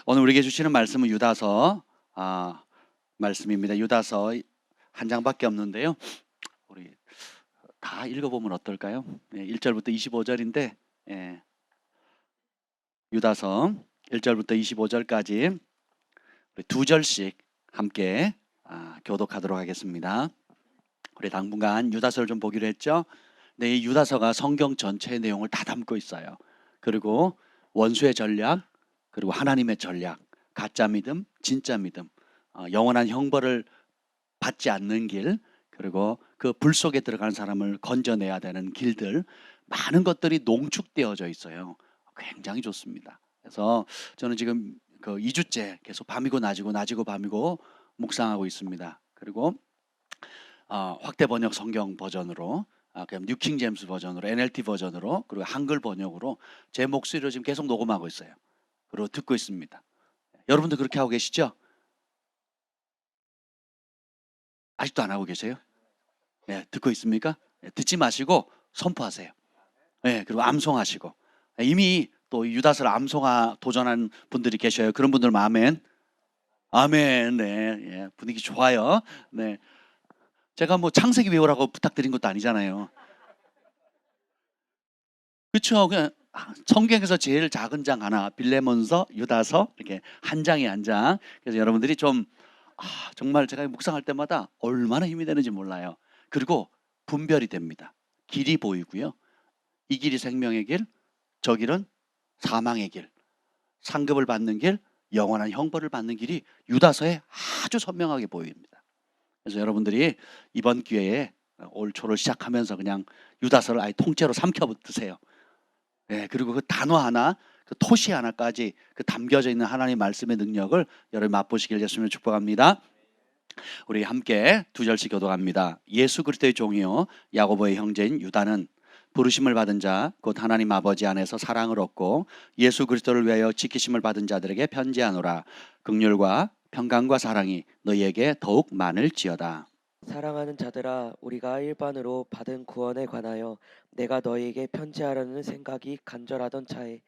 오늘 우리에게 주시는 말씀은 유다서 말씀입니다. 유다서 한 장밖에 없는데요. 우리 다 읽어보면 어떨까요? 1절부터 25절인데 유다서 1절부터 25절까지 두 절씩 함께 교독하도록 하겠습니다. 우리 당분간 유다서를 좀 보기로 했죠. 근데 이 유다서가 성경 전체의 내용을 다 담고 있어요. 그리고 원수의 전략, 그리고 하나님의 전략, 가짜 믿음, 진짜 믿음, 영원한 형벌을 받지 않는 길, 그리고 그 불 속에 들어가는 사람을 건져내야 되는 길들, 많은 것들이 농축되어져 있어요. 굉장히 좋습니다. 그래서 저는 지금 그 2주째 계속 밤이고 낮이고 낮이고 밤이고 묵상하고 있습니다. 그리고 확대 번역 성경 버전으로, 그냥 뉴킹 제임스 버전으로, NLT 버전으로, 그리고 한글 번역으로 제 목소리로 지금 계속 녹음하고 있어요. 그리고 듣고 있습니다. 여러분도 그렇게 하고 계시죠? 아직도 안 하고 계세요? 네, 듣고 있습니까? 네, 듣지 마시고 선포하세요. 네, 그리고 암송하시고. 이미 또 유다서를 도전한 분들이 계셔요. 그런 분들 아멘. 아멘. 네, 예, 분위기 좋아요. 네, 제가 뭐 창세기 외우라고 부탁드린 것도 아니잖아요. 그렇죠. 그냥 성경에서 제일 작은 장 하나, 빌레몬서, 유다서 이렇게 한 장에 한 장. 그래서 여러분들이 좀 정말 제가 묵상할 때마다 얼마나 힘이 되는지 몰라요. 그리고 분별이 됩니다. 길이 보이고요. 이 길이 생명의 길, 저 길은 사망의 길, 상급을 받는 길, 영원한 형벌을 받는 길이 유다서에 아주 선명하게 보입니다. 그래서 여러분들이 이번 기회에 올 초를 시작하면서 그냥 유다서를 아예 통째로 삼켜 드세요. 네, 그리고 그 단어 하나, 그 토시 하나까지 그 담겨져 있는 하나님의 말씀의 능력을 여러분 맛보시길 예수님을 축복합니다. 우리 함께 두 절씩 교독합니다. 예수 그리스도의 종이요 야고보의 형제인 유다는 부르심을 받은 자 곧 하나님 아버지 안에서 사랑을 얻고 예수 그리스도를 위하여 지키심을 받은 자들에게 편지하노라. 긍휼과 평강과 사랑이 너희에게 더욱 많을지어다. 사랑하는 자들아, 우리가 일반으로 받은 구원에 관하여 내가 너희에게 편지하려는 생각이 간절하던 차에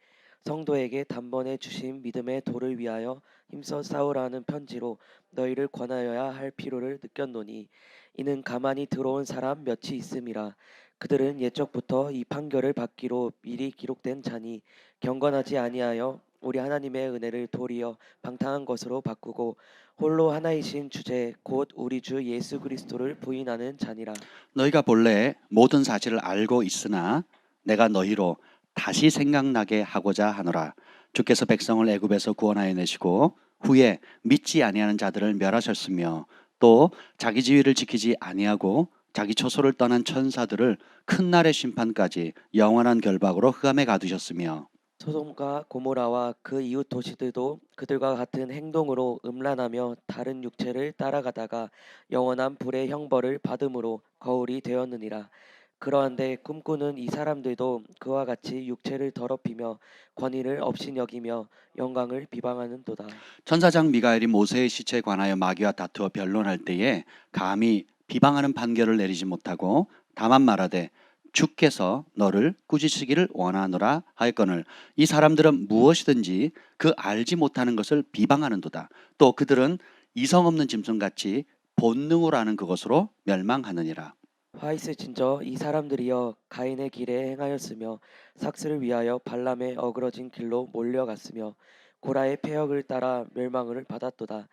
성도에게 단번에 주신 믿음의 도를 위하여 힘써 싸우라는 편지로 너희를 권하여야 할 필요를 느꼈노니 이는 가만히 들어온 사람 몇이 있음이라. 그들은 옛적부터 이 판결을 받기로 미리 기록된 자니 경건하지 아니하여 우리 하나님의 은혜를 도리어 방탕한 것으로 바꾸고 홀로 하나이신 주제 곧 우리 주 예수 그리스도를 부인하는 자니라. 너희가 본래 모든 사실을 알고 있으나 내가 너희로 다시 생각나게 하고자 하노라. 주께서 백성을 애굽에서 구원하여 내시고 후에 믿지 아니하는 자들을 멸하셨으며 또 자기 지위를 지키지 아니하고 자기 처소를 떠난 천사들을 큰 날의 심판까지 영원한 결박으로 흑암에 가두셨으며 소돔과 고모라와 그 이웃 도시들도 그들과 같은 행동으로 음란하며 다른 육체를 따라가다가 영원한 불의 형벌을 받음으로 거울이 되었느니라. 그러한데 꿈꾸는 이 사람들도 그와 같이 육체를 더럽히며 권위를 업신여기며 영광을 비방하는도다. 천사장 미가엘이 모세의 시체에 관하여 마귀와 다투어 변론할 때에 감히 비방하는 판결을 내리지 못하고 다만 말하되 주께서 너를 꾸짖으시기를 원하노라 하였거늘 이 사람들은 무엇이든지 그 알지 못하는 것을 비방하는도다. 또 그들은 이성 없는 짐승같이 본능으로 하는 그것으로 멸망하느니라. 화 있을진저 이 사람들이여 가인의 길에 행하였으며 삭스를 위하여 발람의 어그러진 길로 몰려갔으며 고라의 폐역을 따라 멸망을 받았도다.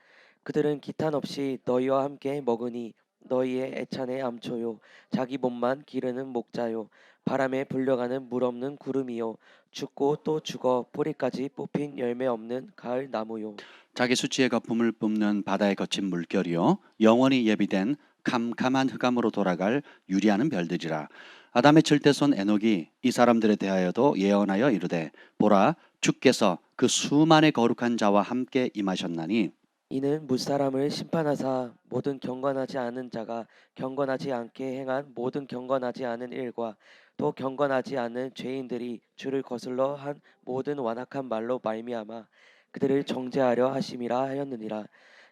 그들은 기탄 없이 너희와 함께 먹으니 너희의 애찬의 암초요 자기 몸만 기르는 목자요 바람에 불려가는 물 없는 구름이요 죽고 또 죽어 뿌리까지 뽑힌 열매 없는 가을 나무요. 자기 수치의 거품을 뿜는 바다의 거친 물결이요 영원히 예비된 캄캄한 흑암으로 돌아갈 유리하는 별들이라. 아담의 절대손 에녹이 이 사람들에 대하여도 예언하여 이르되 보라 주께서 그 수만의 거룩한 자와 함께 임하셨나니 이는 무사람을 심판하사 모든 경건하지 않은 자가 경건하지 않게 행한 모든 경건하지 않은 일과 또 경건하지 않은 죄인들이 주를 거슬러 한 모든 완악한 말로 말미암아 그들을 정죄하려 하심이라 하였느니라.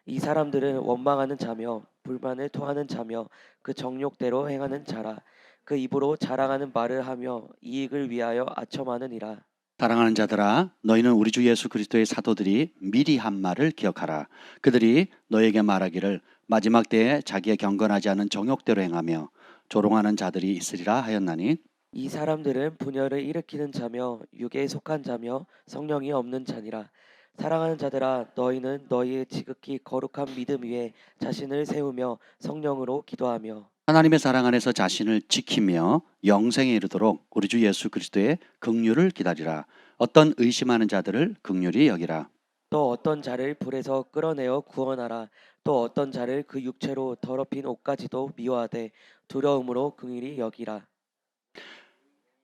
이 사람들은 원망하는 자며 불만을 토하는 자며 그 정욕대로 행하는 자라. 그 입으로 자랑하는 말을 하며 이익을 위하여 아첨하느니라. 사랑하는 자들아, 너희는 우리 주 예수 그리스도의 사도들이 미리 한 말을 기억하라. 그들이 너에게 말하기를 마지막 때에 자기의 경건하지 않은 정욕대로 행하며 조롱하는 자들이 있으리라 하였나니, 이 사람들은 분열을 일으키는 자며 육에 속한 자며 성령이 없는 자니라. 사랑하는 자들아, 너희는 너희의 지극히 거룩한 믿음 위에 자신을 세우며 성령으로 기도하며 하나님의 사랑 안에서 자신을 지키며 영생에 이르도록 우리 주 예수 그리스도의 긍휼을 기다리라. 어떤 의심하는 자들을 긍휼히 여기라. 또 어떤 자를 불에서 끌어내어 구원하라. 또 어떤 자를 그 육체로 더럽힌 옷까지도 미워하되 두려움으로 긍휼히 여기라.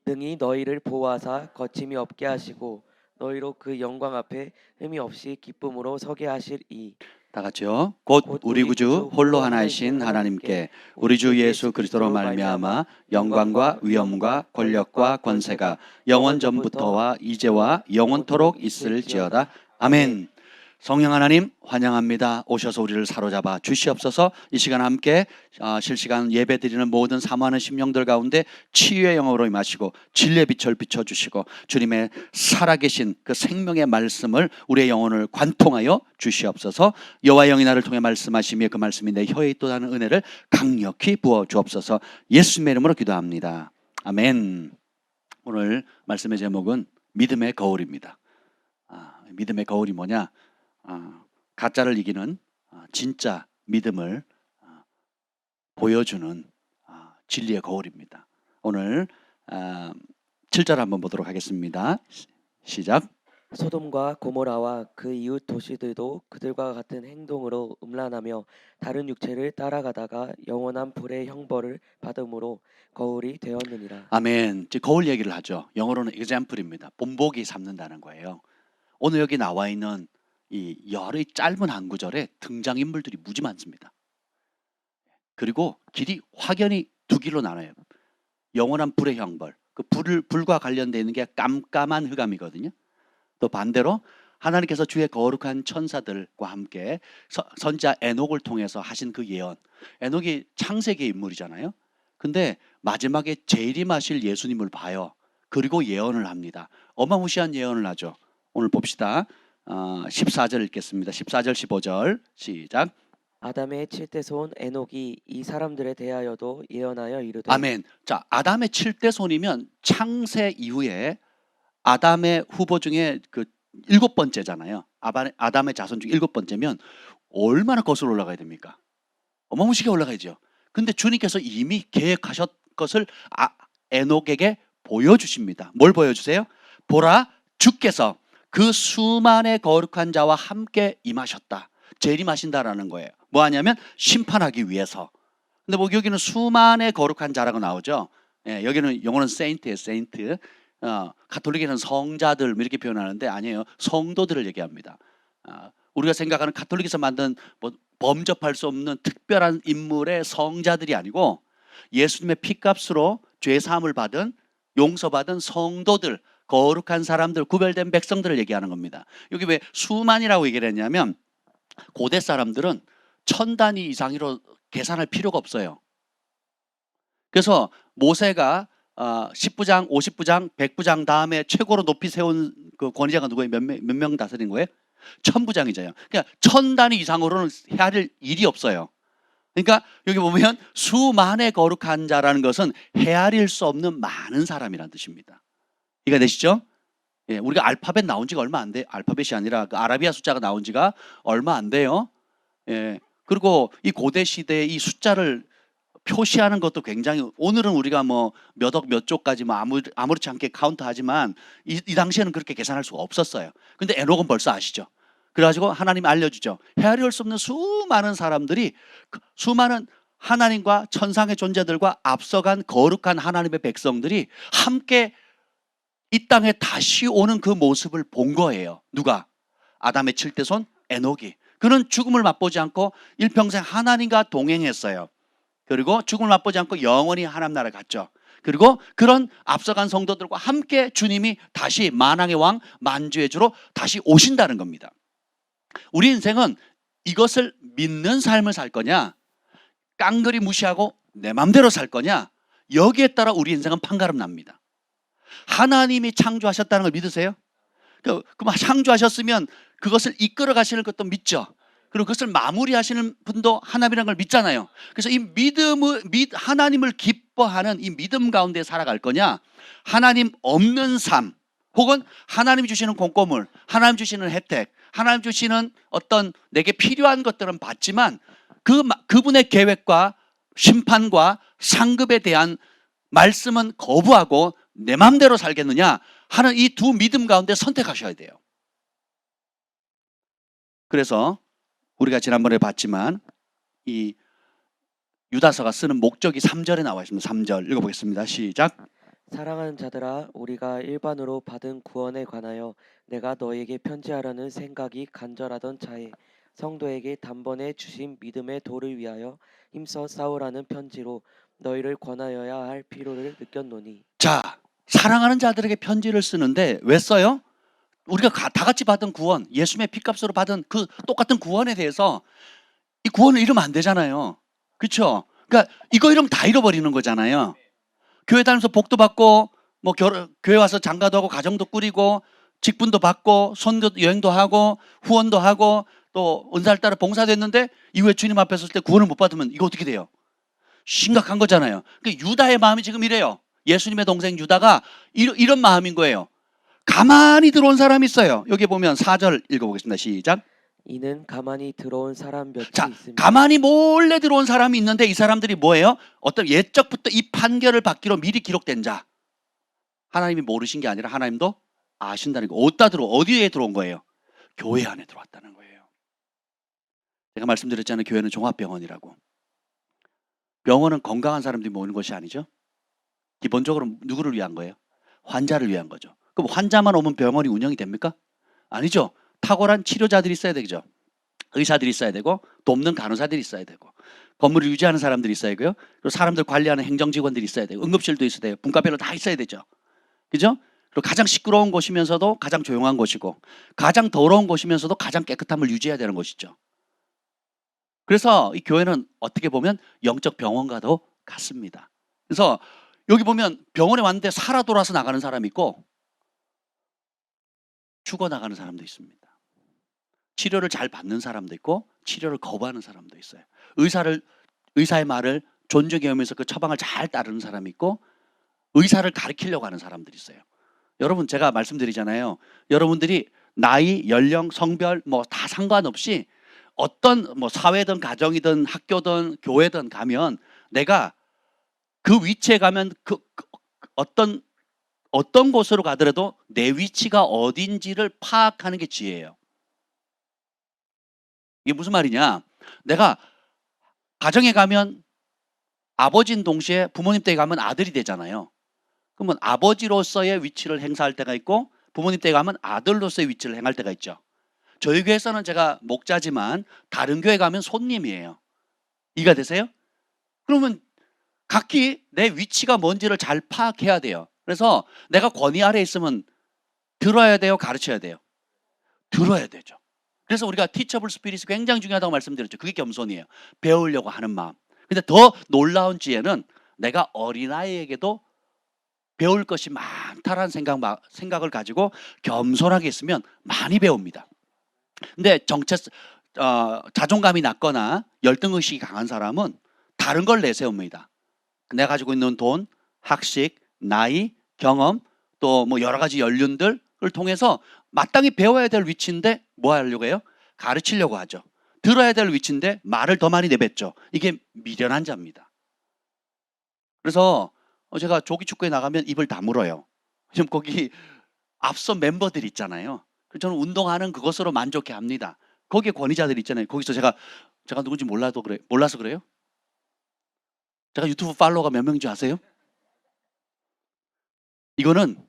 능히 너희를 보호하사 거침이 없게 하시고 너희로 그 영광 앞에 흠이 없이 기쁨으로 서게 하시리. 다 같이요. 곧 곧 우리 구주 홀로 하나이신 하나님께 우리 주 예수 그리스도로 말미암아 영광과 위엄과 권력과 권세가 영원 전부터와 이제와 영원토록 있을지어다. 아멘. 성령 하나님 환영합니다. 오셔서 우리를 사로잡아 주시옵소서. 이 시간 함께 실시간 예배 드리는 모든 사모하는 심령들 가운데 치유의 영으로 임하시고 진리의 빛을 비춰주시고 주님의 살아계신 그 생명의 말씀을 우리의 영혼을 관통하여 주시옵소서. 여호와의 영이 나를 통해 말씀하시며 그 말씀이 내 혀에 있도다는 은혜를 강력히 부어 주옵소서. 예수님의 이름으로 기도합니다. 아멘. 오늘 말씀의 제목은 믿음의 거울입니다. 믿음의 거울이 뭐냐? 가짜를 이기는 진짜 믿음을 보여주는 진리의 거울입니다. 오늘 7절 한번 보도록 하겠습니다. 시작. 소돔과 고모라와 그 이웃 도시들도 그들과 같은 행동으로 음란하며 다른 육체를 따라가다가 영원한 불의 형벌을 받음으로 거울이 되었느니라. 아멘. 이제 거울 얘기를 하죠. 영어로는 example입니다. 본보기 삼는다는 거예요. 오늘 여기 나와 있는 이 열의 짧은 한 구절에 등장인물들이 무지 많습니다. 그리고 길이 확연히 두 길로 나눠요. 영원한 불의 형벌, 그 불과 관련되어 있는 게 깜깜한 흑암이거든요. 또 반대로 하나님께서 주의 거룩한 천사들과 함께 선지자 에녹을 통해서 하신 그 예언. 에녹이 창세기의 인물이잖아요. 근데 마지막에 재림하실 예수님을 봐요. 그리고 예언을 합니다. 어마무시한 예언을 하죠. 오늘 봅시다. 14절 읽겠습니다. 14절 15절 시작. 아담의 7대 손 에녹이 이 사람들에 대하여도 예언하여 이르되. 아멘. 자, 아담의 7대 손이면 창세 이후에 아담의 후보 중에 그 7번째잖아요. 아담의 자손 중 7번째면 얼마나 거슬러 올라가야 됩니까? 어마무시하게 올라가야죠. 근데 주님께서 이미 계획하셨 것을 에녹에게 보여주십니다. 뭘 보여주세요? 보라, 주께서 그 수만의 거룩한 자와 함께 임하셨다. 재림하신다라는 거예요. 뭐 하냐면 심판하기 위해서. 근데 뭐 여기는 수만의 거룩한 자라고 나오죠. 예, 여기는 영어는 세인트예요. 세인트. 가톨릭에는 성자들 이렇게 표현하는데 아니에요. 성도들을 얘기합니다. 우리가 생각하는 가톨릭에서 만든 뭐 범접할 수 없는 특별한 인물의 성자들이 아니고 예수님의 피값으로 죄 사함을 받은 용서받은 성도들, 거룩한 사람들, 구별된 백성들을 얘기하는 겁니다. 여기 왜 수만이라고 얘기를 했냐면 고대 사람들은 1000단위 이상으로 계산할 필요가 없어요. 그래서 모세가 10부장, 50부장, 100부장 다음에 최고로 높이 세운 그 권위자가 누구예요? 몇 명 다스린 거예요? 1000부장이잖아요. 그러니까 1000단위 이상으로는 해야 할 일이 없어요. 그러니까 여기 보면 수만의 거룩한 자라는 것은 헤아릴 수 없는 많은 사람이라는 뜻입니다. 이해가 되시죠? 예, 우리가 알파벳 나온 지가 얼마 안 돼요. 알파벳이 아니라 그 아라비아 숫자가 나온 지가 얼마 안 돼요. 예, 그리고 이 고대 시대에 이 숫자를 표시하는 것도 굉장히, 오늘은 우리가 뭐 몇 억 몇 조까지 뭐 아무렇지 않게 카운트하지만 이 당시에는 그렇게 계산할 수가 없었어요. 근데 에녹은 벌써 아시죠? 그래가지고 하나님이 알려주죠. 헤아릴 수 없는 수많은 사람들이, 수많은 하나님과 천상의 존재들과 앞서간 거룩한 하나님의 백성들이 함께 이 땅에 다시 오는 그 모습을 본 거예요. 누가? 아담의 7대 손 에녹이. 그는 죽음을 맛보지 않고 일평생 하나님과 동행했어요. 그리고 죽음을 맛보지 않고 영원히 하나님 나라에 갔죠. 그리고 그런 앞서간 성도들과 함께 주님이 다시 만왕의 왕 만주의 주로 다시 오신다는 겁니다. 우리 인생은 이것을 믿는 삶을 살 거냐, 깡그리 무시하고 내 맘대로 살 거냐, 여기에 따라 우리 인생은 판가름 납니다. 하나님이 창조하셨다는 걸 믿으세요? 그럼 창조하셨으면 그것을 이끌어 가시는 것도 믿죠. 그리고 그것을 마무리하시는 분도 하나님이라는 걸 믿잖아요. 그래서 이 하나님을 기뻐하는 이 믿음 가운데 살아갈 거냐, 하나님 없는 삶, 혹은 하나님이 주시는 공고물, 하나님 주시는 혜택, 하나님 주시는 어떤 내게 필요한 것들은 받지만 그분의 계획과 심판과 상급에 대한 말씀은 거부하고 내 마음대로 살겠느냐 하는 이 두 믿음 가운데 선택하셔야 돼요. 그래서 우리가 지난번에 봤지만 이 유다서가 쓰는 목적이 3절에 나와 있습니다. 3절 읽어보겠습니다. 시작. 사랑하는 자들아, 우리가 일반으로 받은 구원에 관하여 내가 너에게 편지하려는 생각이 간절하던 차에 성도에게 단번에 주신 믿음의 도를 위하여 힘써 싸우라는 편지로 너희를 권하여야 할 필요를 느꼈노니. 자, 사랑하는 자들에게 편지를 쓰는데 왜 써요? 우리가 다 같이 받은 구원, 예수님의 피값으로 받은 그 똑같은 구원에 대해서 이 구원을 잃으면 안 되잖아요. 그렇죠? 그러니까 이거 잃으면 다 잃어버리는 거잖아요. 교회 다니면서 복도 받고 뭐 교회 와서 장가도 하고 가정도 꾸리고 직분도 받고 선도 여행도 하고 후원도 하고 또 은사를 따라 봉사도 했는데 이후에 주님 앞에 섰을 때 구원을 못 받으면 이거 어떻게 돼요? 심각한 거잖아요. 그러니까 유다의 마음이 지금 이래요. 예수님의 동생 유다가 이런 마음인 거예요. 가만히 들어온 사람이 있어요. 여기 보면 4절 읽어보겠습니다. 시작. 이는 가만히 들어온 사람 몇이 자, 있으며. 가만히 몰래 들어온 사람이 있는데 이 사람들이 뭐예요? 어떤 예적부터 이 판결을 받기로 미리 기록된 자. 하나님이 모르신 게 아니라 하나님도 아신다는 거. 어디에 들어온 거예요? 교회 안에 들어왔다는 거예요. 제가 말씀드렸잖아요. 교회는 종합병원이라고. 병원은 건강한 사람들이 모이는 것이 아니죠. 기본적으로 누구를 위한 거예요? 환자를 위한 거죠. 그럼 환자만 오면 병원이 운영이 됩니까? 아니죠. 탁월한 치료자들이 있어야 되죠. 의사들이 있어야 되고 돕는 간호사들이 있어야 되고 건물을 유지하는 사람들이 있어야 되고요. 그리고 사람들 관리하는 행정직원들이 있어야 되고 응급실도 있어야 돼요. 분과별로 다 있어야 되죠. 그죠? 그리고 가장 시끄러운 곳이면서도 가장 조용한 곳이고 가장 더러운 곳이면서도 가장 깨끗함을 유지해야 되는 곳이죠. 그래서 이 교회는 어떻게 보면 영적 병원과도 같습니다. 그래서 여기 보면 병원에 왔는데 살아 돌아서 나가는 사람이 있고 죽어 나가는 사람도 있습니다. 치료를 잘 받는 사람도 있고 치료를 거부하는 사람도 있어요. 의사의 말을 존중해 오면서 그 처방을 잘 따르는 사람이 있고 의사를 가르치려고 하는 사람들이 있어요. 여러분 제가 말씀드리잖아요. 여러분들이 나이, 연령, 성별 뭐 다 상관없이 어떤 뭐 사회든 가정이든 학교든 교회든 가면 내가 그 위치에 가면 어떤 곳으로 가더라도 내 위치가 어딘지를 파악하는 게 지혜예요. 이게 무슨 말이냐? 내가 가정에 가면 아버지인 동시에 부모님 댁에 가면 아들이 되잖아요. 그러면 아버지로서의 위치를 행사할 때가 있고 부모님 댁에 가면 아들로서의 위치를 행할 때가 있죠. 저희 교회에서는 제가 목자지만 다른 교회 가면 손님이에요. 이해가 되세요? 그러면 각기 내 위치가 뭔지를 잘 파악해야 돼요. 그래서 내가 권위 아래에 있으면 들어야 돼요? 가르쳐야 돼요? 들어야 되죠. 그래서 우리가 teachable spirit이 굉장히 중요하다고 말씀드렸죠. 그게 겸손이에요. 배우려고 하는 마음. 근데 더 놀라운 지혜는 내가 어린아이에게도 배울 것이 많다라는 생각을 가지고 겸손하게 있으면 많이 배웁니다. 근데 자존감이 낮거나 열등의식이 강한 사람은 다른 걸 내세웁니다. 내가 가지고 있는 돈, 학식, 나이, 경험, 또 뭐 여러 가지 연륜들을 통해서 마땅히 배워야 될 위치인데 뭐 하려고 해요? 가르치려고 하죠. 들어야 될 위치인데 말을 더 많이 내뱉죠. 이게 미련한 자입니다. 그래서 제가 조기축구에 나가면 입을 다물어요. 지금 거기 앞선 멤버들 있잖아요. 저는 운동하는 그것으로 만족해 합니다. 거기에 권위자들 있잖아요. 거기서 제가 누군지 몰라서 그래요? 제가 유튜브 팔로워가 몇 명인 줄 아세요? 이거는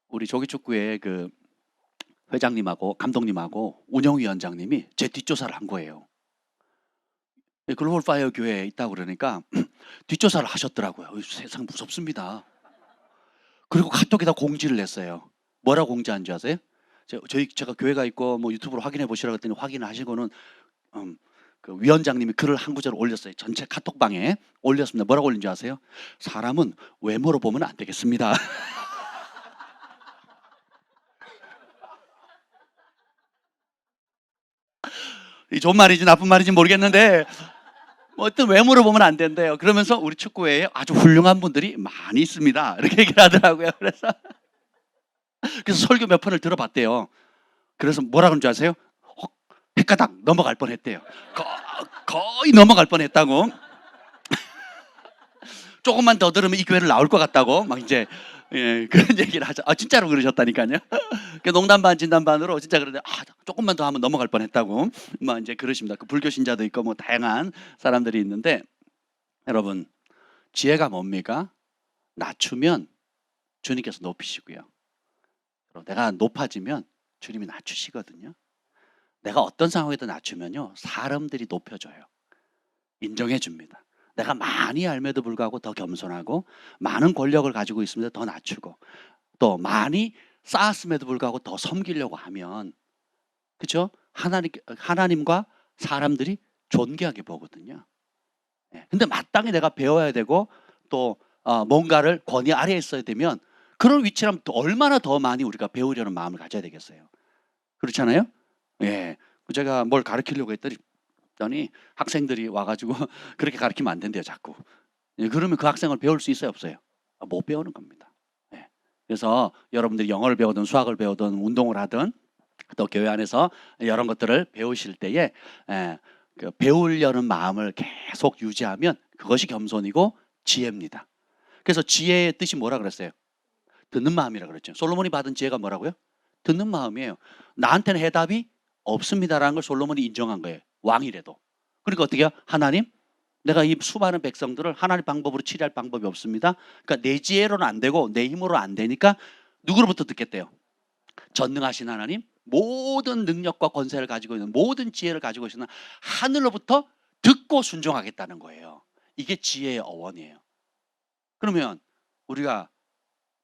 우리 조기축구의 그 회장님하고 감독님하고 운영위원장님이 제 뒷조사를 한 거예요. 글로벌 파이어 교회에 있다고 그러니까 뒷조사를 하셨더라고요. 세상 무섭습니다. 그리고 카톡에다 공지를 냈어요. 뭐라고 공지한 줄 아세요? 제가 교회가 있고 뭐 유튜브로 확인해 보시라고 했더니 확인을 하시고는 그 위원장님이 글을 한 구절 올렸어요. 전체 카톡방에 올렸습니다. 뭐라고 올린 줄 아세요? 사람은 외모로 보면 안 되겠습니다. 이 좋은 말인지 나쁜 말인지 모르겠는데 뭐 어떤 외모로 보면 안 된대요. 그러면서 우리 축구회에 아주 훌륭한 분들이 많이 있습니다. 이렇게 얘기를 하더라고요. 그래서 설교 몇 편을 들어봤대요. 그래서 뭐라 그런 줄 아세요? 헷가닥 넘어갈 뻔했대요. 거의 넘어갈 뻔했다고. 조금만 더 들으면 이 교회를 나올 것 같다고 막 이제 그런 얘기를 하죠. 진짜로 그러셨다니까요. 농담 반 진담 반으로 진짜 그런데 조금만 더 하면 넘어갈 뻔했다고 막 이제 그러십니다. 그 불교 신자도 있고 뭐 다양한 사람들이 있는데 여러분 지혜가 뭡니까? 낮추면 주님께서 높이시고요. 내가 높아지면 주님이 낮추시거든요. 내가 어떤 상황에도 낮추면요 사람들이 높여줘요. 인정해 줍니다. 내가 많이 알매도 불구하고 더 겸손하고 많은 권력을 가지고 있으면 더 낮추고 또 많이 쌓았음에도 불구하고 더 섬기려고 하면 그렇죠? 하나님과 사람들이 존귀하게 보거든요. 근데 마땅히 내가 배워야 되고 또 뭔가를 권위 아래에 있어야 되면 그런 위치라면 또 얼마나 더 많이 우리가 배우려는 마음을 가져야 되겠어요. 그렇잖아요? 예. 제가 뭘 가르치려고 했더니 학생들이 와가지고 그렇게 가르치면 안 된대요, 자꾸. 그러면 그 학생을 배울 수 있어요, 없어요? 못 배우는 겁니다. 예. 그래서 여러분들이 영어를 배우든 수학을 배우든 운동을 하든 또 교회 안에서 이런 것들을 배우실 때에 그 배우려는 마음을 계속 유지하면 그것이 겸손이고 지혜입니다. 그래서 지혜의 뜻이 뭐라 그랬어요? 듣는 마음이라 그랬죠. 솔로몬이 받은 지혜가 뭐라고요? 듣는 마음이에요. 나한테는 해답이 없습니다라는 걸 솔로몬이 인정한 거예요. 왕이래도. 그러니까 어떻게 해요? 하나님, 내가 이 수많은 백성들을 하나님 방법으로 치료할 방법이 없습니다. 그러니까 내 지혜로는 안 되고 내 힘으로 안 되니까 누구로부터 듣겠대요? 전능하신 하나님, 모든 능력과 권세를 가지고 있는 모든 지혜를 가지고 있는 하늘로부터 듣고 순종하겠다는 거예요. 이게 지혜의 어원이에요. 그러면 우리가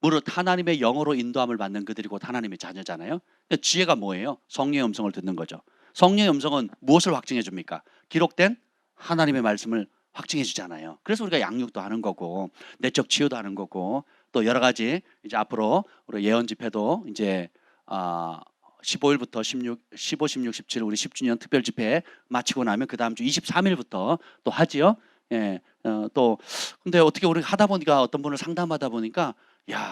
무릇 하나님의 영으로 인도함을 받는 그들이 곧 하나님의 자녀잖아요. 그러니까 지혜가 뭐예요? 성령의 음성을 듣는 거죠. 성령의 음성은 무엇을 확증해 줍니까? 기록된 하나님의 말씀을 확증해 주잖아요. 그래서 우리가 양육도 하는 거고 내적 치유도 하는 거고 또 여러 가지 이제 앞으로 우리 예언 집회도 이제 15일부터 15, 16, 17 우리 10주년 특별 집회 마치고 나면 그 다음 주 23일부터 또 하지요. 예, 또 근데 어떻게 우리 하다 보니까 어떤 분을 상담하다 보니까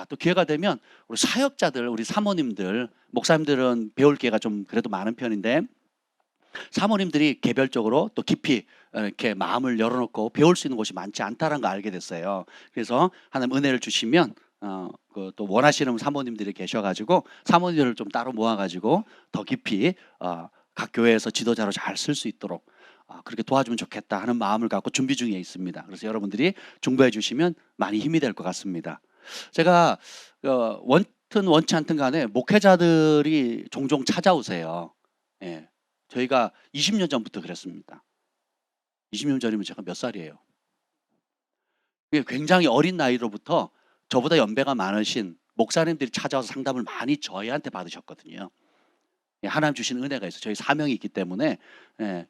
또 기회가 되면 우리 사역자들, 우리 사모님들, 목사님들은 배울 기회가 좀 그래도 많은 편인데 사모님들이 개별적으로 또 깊이 이렇게 마음을 열어놓고 배울 수 있는 곳이 많지 않다는 걸 알게 됐어요. 그래서 하나님 은혜를 주시면 또 원하시는 사모님들이 계셔가지고 사모님들을 좀 따로 모아가지고 더 깊이 각 교회에서 지도자로 잘 쓸 수 있도록 그렇게 도와주면 좋겠다 하는 마음을 갖고 준비 중에 있습니다. 그래서 여러분들이 중보해 주시면 많이 힘이 될 것 같습니다. 제가 원튼 원치 않든 간에 목회자들이 종종 찾아오세요. 예. 저희가 20년 전부터 그랬습니다. 20년 전이면 제가 몇 살이에요? 굉장히 어린 나이로부터 저보다 연배가 많으신 목사님들이 찾아와서 상담을 많이 저희한테 받으셨거든요. 하나님 주신 은혜가 있어요. 저희 사명이 있기 때문에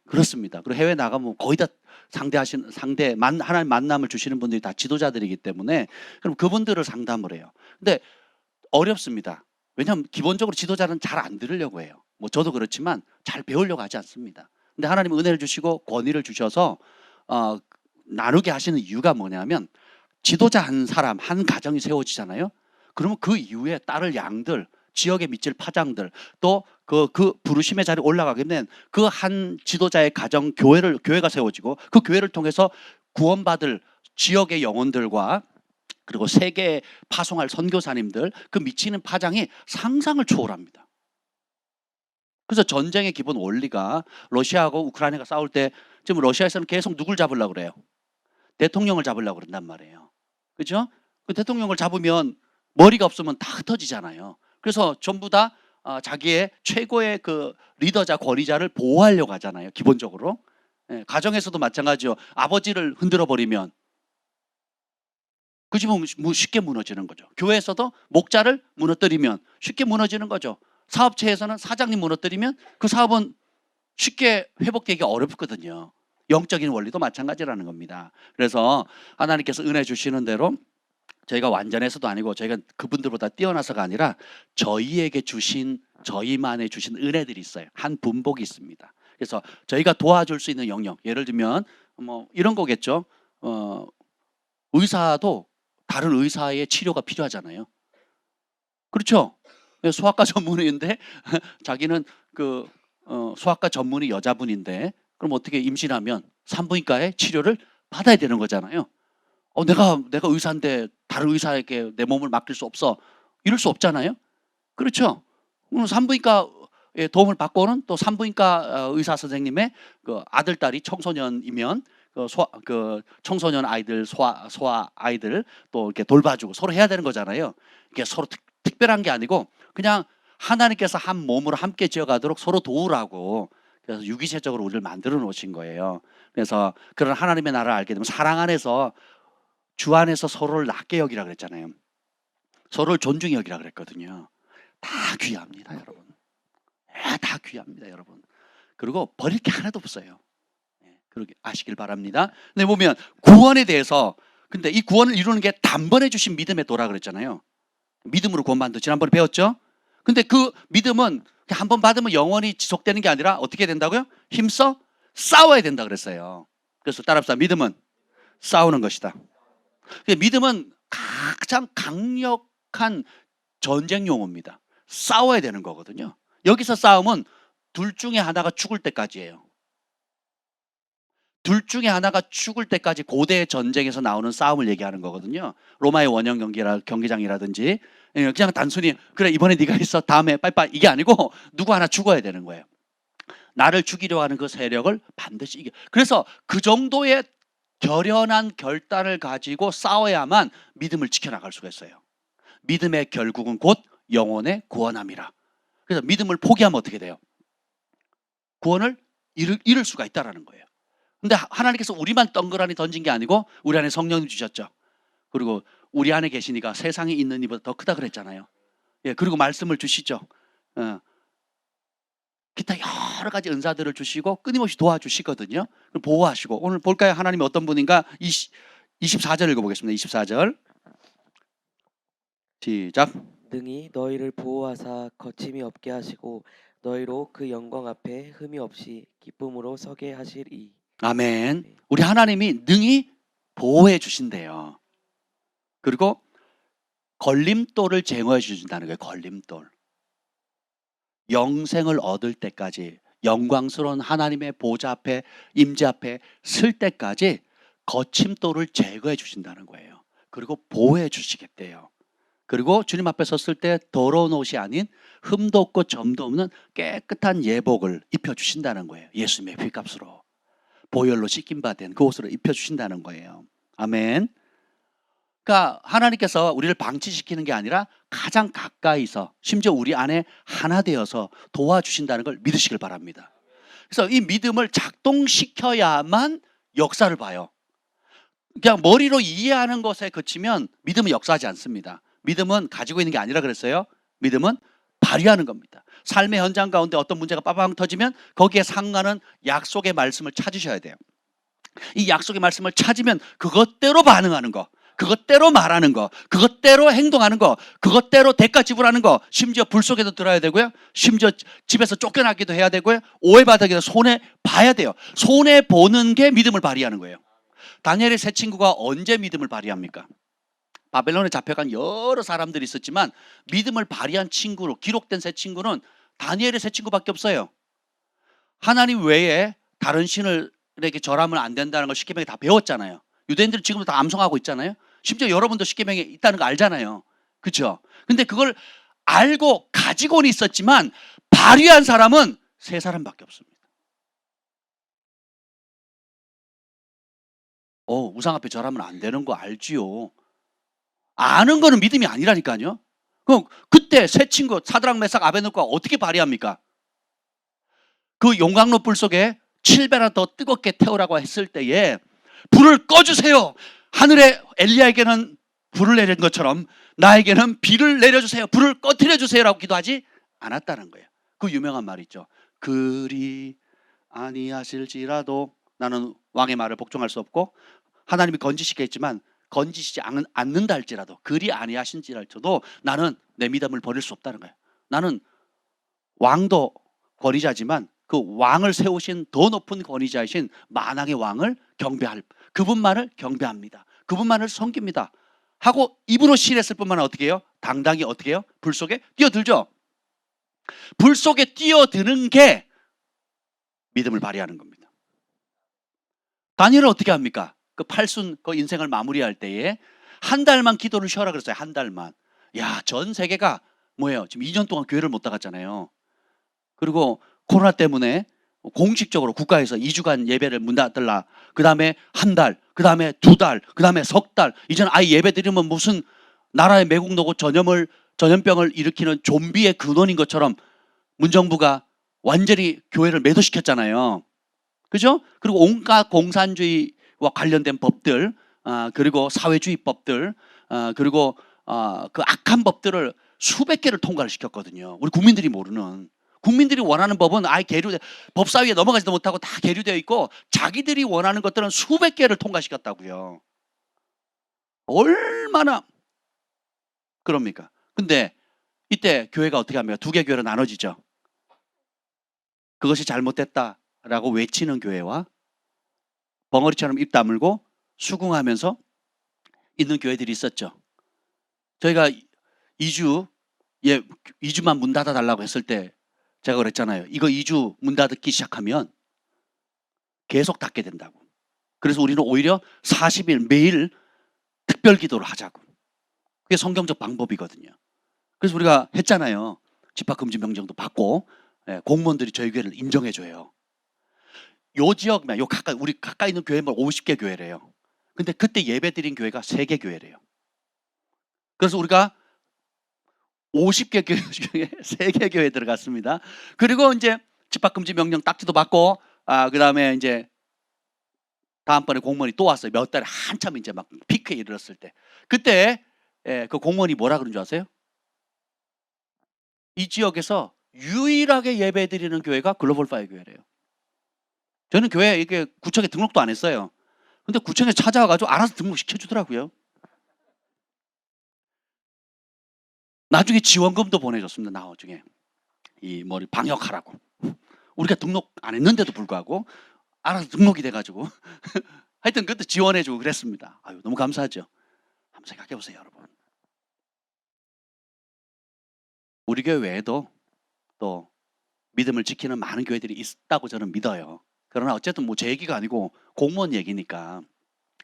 그렇습니다. 그리고 해외 나가면 거의 다 하나님 만남을 주시는 분들이 다 지도자들이기 때문에 그럼 그분들을 상담을 해요. 근데 어렵습니다. 왜냐하면 기본적으로 지도자는 잘 안 들으려고 해요. 뭐 저도 그렇지만 잘 배우려고 하지 않습니다. 근데 하나님 은혜를 주시고 권위를 주셔서 나누게 하시는 이유가 뭐냐면 지도자 한 사람, 한 가정이 세워지잖아요. 그러면 그 이후에 따를 양들, 지역에 미칠 파장들, 또 그 부르심의 자리에 올라가게 된 그 한 지도자의 가정, 교회가 세워지고 그 교회를 통해서 구원받을 지역의 영혼들과 그리고 세계에 파송할 선교사님들 그 미치는 파장이 상상을 초월합니다. 그래서 전쟁의 기본 원리가 러시아하고 우크라이나가 싸울 때 지금 러시아에서는 계속 누굴 잡으려고 그래요? 대통령을 잡으려고 그런단 말이에요. 그렇죠? 그 대통령을 잡으면 머리가 없으면 다 흩어지잖아요. 그래서 전부 다 자기의 최고의 그 리더자, 권위자를 보호하려고 하잖아요. 기본적으로. 가정에서도 마찬가지죠. 아버지를 흔들어 버리면 그 집은 쉽게 무너지는 거죠. 교회에서도 목자를 무너뜨리면 쉽게 무너지는 거죠. 사업체에서는 사장님 무너뜨리면 그 사업은 쉽게 회복되기 어렵거든요. 영적인 원리도 마찬가지라는 겁니다. 그래서 하나님께서 은혜 주시는 대로 저희가 완전해서도 아니고 저희가 그분들보다 뛰어나서가 아니라 저희에게 주신 저희만의 주신 은혜들이 있어요. 한 분복이 있습니다. 그래서 저희가 도와줄 수 있는 영역, 예를 들면 뭐 이런 거겠죠. 의사도 다른 의사의 치료가 필요하잖아요. 그렇죠? 소아과 전문의인데 자기는 소아과 전문의 여자분인데 그럼 어떻게 임신하면 산부인과의 치료를 받아야 되는 거잖아요. 내가 의사인데 다른 의사에게 내 몸을 맡길 수 없어. 이럴 수 없잖아요. 그렇죠? 산부인과의 도움을 받고는 또 산부인과 의사 선생님의 아들 딸이 청소년이면 청소년 아이들 소아 아이들 또 이렇게 돌봐주고 서로 해야 되는 거잖아요. 이게 서로 특별한 게 아니고 그냥 하나님께서 한 몸으로 함께 지어가도록 서로 도우라고 그래서 유기체적으로 우리를 만들어 놓으신 거예요. 그래서 그런 하나님의 나라를 알게 되면 사랑 안에서 주 안에서 서로를 낮게 여기라 그랬잖아요. 서로를 존중히 여기라 그랬거든요. 다 귀합니다, 여러분. 다 귀합니다, 여러분. 그리고 버릴 게 하나도 없어요. 그렇게 아시길 바랍니다. 근데 보면 구원에 대해서 근데 이 구원을 이루는 게 단번에 주신 믿음의 도라 그랬잖아요. 믿음으로 구원받는다 지난번에 배웠죠. 근데 그 믿음은 한 번 받으면 영원히 지속되는 게 아니라 어떻게 된다고요? 힘써 싸워야 된다 그랬어요. 그래서 따라합시다. 믿음은 싸우는 것이다. 믿음은 가장 강력한 전쟁 용어입니다. 싸워야 되는 거거든요. 여기서 싸움은 둘 중에 하나가 죽을 때까지예요. 둘 중에 하나가 죽을 때까지 고대 전쟁에서 나오는 싸움을 얘기하는 거거든요. 로마의 원형 경기장이라든지 그냥 단순히 그래 이번에 네가 있어 다음에 빠이빠이 이게 아니고 누구 하나 죽어야 되는 거예요. 나를 죽이려 하는 그 세력을 반드시 이겨. 그래서 그 정도의 결연한 결단을 가지고 싸워야만 믿음을 지켜나갈 수가 있어요. 믿음의 결국은 곧 영혼의 구원함이라. 그래서 믿음을 포기하면 어떻게 돼요? 구원을 잃을 수가 있다라는 거예요. 근데 하나님께서 우리만 덩그러니 던진 게 아니고 우리 안에 성령님 주셨죠. 그리고 우리 안에 계시니까 세상에 있는 이보다 더 크다 그랬잖아요. 그리고 말씀을 주시죠. 기타 여러 가지 은사들을 주시고 끊임없이 도와주시거든요. 보호하시고 오늘 볼까요? 하나님이 어떤 분인가? 24절 읽어보겠습니다. 24절 시작. 능히 너희를 보호하사 거침이 없게 하시고 너희로 그 영광 앞에 흠이 없이 기쁨으로 서게 하시리. 아멘. 우리 하나님이 능히 보호해 주신대요. 그리고 걸림돌을 제거해 주신다는 거예요. 걸림돌. 영생을 얻을 때까지 영광스러운 하나님의 보좌 앞에 임재 앞에 쓸 때까지 거침돌을 제거해 주신다는 거예요. 그리고 보호해 주시겠대요. 그리고 주님 앞에 섰을 때 더러운 옷이 아닌 흠도 없고 점도 없는 깨끗한 예복을 입혀주신다는 거예요. 예수님의 피값으로 보혈로 씻김 받은 그 옷을 입혀주신다는 거예요. 아멘. 그러니까 하나님께서 우리를 방치시키는 게 아니라 가장 가까이서 심지어 우리 안에 하나 되어서 도와주신다는 걸 믿으시길 바랍니다. 그래서 이 믿음을 작동시켜야만 역사를 봐요. 그냥 머리로 이해하는 것에 그치면 믿음은 역사하지 않습니다. 믿음은 가지고 있는 게 아니라 그랬어요. 믿음은 발휘하는 겁니다. 삶의 현장 가운데 어떤 문제가 빠방 터지면 거기에 상관한 약속의 말씀을 찾으셔야 돼요. 이 약속의 말씀을 찾으면 그것대로 반응하는 거, 그것대로 말하는 거, 그것대로 행동하는 거, 그것대로 대가 지불하는 거, 심지어 불 속에도 들어야 되고요. 심지어 집에서 쫓겨나기도 해야 되고요. 오해받기도 손해 봐야 돼요. 손해 보는 게 믿음을 발휘하는 거예요. 다니엘의 세 친구가 언제 믿음을 발휘합니까? 바벨론에 잡혀간 여러 사람들이 있었지만 믿음을 발휘한 친구로 기록된 세 친구는 다니엘의 세 친구밖에 없어요. 하나님 외에 다른 신을에게 절하면 안 된다는 걸 십계명에 다 배웠잖아요. 유대인들은 지금도 다 암송하고 있잖아요. 심지어 여러분도 십계명에 있다는 거 알잖아요. 그렇죠? 근데 그걸 알고 가지고는 있었지만 발휘한 사람은 세 사람밖에 없습니다. 우상 앞에 절하면 안 되는 거 알지요. 아는 거는 믿음이 아니라니까요. 그럼 그때 세 친구 사드락 메삭 아베느고가 어떻게 발휘합니까? 그 용광로 불 속에 7배나 더 뜨겁게 태우라고 했을 때에 불을 꺼주세요. 하늘에 엘리야에게는 불을 내린 것처럼 나에게는 비를 내려주세요. 불을 꺼뜨려 주세요라고 기도하지 않았다는 거예요. 그 유명한 말 있죠. 그리 아니하실지라도 나는 왕의 말을 복종할 수 없고 하나님이 건지시켰지만 건지시지 않는다 할지라도 그리 아니하신지라도 나는 내 믿음을 버릴 수 없다는 거예요. 나는 왕도 권위자지만 그 왕을 세우신 더 높은 권위자이신 만왕의 왕을 경배할 그분만을 경배합니다. 그분만을 섬깁니다. 하고 입으로 시인했을 뿐만 아니라 어떻게 해요? 당당히 어떻게 해요? 불 속에 뛰어들죠. 불 속에 뛰어드는 게 믿음을 발휘하는 겁니다. 다니엘은 어떻게 합니까? 그 팔순 그 인생을 마무리할 때에 한 달만 기도를 쉬어라 그랬어요. 한 달만. 야, 전 세계가 뭐예요? 지금 2년 동안 교회를 못 나갔잖아요. 그리고 코로나 때문에 공식적으로 국가에서 2주간 예배를 문 닫으라. 그 다음에 한 달, 그 다음에 2달, 그 다음에 석 달. 이제는 아예 예배 드리면 무슨 나라에 매국노고 전염병을 일으키는 좀비의 근원인 것처럼 문정부가 완전히 교회를 매도시켰잖아요. 그죠? 그리고 온갖 공산주의와 관련된 법들, 그리고 사회주의 법들, 그리고 그 악한 법들을 수백 개를 통과를 시켰거든요. 우리 국민들이 모르는. 국민들이 원하는 법은 아예 법사위에 넘어가지도 못하고 다 계류되어 있고 자기들이 원하는 것들은 수백 개를 통과시켰다고요. 얼마나 그럽니까? 근데 이때 교회가 어떻게 합니까? 두 개 교회로 나눠지죠. 그것이 잘못됐다라고 외치는 교회와 벙어리처럼 입 다물고 수긍하면서 있는 교회들이 있었죠. 저희가 2주만 문 닫아달라고 했을 때 제가 그랬잖아요. 이거 2주 문 닫기 시작하면 계속 닫게 된다고. 그래서 우리는 오히려 40일 매일 특별 기도를 하자고. 그게 성경적 방법이거든요. 그래서 우리가 했잖아요. 집합금지 명령도 받고 공무원들이 저희 교회를 인정해줘요. 요 지역, 우리 가까이 있는 교회만 50개 교회래요. 근데 그때 예배 드린 교회가 3개 교회래요. 그래서 우리가 50개 교회 중에 3개 교회 들어갔습니다. 그리고 이제 집합금지 명령 딱지도 받고, 그 다음에 이제 다음번에 공무원이 또 왔어요. 몇 달에 한참 이제 막 피크에 이르렀을 때. 그때 그 공무원이 뭐라 그런 줄 아세요? 이 지역에서 유일하게 예배 드리는 교회가 글로벌 파이어 교회래요. 저는 교회 이게 구청에 등록도 안 했어요. 근데 구청에 찾아와가지고 알아서 등록시켜주더라고요. 나중에 지원금도 보내줬습니다. 나중에 이 머리 방역하라고. 우리가 등록 안 했는데도 불구하고 알아서 등록이 돼가지고 하여튼 그때 지원해주고 그랬습니다. 아유, 너무 감사하죠. 한번 생각해보세요, 여러분. 우리 교회 외에도 또 믿음을 지키는 많은 교회들이 있다고 저는 믿어요. 그러나 어쨌든 뭐 제 얘기가 아니고 공무원 얘기니까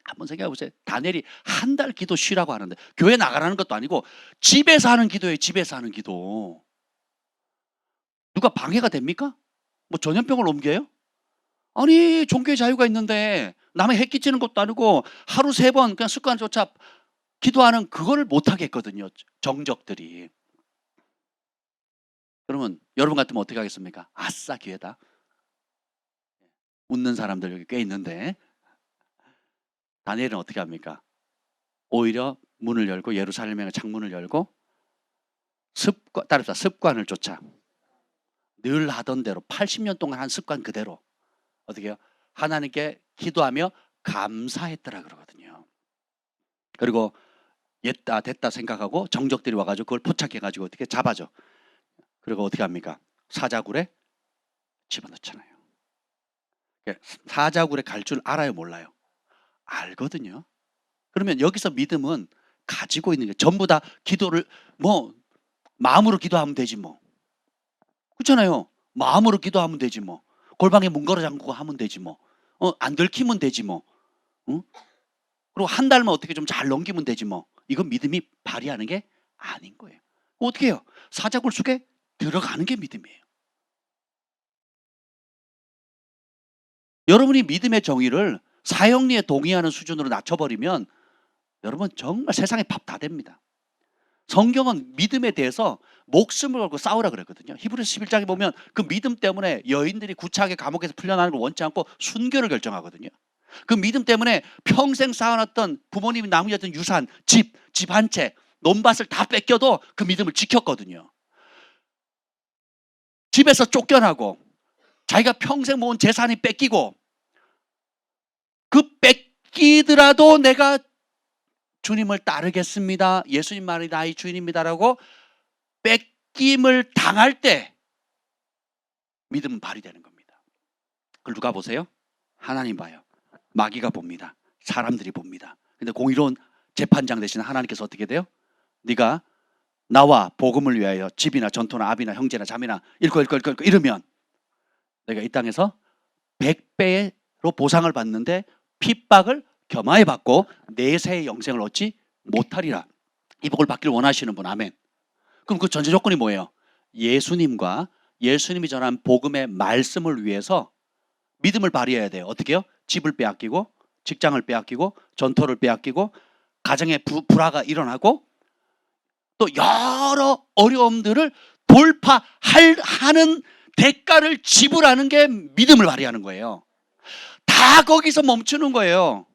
한번 생각해보세요. 다니엘이 한 달 기도 쉬라고 하는데 교회 나가라는 것도 아니고 집에서 하는 기도예요. 집에서 하는 기도. 누가 방해가 됩니까? 뭐 전염병을 옮겨요? 아니, 종교의 자유가 있는데 남의 해 끼치는 것도 아니고 하루 3번 그냥 습관조차 기도하는 그거를 못 하겠거든요. 정적들이. 그러면 여러분 같으면 어떻게 하겠습니까? 아싸, 기회다. 웃는 사람들 여기 꽤 있는데 다니엘은 어떻게 합니까? 오히려 문을 열고 예루살렘의 창문을 열고 습관을 쫓아 늘 하던 대로 80년 동안 한 습관 그대로 어떻게 해요? 하나님께 기도하며 감사했더라 그러거든요. 그리고 됐다 생각하고 정적들이 와가지고 그걸 포착해가지고 어떻게 잡아줘. 그리고 어떻게 합니까? 사자굴에 집어넣잖아요. 사자굴에 갈 줄 알아요, 몰라요? 알거든요. 그러면 여기서 믿음은 가지고 있는 게 전부 다 기도를 뭐 마음으로 기도하면 되지 뭐. 그렇잖아요. 마음으로 기도하면 되지 뭐. 골방에 문 걸어 잠그고 하면 되지 뭐. 안 들키면 되지 뭐. 응? 그리고 한 달만 어떻게 좀 잘 넘기면 되지 뭐. 이건 믿음이 발휘하는 게 아닌 거예요. 어떻게 해요? 사자굴 속에 들어가는 게 믿음이에요. 여러분이 믿음의 정의를 사형리에 동의하는 수준으로 낮춰버리면 여러분 정말 세상에 밥 다 됩니다. 성경은 믿음에 대해서 목숨을 걸고 싸우라 그랬거든요. 히브리서 11장에 보면 그 믿음 때문에 여인들이 구차하게 감옥에서 풀려나는 걸 원치 않고 순교를 결정하거든요. 그 믿음 때문에 평생 쌓아놨던 부모님이 나누었던 유산, 집 한 채, 논밭을 다 뺏겨도 그 믿음을 지켰거든요. 집에서 쫓겨나고 자기가 평생 모은 재산이 뺏기고 그 뺏기더라도 내가 주님을 따르겠습니다. 예수님 말이 나의 주인입니다라고 뺏김을 당할 때 믿음은 발휘되는 겁니다. 그걸 누가 보세요? 하나님 봐요. 마귀가 봅니다. 사람들이 봅니다. 근데 공의로운 재판장 대신 하나님께서 어떻게 돼요? 네가 나와 복음을 위하여 집이나 전토나 아비나 형제나 자매나 읽고 이러면 내가 이 땅에서 100배로 보상을 받는데 핍박을 겸하여 받고 내세의 영생을 얻지 못하리라. 이 복을 받기를 원하시는 분, 아멘. 그럼 그 전제 조건이 뭐예요? 예수님과 예수님이 전한 복음의 말씀을 위해서 믿음을 발휘해야 돼요. 어떻게 해요? 집을 빼앗기고 직장을 빼앗기고 전토를 빼앗기고 가정에 불화가 일어나고 또 여러 어려움들을 돌파하는 대가를 지불하는 게 믿음을 발휘하는 거예요. 다 거기서 멈추는 거예요.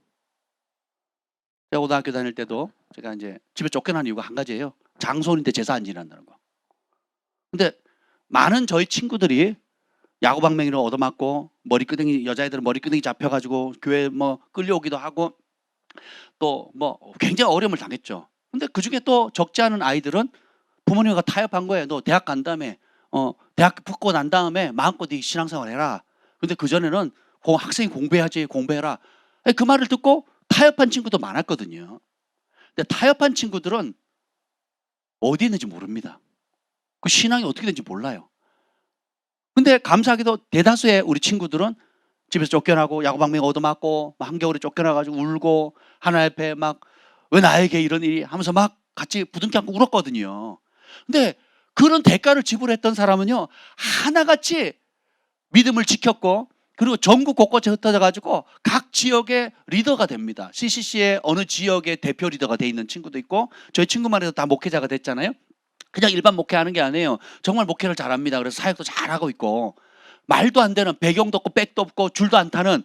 제가 고등학교 다닐 때도 제가 이제 집에 쫓겨난 이유가 한 가지예요. 장손인데 제사 안 지낸다는 거. 근데 많은 저희 친구들이 야구방맹이로 얻어맞고 머리끄댕이, 여자애들은 머리끄댕이 잡혀가지고 교회 뭐 끌려오기도 하고 또 뭐 굉장히 어려움을 당했죠. 근데 그 중에 또 적지 않은 아이들은 부모님과 타협한 거예요. 너 대학 간 다음에 대학 붙고 난 다음에 마음껏 네 신앙생활 해라. 근데 그 전에는 학생이 공부해야지, 공부해라. 그 말을 듣고 타협한 친구도 많았거든요. 근데 타협한 친구들은 어디 있는지 모릅니다. 그 신앙이 어떻게 되는지 몰라요. 근데 감사하게도 대다수의 우리 친구들은 집에서 쫓겨나고 야구방맹 얻어맞고 한겨울에 쫓겨나가지고 울고 하나님 앞에 막 왜 나에게 이런 일이 하면서 막 같이 부둥켜 안고 울었거든요. 근데 그런 대가를 지불했던 사람은요, 하나같이 믿음을 지켰고 그리고 전국 곳곳에 흩어져가지고 각 지역의 리더가 됩니다. CCC의 어느 지역의 대표 리더가 돼 있는 친구도 있고 저희 친구만 해도 다 목회자가 됐잖아요. 그냥 일반 목회하는 게 아니에요. 정말 목회를 잘합니다. 그래서 사역도 잘하고 있고 말도 안 되는 배경도 없고 백도 없고 줄도 안 타는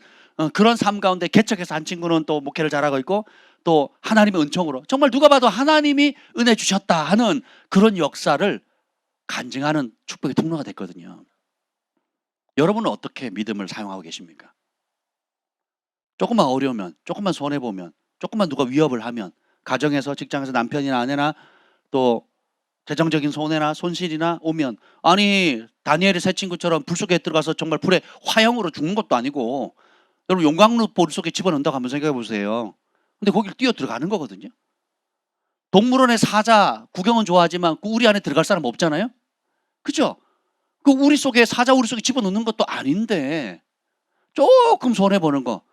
그런 삶 가운데 개척해서 한 친구는 또 목회를 잘하고 있고 또 하나님의 은총으로 정말 누가 봐도 하나님이 은혜 주셨다 하는 그런 역사를 간증하는 축복의 통로가 됐거든요. 여러분은 어떻게 믿음을 사용하고 계십니까? 조금만 어려우면, 조금만 손해보면, 조금만 누가 위협을 하면 가정에서 직장에서 남편이나 아내나 또 재정적인 손해나 손실이나 오면 아니 다니엘의 세 친구처럼 불 속에 들어가서 정말 불에 화형으로 죽는 것도 아니고 여러분 용광로 불 속에 집어넣는다고 한번 생각해 보세요. 근데 거길 뛰어 들어가는 거거든요. 동물원의 사자 구경은 좋아하지만 그 우리 안에 들어갈 사람 없잖아요. 그죠? 그 우리 속에 사자 우리 속에 집어넣는 것도 아닌데 조금 손해보는 거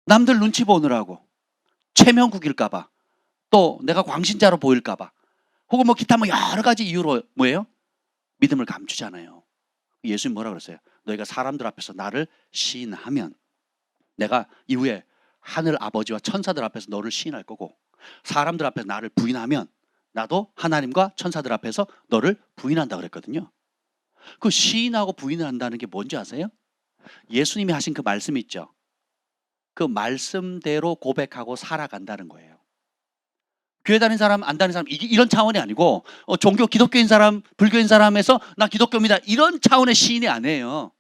남들 눈치 보느라고 체면국일까 봐 또 내가 광신자로 보일까 봐 혹은 뭐 기타 뭐 여러 가지 이유로 뭐예요? 믿음을 감추잖아요. 예수님 뭐라 그랬어요? 너희가 사람들 앞에서 나를 시인하면 내가 이후에 하늘 아버지와 천사들 앞에서 너를 시인할 거고 사람들 앞에서 나를 부인하면 나도 하나님과 천사들 앞에서 너를 부인한다 그랬거든요. 그 시인하고 부인을 한다는 게 뭔지 아세요? 예수님이 하신 그 말씀 있죠. 그 말씀대로 고백하고 살아간다는 거예요. 교회 다니는 사람 안 다니는 사람 이런 차원이 아니고 종교 기독교인 사람 불교인 사람에서 나 기독교입니다 이런 차원의 시인이 아니에요.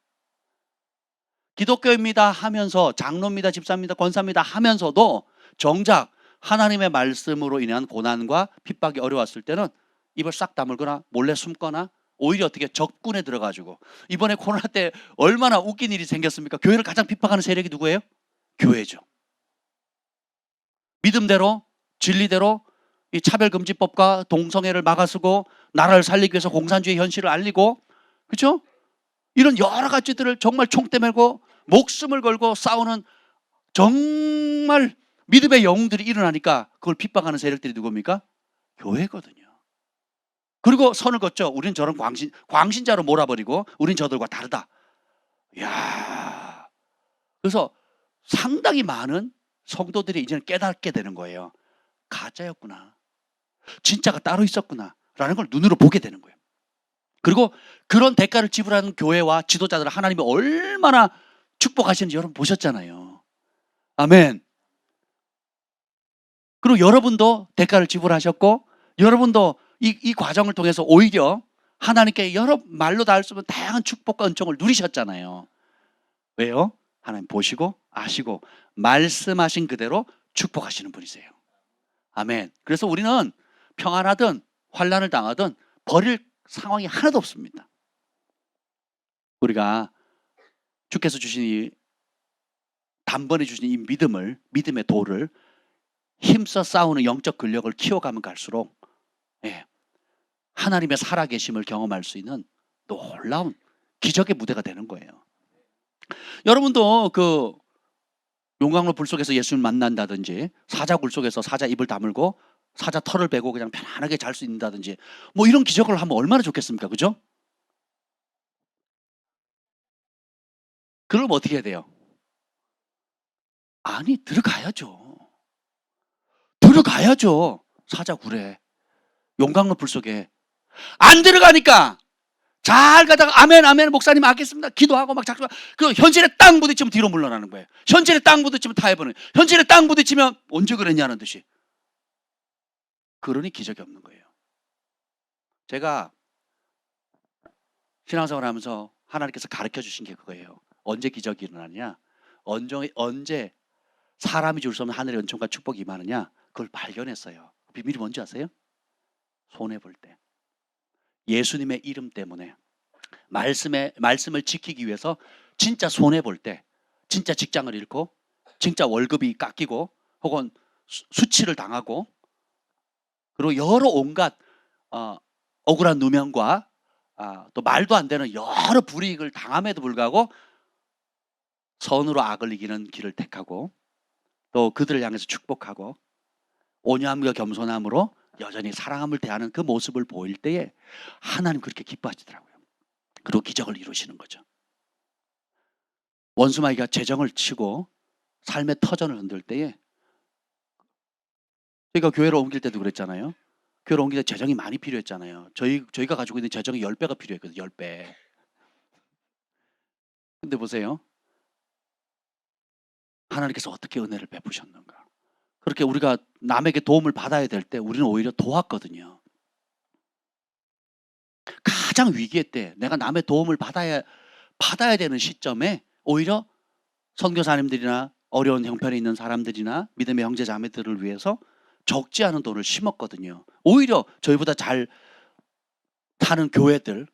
기독교입니다 하면서 장로입니다 집사입니다 권사입니다 하면서도 정작 하나님의 말씀으로 인한 고난과 핍박이 어려웠을 때는 입을 싹 다물거나 몰래 숨거나 오히려 어떻게 적군에 들어가지고 이번에 코로나 때 얼마나 웃긴 일이 생겼습니까? 교회를 가장 핍박하는 세력이 누구예요? 교회죠. 믿음대로 진리대로 이 차별금지법과 동성애를 막아서고 나라를 살리기 위해서 공산주의 현실을 알리고 그렇죠? 이런 여러 가지들을 정말 총대 메고 목숨을 걸고 싸우는 정말 믿음의 영웅들이 일어나니까 그걸 핍박하는 세력들이 누굽니까? 교회거든요. 그리고 선을 긋죠. 우린 저런 광신자로 몰아버리고 우린 저들과 다르다. 이야. 그래서 상당히 많은 성도들이 이제는 깨닫게 되는 거예요. 가짜였구나. 진짜가 따로 있었구나. 라는 걸 눈으로 보게 되는 거예요. 그리고 그런 대가를 지불하는 교회와 지도자들을 하나님이 얼마나 축복하시는지 여러분 보셨잖아요. 아멘. 그리고 여러분도 대가를 지불하셨고 여러분도 이 과정을 통해서 오히려 하나님께 여러 말로 다 할 수 없는 다양한 축복과 은총을 누리셨잖아요. 왜요? 하나님 보시고 아시고 말씀하신 그대로 축복하시는 분이세요. 아멘. 그래서 우리는 평안하든 환난을 당하든 버릴 상황이 하나도 없습니다. 우리가 주께서 주신 이 단번에 주신 이 믿음의 돌을 힘써 싸우는 영적 근력을 키워가면 갈수록 하나님의 살아계심을 경험할 수 있는 놀라운 기적의 무대가 되는 거예요. 여러분도 그 용광로 불 속에서 예수님 만난다든지 사자굴 속에서 사자 입을 다물고 사자 털을 베고 그냥 편안하게 잘 수 있다든지 뭐 이런 기적을 하면 얼마나 좋겠습니까? 그죠? 그럼 어떻게 해야 돼요? 아니 들어가야죠. 들어가야죠. 사자굴에 용광로 불 속에 안 들어가니까 잘 가다가 아멘 아멘 목사님 알겠습니다 기도하고 막 자꾸 그 현실에 땅 부딪히면 뒤로 물러나는 거예요. 현실에 땅 부딪히면 타협하는 거예요. 현실에 땅 부딪히면 언제 그랬냐는 듯이. 그러니 기적이 없는 거예요. 제가 신앙생활 하면서 하나님께서 가르쳐 주신 게 그거예요. 언제 기적이 일어나냐, 언제 사람이 줄 수 없는 하늘의 은총과 축복이 임하느냐, 그걸 발견했어요. 비밀이 뭔지 아세요? 손해볼 때 예수님의 이름 때문에 말씀을 지키기 위해서 진짜 손해볼 때, 진짜 직장을 잃고 진짜 월급이 깎이고 혹은 수치를 당하고 그리고 여러 온갖 억울한 누명과 또 말도 안 되는 여러 불이익을 당함에도 불구하고 선으로 악을 이기는 길을 택하고 또 그들을 향해서 축복하고 온유함과 겸손함으로 여전히 사랑함을 대하는 그 모습을 보일 때에 하나님 그렇게 기뻐하시더라고요. 그리고 기적을 이루시는 거죠. 원수마귀가 재정을 치고 삶의 터전을 흔들 때에 저희가 교회로 옮길 때도 그랬잖아요. 교회로 옮길 때 재정이 많이 필요했잖아요. 저희가 가지고 있는 재정이 10배가 필요했거든요. 10배. 근데 보세요. 하나님께서 어떻게 은혜를 베푸셨는가. 그렇게 우리가 남에게 도움을 받아야 될 때 우리는 오히려 도왔거든요. 가장 위기의 때 내가 남의 도움을 받아야 되는 시점에 오히려 선교사님들이나 어려운 형편에 있는 사람들이나 믿음의 형제 자매들을 위해서 적지 않은 돈을 심었거든요. 오히려 저희보다 잘 사는 교회들,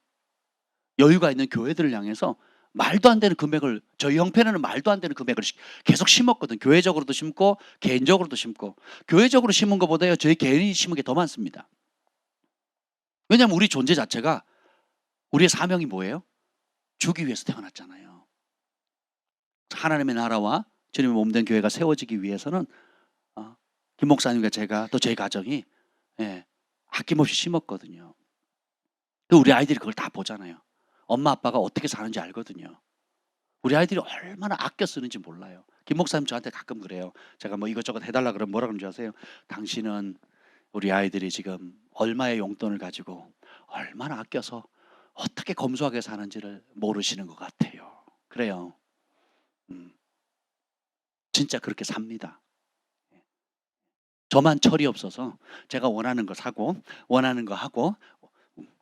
여유가 있는 교회들을 향해서 말도 안 되는 금액을, 저희 형편에는 말도 안 되는 금액을 계속 심었거든. 교회적으로도 심고 개인적으로도 심고. 교회적으로 심은 것보다요 저희 개인이 심은 게 더 많습니다. 왜냐하면 우리 존재 자체가, 우리의 사명이 뭐예요? 주기 위해서 태어났잖아요. 하나님의 나라와 주님의 몸된 교회가 세워지기 위해서는 김 목사님과 제가 또 저희 가정이 아낌없이 심었거든요. 우리 아이들이 그걸 다 보잖아요. 엄마 아빠가 어떻게 사는지 알거든요. 우리 아이들이 얼마나 아껴 쓰는지 몰라요. 김 목사님 저한테 가끔 그래요. 제가 뭐 이것저것 해달라 그러면 뭐라 그러는지 아세요? 당신은 우리 아이들이 지금 얼마의 용돈을 가지고 얼마나 아껴서 어떻게 검소하게 사는지를 모르시는 것 같아요. 그래요. 진짜 그렇게 삽니다. 저만 철이 없어서 제가 원하는 거 사고 원하는 거 하고,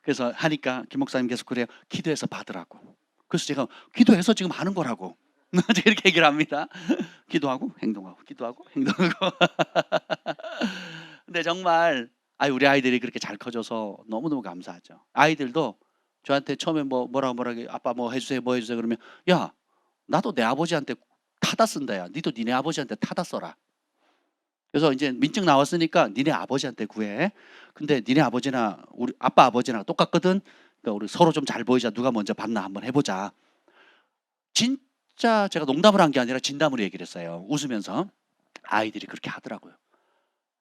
그래서 하니까 김 목사님 계속 그래요. 기도해서 받으라고. 그래서 제가 기도해서 지금 하는 거라고 이렇게 얘기를 합니다. 기도하고 행동하고 기도하고 행동하고. 근데 정말 우리 아이들이 그렇게 잘 커져서 너무너무 감사하죠. 아이들도 저한테 처음에 뭐라고 아빠 뭐 해주세요 뭐 해주세요 그러면 야 나도 내 아버지한테 타다 쓴다. 야 니도 니네 아버지한테 타다 써라. 그래서 이제 민증 나왔으니까 니네 아버지한테 구해. 근데 니네 아버지나 우리 아빠 아버지나 똑같거든. 그러니까 우리 서로 좀 잘 보이자. 누가 먼저 받나 한번 해보자. 진짜 제가 농담을 한 게 아니라 진담으로 얘기를 했어요. 웃으면서. 아이들이 그렇게 하더라고요.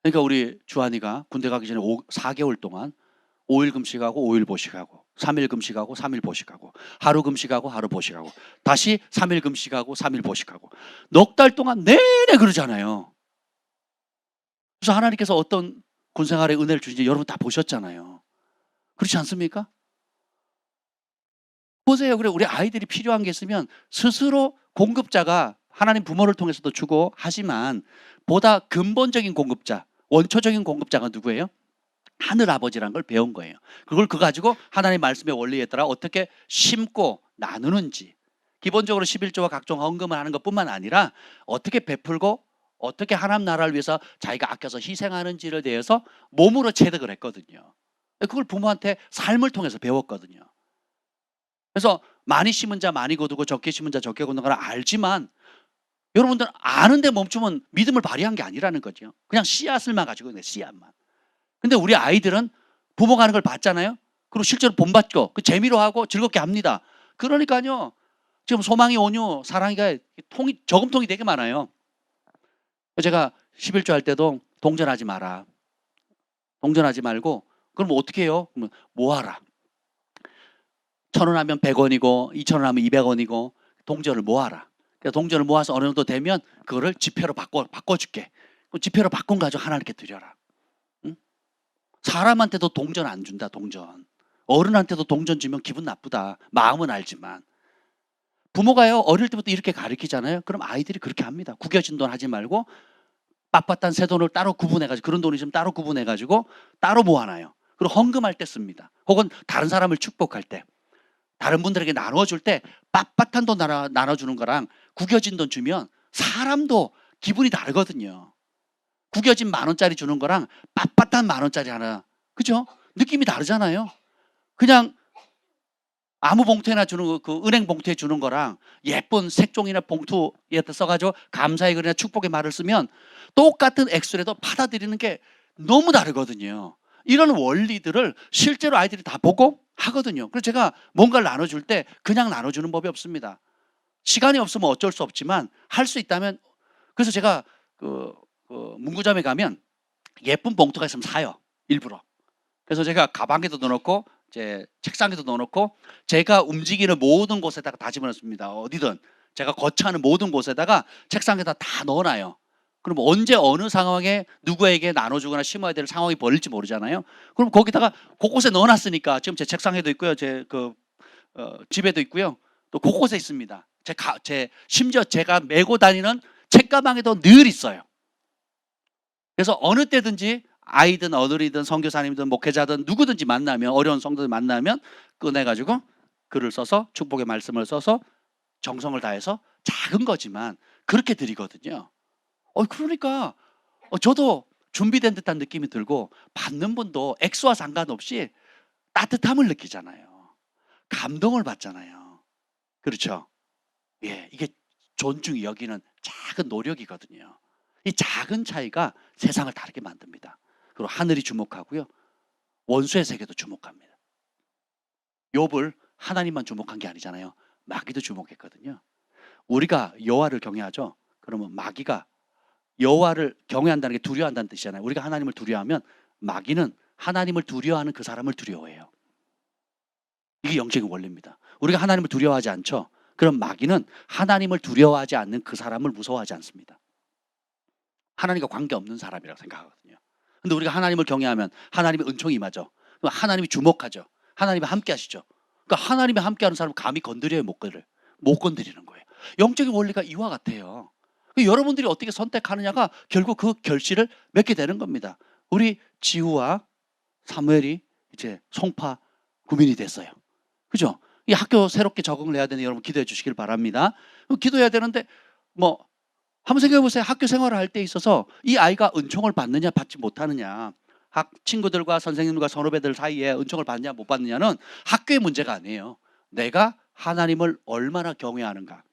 그러니까 우리 주한이가 군대 가기 전에 4개월 동안 5일 금식하고 5일 보식하고 3일 금식하고 3일 보식하고 하루 금식하고 하루 보식하고 다시 3일 금식하고 3일 보식하고 넉 달 동안 내내 그러잖아요. 그래서 하나님께서 어떤 군생활에 은혜를 주신지 여러분 다 보셨잖아요. 그렇지 않습니까? 보세요. 그래 우리 아이들이 필요한 게 있으면 스스로 공급자가 하나님 부모를 통해서도 주고 하지만 보다 근본적인 공급자, 원초적인 공급자가 누구예요? 하늘 아버지라는 걸 배운 거예요. 그걸 그거 가지고 하나님 말씀의 원리에 따라 어떻게 심고 나누는지, 기본적으로 11조와 각종 헌금을 하는 것뿐만 아니라 어떻게 베풀고 어떻게 하나님 나라를 위해서 자기가 아껴서 희생하는지를 대해서 몸으로 체득을 했거든요. 그걸 부모한테 삶을 통해서 배웠거든요. 그래서 많이 심은 자 많이 거두고 적게 심은 자 적게 거두는 걸 알지만, 여러분들 아는데 멈추면 믿음을 발휘한 게 아니라는 거죠. 그냥 씨앗을만 가지고 있는 씨앗만. 근데 우리 아이들은 부모가 하는 걸 봤잖아요. 그리고 실제로 본받고 그 재미로 하고 즐겁게 합니다. 그러니까요, 지금 소망이 온유 사랑이가 저금통이 되게 많아요. 제가 11조 할 때도 동전하지 마라. 동전하지 말고, 그럼 어떻게 해요? 그러면 모아라. 1,000원 하면 100원이고 2,000원 하면 200원이고 동전을 모아라. 그래서 동전을 모아서 어느 정도 되면 그거를 지폐로 바꿔줄게. 지폐로 바꾼 가지고 하나님께 드려라. 응? 사람한테도 동전 안 준다. 동전. 어른한테도 동전 주면 기분 나쁘다. 마음은 알지만. 부모가요, 어릴 때부터 이렇게 가르치잖아요. 그럼 아이들이 그렇게 합니다. 구겨진 돈 하지 말고 빳빳한 새 돈을 따로 구분해가지고, 그런 돈이 있으면 따로 구분해가지고 따로 모아놔요. 그리고 헌금할 때 씁니다. 혹은 다른 사람을 축복할 때, 다른 분들에게 나눠줄 때 빳빳한 돈 나눠주는 거랑 구겨진 돈 주면 사람도 기분이 다르거든요. 구겨진 10,000원짜리 주는 거랑 빳빳한 10,000원짜리 하나, 그죠? 느낌이 다르잖아요. 그냥 아무 봉투에나 주는 그 은행 봉투에 주는 거랑 예쁜 색종이나 봉투에 써가지고 감사의 글이나 축복의 말을 쓰면 똑같은 액수라도 받아들이는 게 너무 다르거든요. 이런 원리들을 실제로 아이들이 다 보고 하거든요. 그래서 제가 뭔가를 나눠줄 때 그냥 나눠주는 법이 없습니다. 시간이 없으면 어쩔 수 없지만 할 수 있다면, 그래서 제가 문구점에 가면 예쁜 봉투가 있으면 사요. 일부러. 그래서 제가 가방에도 넣어놓고 제 책상에도 넣어놓고 제가 움직이는 모든 곳에다가 다 집어넣습니다. 어디든 제가 거처하는 모든 곳에다가 책상에다 다 넣어놔요. 그럼 언제 어느 상황에 누구에게 나눠주거나 심어야 될 상황이 벌릴지 모르잖아요. 그럼 거기다가 곳곳에 넣어놨으니까, 지금 제 책상에도 있고요, 제 집에도 있고요, 또 곳곳에 있습니다. 심지어 제가 메고 다니는 책가방에도 늘 있어요. 그래서 어느 때든지 아이든 어른이든 선교사님이든 목회자든 누구든지 만나면, 어려운 성도들 만나면 꺼내가지고 글을 써서 축복의 말씀을 써서 정성을 다해서 작은 거지만 그렇게 드리거든요. 그러니까 저도 준비된 듯한 느낌이 들고, 받는 분도 액수와 상관없이 따뜻함을 느끼잖아요. 감동을 받잖아요. 그렇죠? 예, 이게 존중이 여기는 작은 노력이거든요. 이 작은 차이가 세상을 다르게 만듭니다. 그리고 하늘이 주목하고요, 원수의 세계도 주목합니다. 욥을 하나님만 주목한 게 아니잖아요. 마귀도 주목했거든요. 우리가 여호와를 경외하죠. 그러면 마귀가 여호와를 경외한다는 게 두려워한다는 뜻이잖아요. 우리가 하나님을 두려워하면 마귀는 하나님을 두려워하는 그 사람을 두려워해요. 이게 영적인 원리입니다. 우리가 하나님을 두려워하지 않죠. 그럼 마귀는 하나님을 두려워하지 않는 그 사람을 무서워하지 않습니다. 하나님과 관계없는 사람이라고 생각하거든요. 근데 우리가 하나님을 경외하면 하나님의 은총이 임하죠. 그럼 하나님이 주목하죠. 하나님이 함께 하시죠. 그러니까 하나님이 함께하는 사람을 감히 건드려야 못 건드리는 거예요. 영적인 원리가 이와 같아요. 여러분들이 어떻게 선택하느냐가 결국 그 결실을 맺게 되는 겁니다. 우리 지우와 사무엘이 이제 송파 구민이 됐어요. 그죠? 이 학교 새롭게 적응을 해야 되는 여러분 기도해 주시길 바랍니다. 기도해야 되는데 한번 생각해 보세요. 학교 생활을 할 때 있어서 이 아이가 은총을 받느냐 받지 못하느냐, 친구들과 선생님들과 선후배들 사이에 은총을 받느냐 못 받느냐는 학교의 문제가 아니에요. 내가 하나님을 얼마나 경외하는가,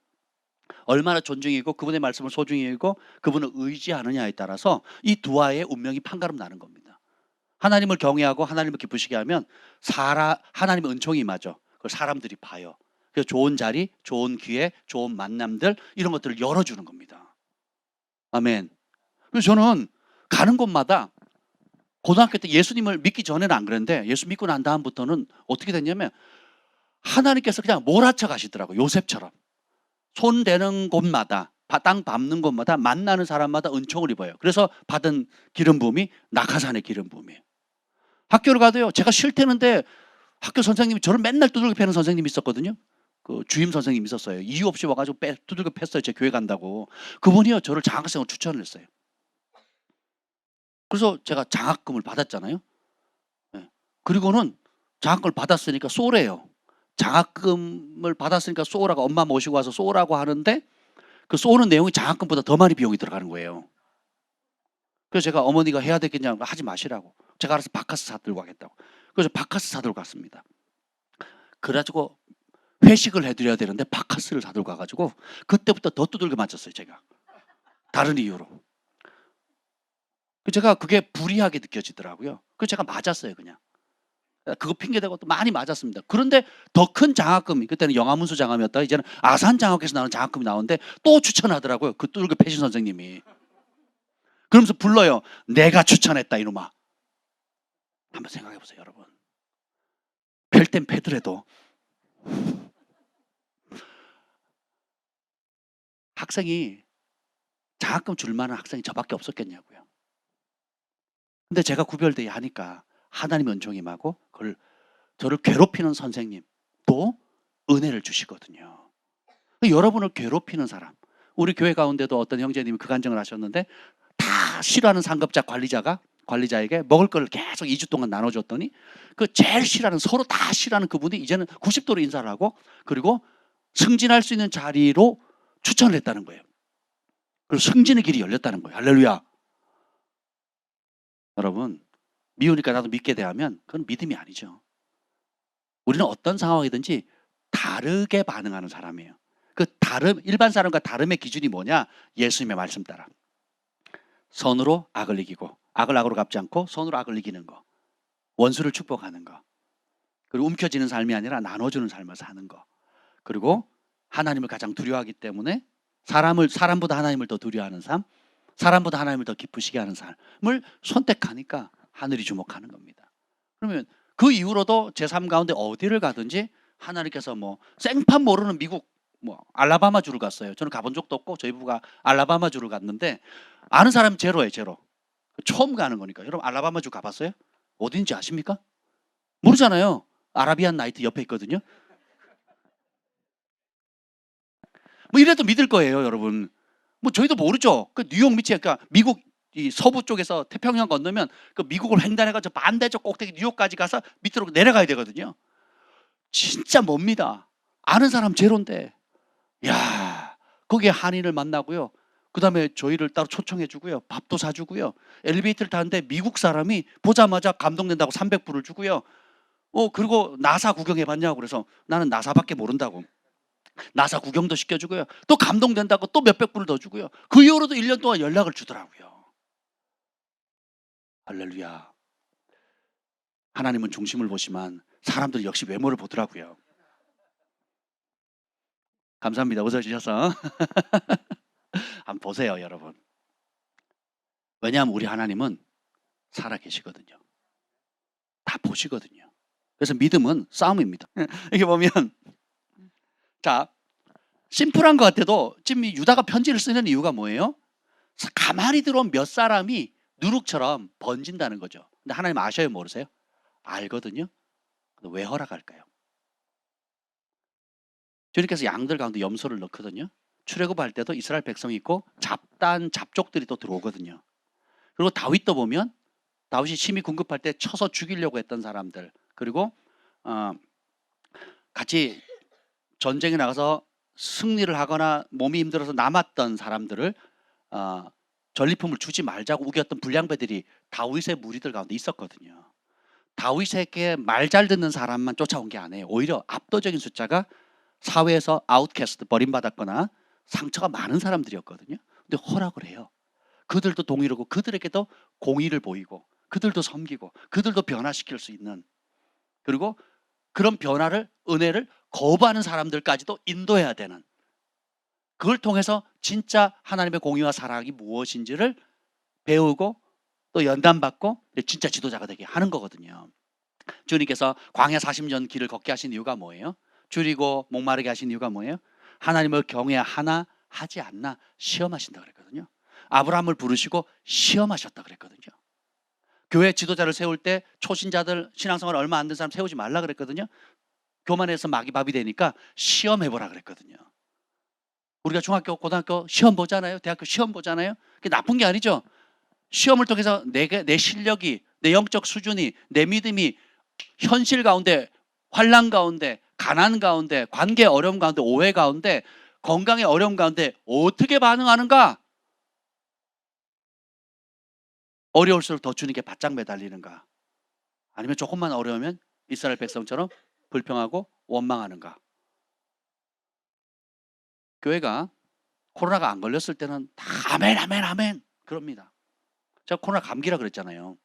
얼마나 존중이고 그분의 말씀을 소중히 여기고 그분을 의지하느냐에 따라서 이 두 아이의 운명이 판가름 나는 겁니다. 하나님을 경외하고 하나님을 기쁘시게 하면 하나님의 은총이 임하죠. 그걸 사람들이 봐요. 그래서 좋은 자리, 좋은 기회, 좋은 만남들, 이런 것들을 열어주는 겁니다. 아멘. 그래서 저는 가는 곳마다, 고등학교 때 예수님을 믿기 전에는 안 그랬는데 예수 믿고 난 다음부터는 어떻게 됐냐면 하나님께서 그냥 몰아쳐 가시더라고요. 요셉처럼. 손 대는 곳마다, 땅 밟는 곳마다, 만나는 사람마다 은총을 입어요. 그래서 받은 기름 부음이 낙하산의 기름 부음이에요. 학교를 가도요, 제가 싫대는데 학교 선생님이 저를 맨날 두들겨 패는 선생님이 있었거든요. 그 주임 선생님이 있었어요. 이유 없이 와가지고 두들겨 팼어요. 제 교회 간다고. 그분이요, 저를 장학생으로 추천을 했어요. 그래서 제가 장학금을 받았잖아요. 그리고는 장학금을 받았으니까 쏘래요. 장학금을 받았으니까 쏘라고 엄마 모시고 와서 쏘라고 하는데 그 쏘는 내용이 장학금보다 더 많이 비용이 들어가는 거예요. 그래서 제가 어머니가 해야 되겠냐고 하지 마시라고. 제가 알아서 바카스 사들고 가겠다고. 그래서 바카스 사들고 갔습니다. 그래가지고 회식을 해드려야 되는데 바카스를 사들고 가가지고 그때부터 더 두들겨 맞췄어요 제가. 다른 이유로. 제가 그게 불이하게 느껴지더라고요. 그래서 제가 맞았어요 그냥. 그거 핑계대고 또 많이 맞았습니다. 그런데 더 큰 장학금이 그때는 영아문수 장학금이었다가 이제는 아산 장학에서 나오는 장학금이 나오는데 또 추천하더라고요. 그 뚜르그 패신 선생님이. 그러면서 불러요. 내가 추천했다 이놈아. 한번 생각해 보세요 여러분. 팰 땐 패더라도 학생이 장학금 줄 만한 학생이 저밖에 없었겠냐고요. 근데 제가 구별되게 하니까 하나님의 은총이 임하고 그걸 저를 괴롭히는 선생님 또 은혜를 주시거든요. 여러분을 괴롭히는 사람, 우리 교회 가운데도 어떤 형제님이 그 간증을 하셨는데 다 싫어하는 상급자 관리자에게 먹을 걸 계속 2주 동안 나눠줬더니 그 제일 싫어하는 서로 다 싫어하는 그분이 이제는 90도로 인사를 하고 그리고 승진할 수 있는 자리로 추천을 했다는 거예요. 그리고 승진의 길이 열렸다는 거예요. 할렐루야. 여러분 미우니까 나도 믿게 대하면 그건 믿음이 아니죠. 우리는 어떤 상황이든지 다르게 반응하는 사람이에요. 그 다름, 일반 사람과 다름의 기준이 뭐냐? 예수님의 말씀 따라 선으로 악을 이기고 악을 악으로 갚지 않고 선으로 악을 이기는 거, 원수를 축복하는 거, 그리고 움켜쥐는 삶이 아니라 나눠주는 삶을 사는 거, 그리고 하나님을 가장 두려워하기 때문에 사람보다 하나님을 더 두려워하는 삶, 사람보다 하나님을 더 기쁘시게 하는 삶을 선택하니까 하늘이 주목하는 겁니다. 그러면 그 이후로도 제 삶 가운데 어디를 가든지 하나님께서 뭐 생판 모르는 미국 뭐 알라바마 주를 갔어요. 저는 가본 적도 없고 저희 부부가 알라바마 주를 갔는데 아는 사람 제로예요, 제로. 처음 가는 거니까. 여러분 알라바마 주 가봤어요? 어딘지 아십니까? 모르잖아요. 아라비안 나이트 옆에 있거든요. 뭐 이래도 믿을 거예요, 여러분. 뭐 저희도 모르죠. 그 뉴욕 밑에 그러니까 미국 이 서부 쪽에서 태평양 건너면 그 미국을 횡단해가지고 반대쪽 꼭대기 뉴욕까지 가서 밑으로 내려가야 되거든요. 진짜 멉니다. 아는 사람 제로인데, 야 거기에 한인을 만나고요. 그 다음에 저희를 따로 초청해주고요. 밥도 사주고요. 엘리베이터를 타는데 미국 사람이 보자마자 감동된다고 300불을 주고요. 그리고 나사 구경해봤냐고 그래서 나는 나사밖에 모른다고. 나사 구경도 시켜주고요. 또 감동된다고 또 몇백 불을 더 주고요. 그 이후로도 1년 동안 연락을 주더라고요. 할렐루야. 하나님은 중심을 보시만 사람들 역시 외모를 보더라고요. 감사합니다. 웃어주셔서. 한번 보세요 여러분. 왜냐하면 우리 하나님은 살아계시거든요. 다 보시거든요. 그래서 믿음은 싸움입니다. 이렇게 보면 자 심플한 것 같아도 지금 유다가 편지를 쓰는 이유가 뭐예요? 가만히 들어온 몇 사람이 누룩처럼 번진다는 거죠. 근데 하나님 아셔요 모르세요? 알거든요. 왜 허락할까요? 주님께서 양들 가운데 염소를 넣거든요. 출애굽할 때도 이스라엘 백성이 있고 잡족들이 또 들어오거든요. 그리고 다윗도 보면 다윗이 심히 궁급할 때 쳐서 죽이려고 했던 사람들, 그리고 같이 전쟁에 나가서 승리를 하거나 몸이 힘들어서 남았던 사람들을 전리품을 주지 말자고 우겼던 불량배들이 다윗의 무리들 가운데 있었거든요. 다윗에게 말 잘 듣는 사람만 쫓아온 게 아니에요. 오히려 압도적인 숫자가 사회에서 아웃캐스트, 버림받았거나 상처가 많은 사람들이었거든요. 근데 허락을 해요. 그들도 동의하고 그들에게도 공의를 보이고 그들도 섬기고 그들도 변화시킬 수 있는, 그리고 그런 변화를, 은혜를 거부하는 사람들까지도 인도해야 되는, 그걸 통해서 진짜 하나님의 공의와 사랑이 무엇인지를 배우고 또 연단받고 진짜 지도자가 되게 하는 거거든요. 주님께서 광야 40년 길을 걷게 하신 이유가 뭐예요? 줄이고 목마르게 하신 이유가 뭐예요? 하나님을 경외하나 하지 않나 시험하신다 그랬거든요. 아브라함을 부르시고 시험하셨다 그랬거든요. 교회 지도자를 세울 때 초신자들, 신앙생활 얼마 안 된 사람 세우지 말라 그랬거든요. 교만해서 마귀밥이 되니까 시험해보라 그랬거든요. 우리가 중학교, 고등학교 시험 보잖아요. 대학교 시험 보잖아요. 그게 나쁜 게 아니죠. 시험을 통해서 내 실력이, 내 영적 수준이, 내 믿음이 현실 가운데, 환난 가운데, 가난 가운데, 관계 어려움 가운데, 오해 가운데, 건강의 어려움 가운데 어떻게 반응하는가? 어려울수록 더 주님께 바짝 매달리는가? 아니면 조금만 어려우면 이스라엘 백성처럼 불평하고 원망하는가? 교회가 코로나가 안 걸렸을 때는 다 아멘 아멘 아멘 그럽니다. 제가 코로나 감기라 그랬잖아요.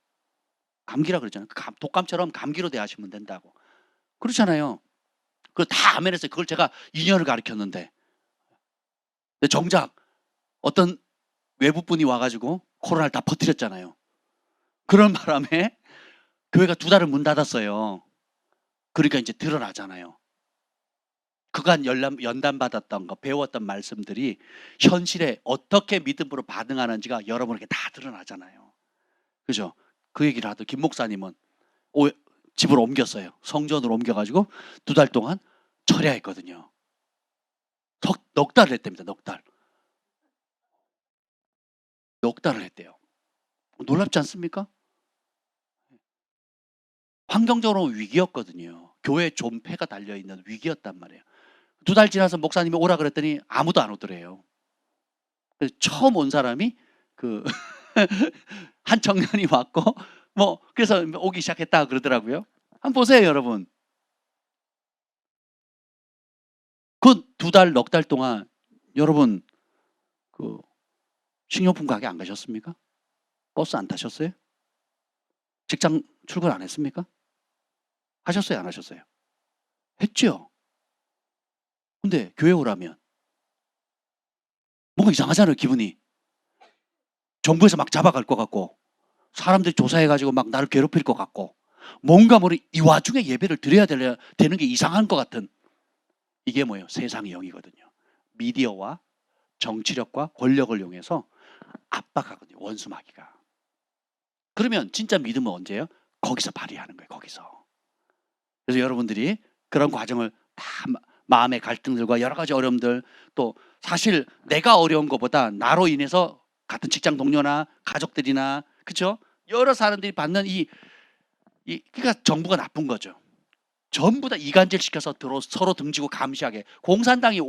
감기라 그랬잖아요. 독감처럼 감기로 대하시면 된다고. 그렇잖아요. 그걸 다 아멘했어요. 그걸 제가 2년을 가르쳤는데. 근데 정작 어떤 외부분이 와가지고 코로나를 다 퍼뜨렸잖아요. 그런 바람에 교회가 2달을 문 닫았어요. 그러니까 이제 드러나잖아요. 그간 연단받았던 거, 배웠던 말씀들이 현실에 어떻게 믿음으로 반응하는지가 여러분에게 다 드러나잖아요. 그죠? 그 얘기를 하던 김 목사님은 집으로 옮겼어요. 성전으로 옮겨가지고 2달 동안 철야했거든요. 넉 달을 했답니다. 넉 달. 넉 달을 했대요. 놀랍지 않습니까? 환경적으로 위기였거든요. 교회 존폐가 달려있는 위기였단 말이에요. 2달 지나서 목사님이 오라 그랬더니 아무도 안 오더래요. 그래서 처음 온 사람이 그 한 청년이 왔고 뭐 그래서 오기 시작했다 그러더라고요. 한번 보세요, 여러분. 그 2달, 넉 달 동안 여러분 그 식료품 가게 안 가셨습니까? 버스 안 타셨어요? 직장 출근 안 했습니까? 하셨어요, 안 하셨어요? 했죠. 근데 교회 오라면 뭔가 이상하잖아요, 기분이. 정부에서 막 잡아갈 것 같고 사람들이 조사해가지고 막 나를 괴롭힐 것 같고 뭔가 모르 이 와중에 예배를 드려야 되는 게 이상한 것 같은 이게 뭐예요? 세상의 영이거든요. 미디어와 정치력과 권력을 이용해서 압박하거든요. 원수마귀가. 그러면 진짜 믿음은 언제예요? 거기서 발휘하는 거예요. 거기서. 그래서 여러분들이 그런 과정을 다 마음의 갈등들과 여러 가지 어려움들 또 사실 내가 어려운 것보다 나로 인해서 같은 직장 동료나 가족들이나 그렇죠? 여러 사람들이 받는 그러니까 정부가 나쁜 거죠. 전부 다 이간질 시켜서 서로 등지고 감시하게. 공산당이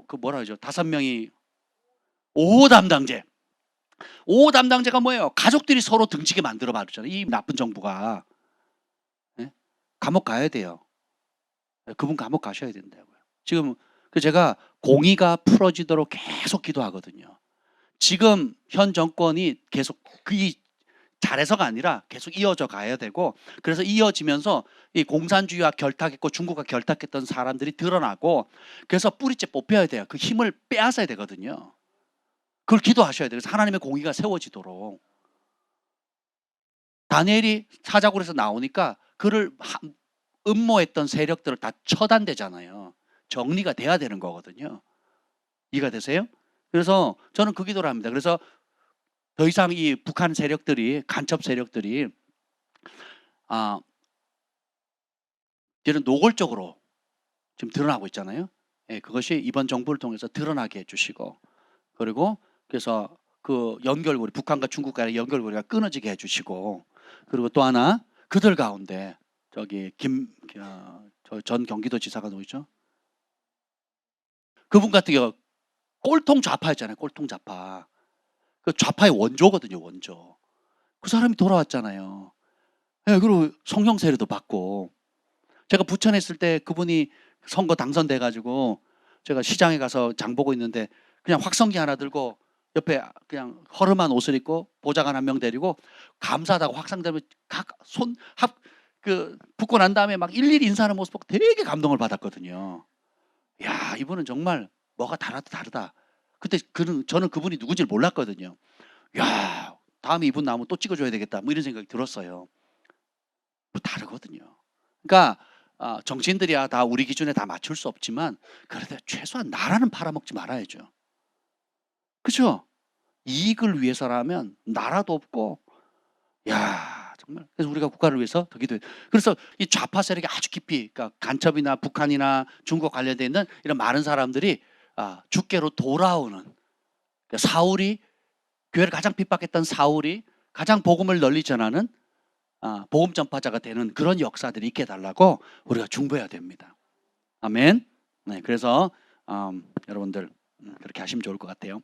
그 뭐라 그러죠? 5명이 5호 담당제. 5호 담당제가 뭐예요? 가족들이 서로 등지게 만들어 버렸잖아요. 이 나쁜 정부가. 네? 감옥 가야 돼요. 그분 감옥 가셔야 된다고요. 지금 제가 공의가 풀어지도록 계속 기도하거든요. 지금 현 정권이 계속 잘해서가 아니라 계속 이어져 가야 되고 그래서 이어지면서 이 공산주의와 결탁했고 중국과 결탁했던 사람들이 드러나고 그래서 뿌리째 뽑혀야 돼요. 그 힘을 빼앗아야 되거든요. 그걸 기도하셔야 돼요. 그래서 하나님의 공의가 세워지도록. 다니엘이 사자굴에서 나오니까 그를 음모했던 세력들을 다 처단되잖아요. 정리가 돼야 되는 거거든요. 이해가 되세요? 그래서 저는 그 기도를 합니다. 그래서 더 이상 이 북한 세력들이 간첩 세력들이 이런 노골적으로 지금 드러나고 있잖아요. 예, 그것이 이번 정부를 통해서 드러나게 해주시고 그리고 그래서 그 연결고리 북한과 중국 간의 연결고리가 끊어지게 해주시고 그리고 또 하나 그들 가운데 저기 전 경기도지사가 누구죠? 그분 같은 경우 꼴통 좌파였잖아요. 꼴통 좌파. 그 좌파의 원조거든요. 원조. 그 사람이 돌아왔잖아요. 예, 그리고 성령 세례도 받고 제가 부천에 있을 때 그분이 선거 당선돼 가지고 제가 시장에 가서 장 보고 있는데 그냥 확성기 하나 들고 옆에 그냥 허름한 옷을 입고 보좌관 한 명 데리고 감사하다고 확성되면 붙고 난 다음에 막 일일이 인사하는 모습 보고 되게 감동을 받았거든요. 야, 이분은 정말 뭐가 다르다. 그때 저는 그분이 누군지를 몰랐거든요. 야, 다음에 이분 나오면 또 찍어줘야 되겠다. 뭐 이런 생각이 들었어요. 뭐 다르거든요. 그러니까 정치인들이야 다 우리 기준에 다 맞출 수 없지만 그래도 최소한 나라는 팔아먹지 말아야죠. 그렇죠? 이익을 위해서라면 나라도 없고 야 정말 그래서 우리가 국가를 위해서 더 기도해. 그래서 이 좌파 세력이 아주 깊이 그러니까 간첩이나 북한이나 중국 관련돼 있는 이런 많은 사람들이 주께로 돌아오는 그러니까 사울이 교회를 가장 핍박했던 사울이 가장 복음을 널리 전하는 복음 전파자가 되는 그런 역사들이 있게 해달라고 우리가 중보해야 됩니다. 아멘. 네, 그래서 여러분들 그렇게 하시면 좋을 것 같아요.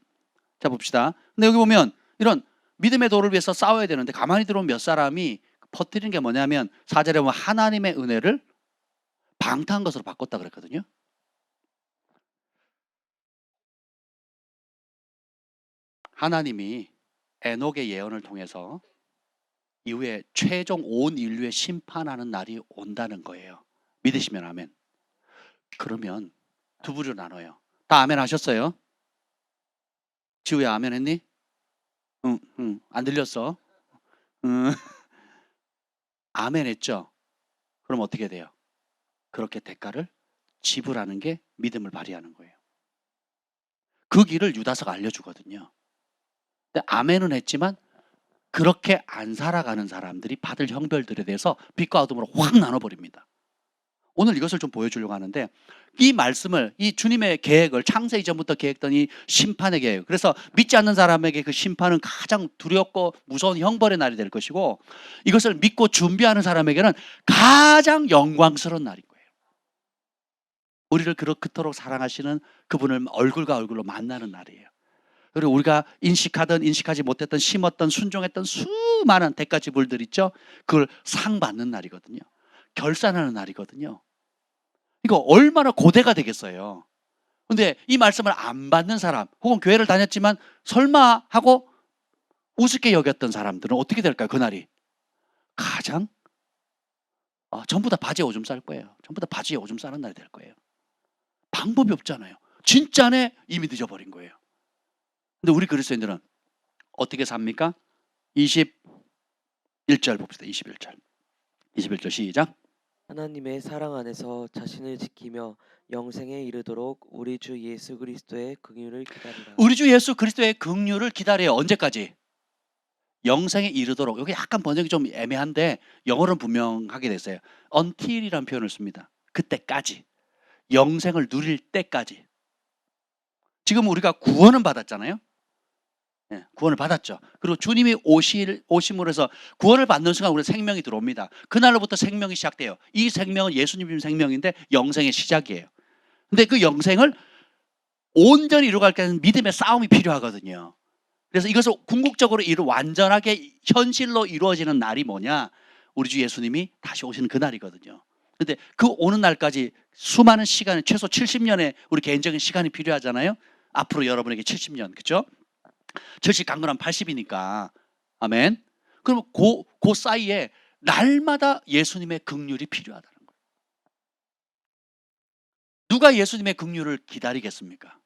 자, 봅시다. 근데 여기 보면 이런 믿음의 도를 위해서 싸워야 되는데 가만히 들어오면 몇 사람이 퍼뜨리는 게 뭐냐면 4절에 보면 하나님의 은혜를 방탕한 것으로 바꿨다 그랬거든요. 하나님이 에녹의 예언을 통해서 이후에 최종 온 인류의 심판하는 날이 온다는 거예요. 믿으시면 아멘. 그러면 두 부류로 나눠요. 다 아멘 하셨어요? 지우야 아멘 했니? 응, 응. 안 들렸어? 응. 아멘 했죠? 그럼 어떻게 돼요? 그렇게 대가를 지불하는 게 믿음을 발휘하는 거예요. 그 길을 유다서가 알려주거든요. 근데 아멘은 했지만 그렇게 안 살아가는 사람들이 받을 형벌들에 대해서 빛과 어둠으로 확 나눠버립니다. 오늘 이것을 좀 보여주려고 하는데 이 말씀을 이 주님의 계획을 창세 이전부터 계획했던 이 심판의 계획, 그래서 믿지 않는 사람에게 그 심판은 가장 두렵고 무서운 형벌의 날이 될 것이고 이것을 믿고 준비하는 사람에게는 가장 영광스러운 날인 거예요. 우리를 그토록 사랑하시는 그분을 얼굴과 얼굴로 만나는 날이에요. 그리고 우리가 인식하든 인식하지 못했던 심었던 순종했던 수많은 대가 지불들 있죠. 그걸 상 받는 날이거든요. 결산하는 날이거든요. 이거 얼마나 고대가 되겠어요. 근데 이 말씀을 안 받는 사람 혹은 교회를 다녔지만 설마 하고 우습게 여겼던 사람들은 어떻게 될까요? 그날이 가장 전부 다 바지에 오줌 쌀 거예요. 전부 다 바지에 오줌 싸는 날이 될 거예요. 방법이 없잖아요. 진짜네 이미 늦어버린 거예요. 근데 우리 그리스도인들은 어떻게 삽니까? 21절 봅시다. 21절. 21절 시작. 하나님의 사랑 안에서 자신을 지키며 영생에 이르도록 우리 주 예수 그리스도의 긍휼을 기다리라. 우리 주 예수 그리스도의 긍휼을 기다려요. 언제까지? 영생에 이르도록. 여기 약간 번역이 좀 애매한데 영어로는 분명하게 됐어요. until이라는 표현을 씁니다. 그때까지. 영생을 누릴 때까지. 지금 우리가 구원은 받았잖아요. 네, 구원을 받았죠. 그리고 주님이 오심으로 해서 구원을 받는 순간 우리 생명이 들어옵니다. 그날로부터 생명이 시작돼요. 이 생명은 예수님 생명인데 영생의 시작이에요. 근데 그 영생을 온전히 이루어갈 때는 믿음의 싸움이 필요하거든요. 그래서 이것을 궁극적으로 완전하게 현실로 이루어지는 날이 뭐냐? 우리 주 예수님이 다시 오시는 그날이거든요. 근데 그 오는 날까지 수많은 시간이 최소 70년의 우리 개인적인 시간이 필요하잖아요. 앞으로 여러분에게 70년, 그렇죠? 70 강건하면 80이니까. 아멘. 그럼 그 사이에 날마다 예수님의 긍휼이 필요하다는 거예요. 누가 예수님의 긍휼을 기다리겠습니까?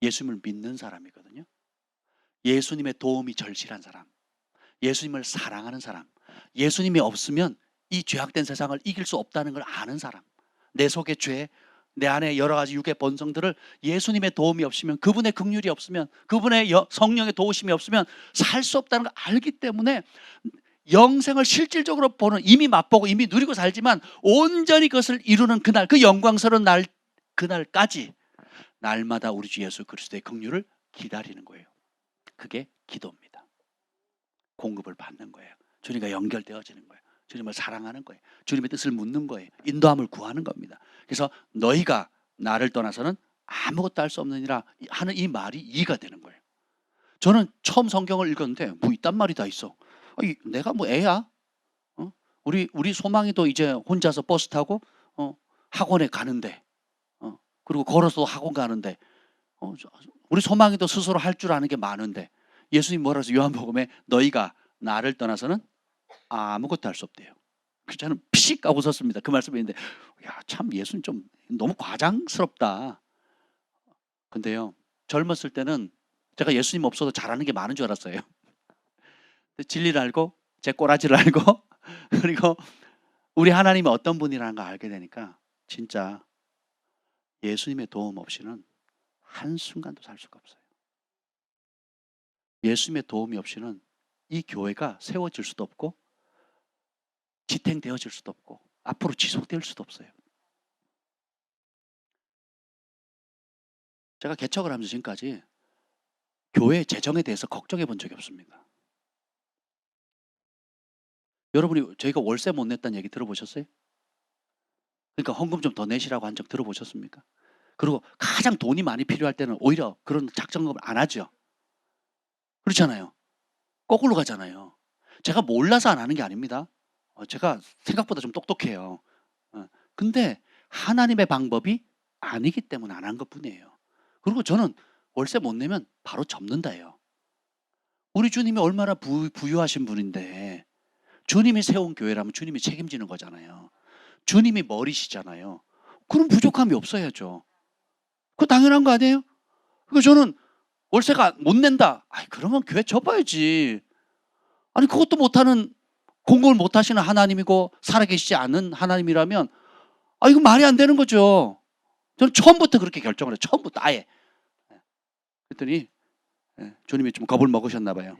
예수님을 믿는 사람이거든요. 예수님의 도움이 절실한 사람, 예수님을 사랑하는 사람, 예수님이 없으면 이 죄악된 세상을 이길 수 없다는 걸 아는 사람, 내 속의 죄, 내 안에 여러 가지 육의 본성들을 예수님의 도움이 없으면, 그분의 긍휼이 없으면, 그분의 성령의 도우심이 없으면 살 수 없다는 걸 알기 때문에 영생을 실질적으로 보는, 이미 맛보고 이미 누리고 살지만 온전히 그것을 이루는 그날, 그 영광스러운 날, 그날까지 날마다 우리 주 예수 그리스도의 긍휼을 기다리는 거예요. 그게 기도입니다. 공급을 받는 거예요. 주님과 연결되어지는 거예요. 주님을 사랑하는 거예요. 주님의 뜻을 묻는 거예요. 인도함을 구하는 겁니다. 그래서 너희가 나를 떠나서는 아무것도 할 수 없느니라 하는 이 말이 이해가 되는 거예요. 저는 처음 성경을 읽었는데 뭐 이딴 말이 다 있어. 내가 뭐 애야? 우리 소망이도 이제 혼자서 버스 타고 학원에 가는데, 그리고 걸어서 학원 가는데, 우리 소망이도 스스로 할 줄 아는 게 많은데, 예수님 뭐라 해서 요한복음에 너희가 나를 떠나서는 아무것도 할 수 없대요. 그래서 저는 피식 하고 섰습니다. 그 말씀이 있는데, 참 예수님 좀 너무 과장스럽다. 근데요, 젊었을 때는 제가 예수님 없어도 잘하는 게 많은 줄 알았어요. 진리를 알고 제 꼬라지를 알고 그리고 우리 하나님이 어떤 분이라는 걸 알게 되니까 진짜 예수님의 도움 없이는 한순간도 살 수가 없어요. 예수님의 도움이 없이는 이 교회가 세워질 수도 없고 지탱되어질 수도 없고 앞으로 지속될 수도 없어요. 제가 개척을 하면서 지금까지 교회 재정에 대해서 걱정해 본 적이 없습니다. 여러분이 저희가 월세 못 냈다는 얘기 들어보셨어요? 그러니까 헌금 좀 더 내시라고 한 적 들어보셨습니까? 그리고 가장 돈이 많이 필요할 때는 오히려 그런 작정금을 안 하죠. 그렇잖아요. 거꾸로 가잖아요. 제가 몰라서 안 하는 게 아닙니다. 제가 생각보다 좀 똑똑해요. 근데 하나님의 방법이 아니기 때문에 안 한 것뿐이에요. 그리고 저는 월세 못 내면 바로 접는다예요. 우리 주님이 얼마나 부유하신 분인데 주님이 세운 교회라면 주님이 책임지는 거잖아요. 주님이 머리시잖아요. 그럼 부족함이 없어야죠. 그거 당연한 거 아니에요? 그러니까 저는 월세가 못 낸다. 아이, 그러면 교회 접어야지. 아니, 그것도 못하는, 공급을 못하시는 하나님이고 살아계시지 않은 하나님이라면 이거 말이 안 되는 거죠. 저는 처음부터 그렇게 결정을 해요. 처음부터 아예. 그랬더니 주님이 좀 겁을 먹으셨나 봐요.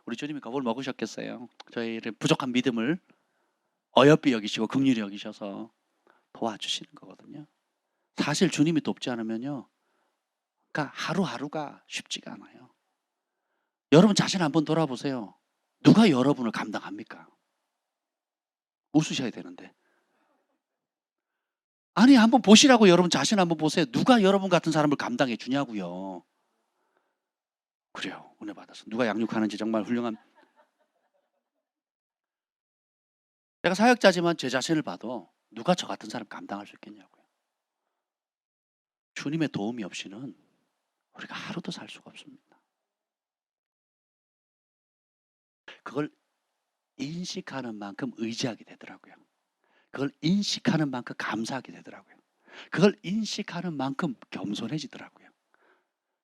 우리 주님이 겁을 먹으셨겠어요. 저희의 부족한 믿음을 어여삐 여기시고 긍휼히 여기셔서 도와주시는 거거든요. 사실 주님이 돕지 않으면요, 그러니까 하루하루가 쉽지가 않아요. 여러분 자신 한번 돌아보세요. 누가 여러분을 감당합니까? 웃으셔야 되는데. 아니, 한번 보시라고. 여러분 자신 한번 보세요. 누가 여러분 같은 사람을 감당해 주냐고요. 그래요. 은혜 받아서 누가 양육하는지 정말 훌륭한. 내가 사역자지만 제 자신을 봐도 누가 저 같은 사람 감당할 수 있겠냐고요. 주님의 도움이 없이는 우리가 하루도 살 수가 없습니다. 그걸 인식하는 만큼 의지하게 되더라고요. 그걸 인식하는 만큼 감사하게 되더라고요. 그걸 인식하는 만큼 겸손해지더라고요.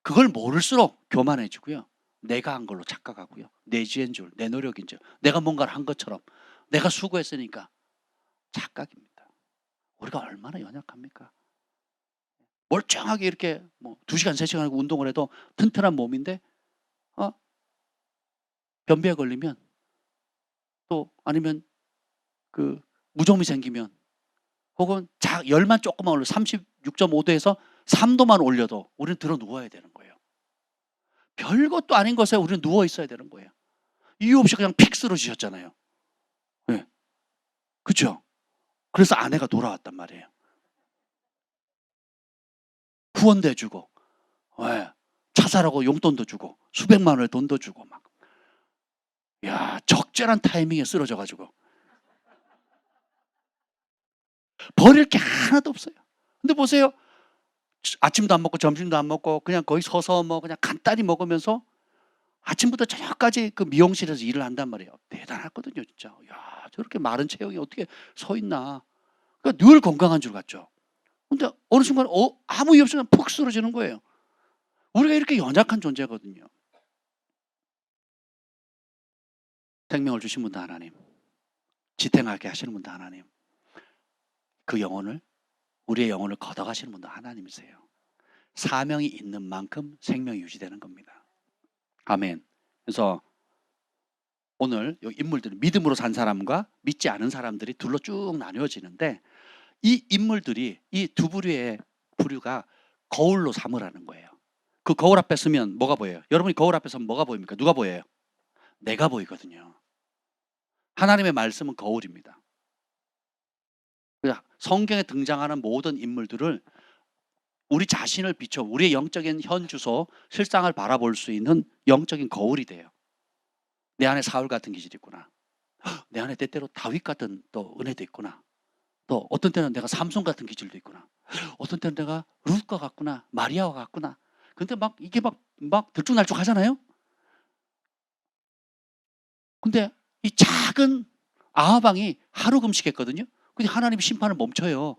그걸 모를수록 교만해지고요. 내가 한 걸로 착각하고요. 내 지혜인 줄, 내 노력인 줄, 내가 뭔가를 한 것처럼, 내가 수고했으니까 착각입니다. 우리가 얼마나 연약합니까? 멀쩡하게 이렇게 2시간, 3시간 하고 운동을 해도 튼튼한 몸인데 변비에 걸리면, 또 아니면 그 무좀이 생기면, 혹은 열만 조금만 올려 36.5도에서 3도만 올려도 우리는 들어 누워야 되는 거예요. 별것도 아닌 것에 우리는 누워 있어야 되는 거예요. 이유 없이 그냥 픽 쓰러지셨잖아요. 네. 그렇죠? 그래서 아내가 돌아왔단 말이에요. 후원도 해주고, 차 사라고 용돈도 주고, 수백만 원의 돈도 주고 막. 야, 적절한 타이밍에 쓰러져가지고 버릴 게 하나도 없어요. 근데 보세요. 아침도 안 먹고 점심도 안 먹고 그냥 거기 서서 그냥 간단히 먹으면서 아침부터 저녁까지 그 미용실에서 일을 한단 말이에요. 대단하거든요, 진짜. 야, 저렇게 마른 체형이 어떻게 서 있나. 그러니까 늘 건강한 줄 같죠. 근데 어느 순간 아무 이유 없이 그냥 푹 쓰러지는 거예요. 우리가 이렇게 연약한 존재거든요. 생명을 주신 분도 하나님, 지탱하게 하시는 분도 하나님, 그 영혼을, 우리의 영혼을 걷어가시는 분도 하나님이세요. 사명이 있는 만큼 생명이 유지되는 겁니다. 아멘. 그래서 오늘 이 인물들은 믿음으로 산 사람과 믿지 않은 사람들이 둘로 쭉 나뉘어지는데, 이 인물들이, 이 두 부류가 거울로 삼으라는 거예요. 그 거울 앞에 서면 뭐가 보여요? 여러분이 거울 앞에 서면 뭐가 보입니까? 누가 보여요? 내가 보이거든요. 하나님의 말씀은 거울입니다. 성경에 등장하는 모든 인물들을 우리 자신을 비춰 우리의 영적인 현주소, 실상을 바라볼 수 있는 영적인 거울이 돼요. 내 안에 사울 같은 기질이 있구나. 내 안에 때때로 다윗 같은 또 은혜도 있구나. 또 어떤 때는 내가 삼손 같은 기질도 있구나. 어떤 때는 내가 룻과 같구나. 마리아와 같구나. 근데 이게 들쭉날쭉 하잖아요. 근데 이 작은 아하방이 하루 금식했거든요. 근데 하나님 심판을 멈춰요.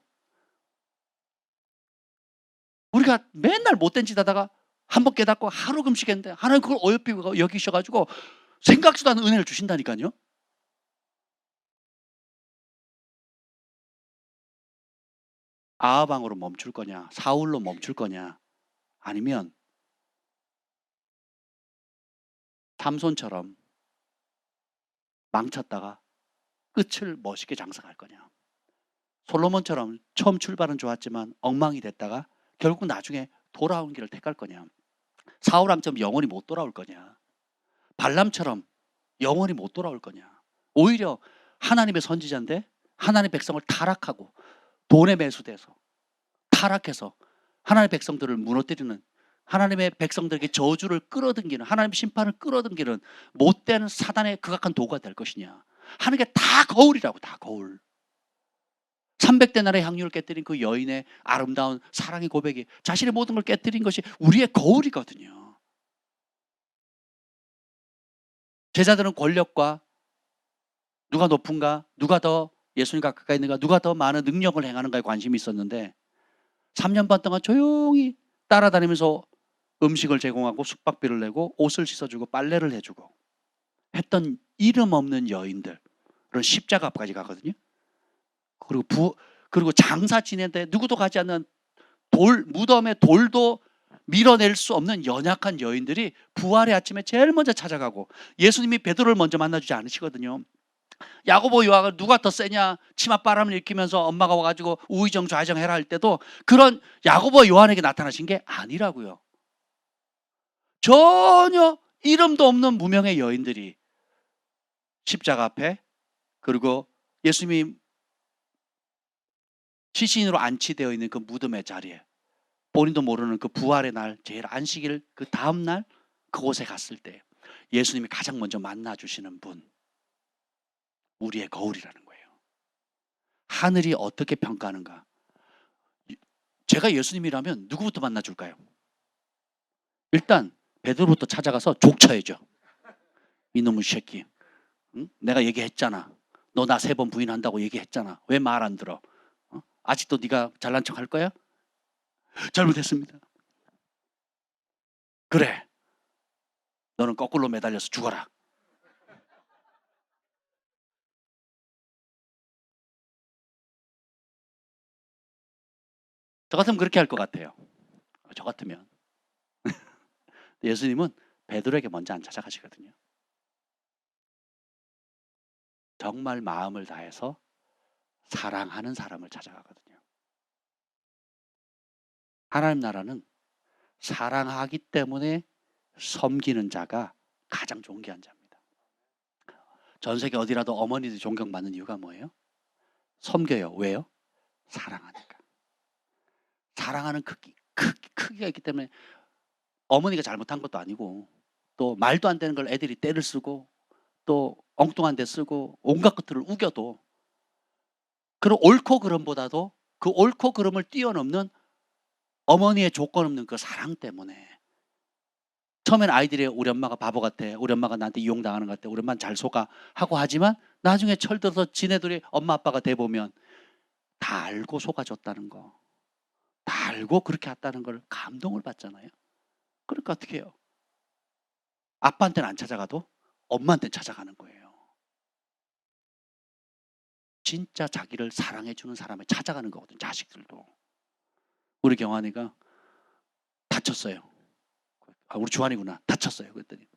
우리가 맨날 못된 짓 하다가 한번 깨닫고 하루 금식했는데 하나님 그걸 어여삐 여기셔가지고 생각지도 않은 은혜를 주신다니까요. 아하방으로 멈출 거냐, 사울로 멈출 거냐, 아니면 삼손처럼 망쳤다가 끝을 멋있게 장사할 거냐. 솔로몬처럼 처음 출발은 좋았지만 엉망이 됐다가 결국 나중에 돌아온 길을 택할 거냐. 사울왕처럼 영원히 못 돌아올 거냐. 발람처럼 영원히 못 돌아올 거냐? 오히려 하나님의 선지자인데 하나님의 백성을 타락하고 돈에 매수돼서 타락해서 하나님의 백성들을 무너뜨리는, 하나님의 백성들에게 저주를 끌어당기는, 하나님의 심판을 끌어당기는 못된 사단의 극악한 도구가 될 것이냐? 하는 게 다 거울이라고. 다 거울. 300데나리의 향유를 깨뜨린 그 여인의 아름다운 사랑의 고백이 자신의 모든 걸 깨뜨린 것이 우리의 거울이거든요. 제자들은 권력과 누가 높은가, 누가 더 예수님과 가까이 있는가, 누가 더 많은 능력을 행하는가에 관심이 있었는데 3년 반 동안 조용히 따라다니면서 음식을 제공하고 숙박비를 내고 옷을 씻어주고 빨래를 해주고 했던 이름 없는 여인들, 그런 십자가 앞까지 가거든요. 그리고 장사 지내는데 누구도 가지 않는 무덤의 돌도 밀어낼 수 없는 연약한 여인들이 부활의 아침에 제일 먼저 찾아가고, 예수님이 베드로를 먼저 만나주지 않으시거든요. 야고보 요한을 누가 더 세냐 치맛바람을 일으키면서 엄마가 와가지고 우의정 좌의정 해라 할 때도 그런 야고보 요한에게 나타나신 게 아니라고요. 전혀 이름도 없는 무명의 여인들이 십자가 앞에, 그리고 예수님이 시신으로 안치되어 있는 그 무덤의 자리에, 본인도 모르는 그 부활의 날, 제일 안식일 그 다음 날 그곳에 갔을 때 예수님이 가장 먼저 만나주시는 분, 우리의 거울이라는 거예요. 하늘이 어떻게 평가하는가? 제가 예수님이라면 누구부터 만나줄까요? 일단 베드로부터 찾아가서 족쳐야죠. 이놈의 새끼, 응? 내가 얘기했잖아. 너 나 3번 부인한다고 얘기했잖아. 왜 말 안 들어? 아직도 네가 잘난 척 할 거야? 잘못했습니다. 그래, 너는 거꾸로 매달려서 죽어라. 저 같으면 그렇게 할 것 같아요. 저 같으면. 예수님은 베드로에게 먼저 안 찾아가시거든요. 정말 마음을 다해서 사랑하는 사람을 찾아가거든요. 하나님 나라는 사랑하기 때문에 섬기는 자가 가장 존귀한 자입니다. 전 세계 어디라도 어머니들이 존경받는 이유가 뭐예요? 섬겨요. 왜요? 사랑하니까. 사랑하는 크기가 있기 때문에. 어머니가 잘못한 것도 아니고 또 말도 안 되는 걸 애들이 떼를 쓰고 또 엉뚱한 데 쓰고 온갖 것들을 우겨도, 그런 옳고 그름보다도 그 옳고 그름을 뛰어넘는 어머니의 조건 없는 그 사랑 때문에. 처음에는 아이들이 우리 엄마가 바보 같아, 우리 엄마가 나한테 이용당하는 것 같아, 우리 엄마는 잘 속아 하고 하지만 나중에 철들어서 지네들이 엄마 아빠가 돼보면 다 알고 속아줬다는 거, 다 알고 그렇게 했다는 걸 감동을 받잖아요. 그러니까 어떻게 해요? 아빠한테는 안 찾아가도 엄마한테는 찾아가는 거예요. 진짜 자기를 사랑해주는 사람을 찾아가는 거거든요. 자식들도. 우리 경환이가 다쳤어요. 우리 주환이구나. 다쳤어요. 그랬더니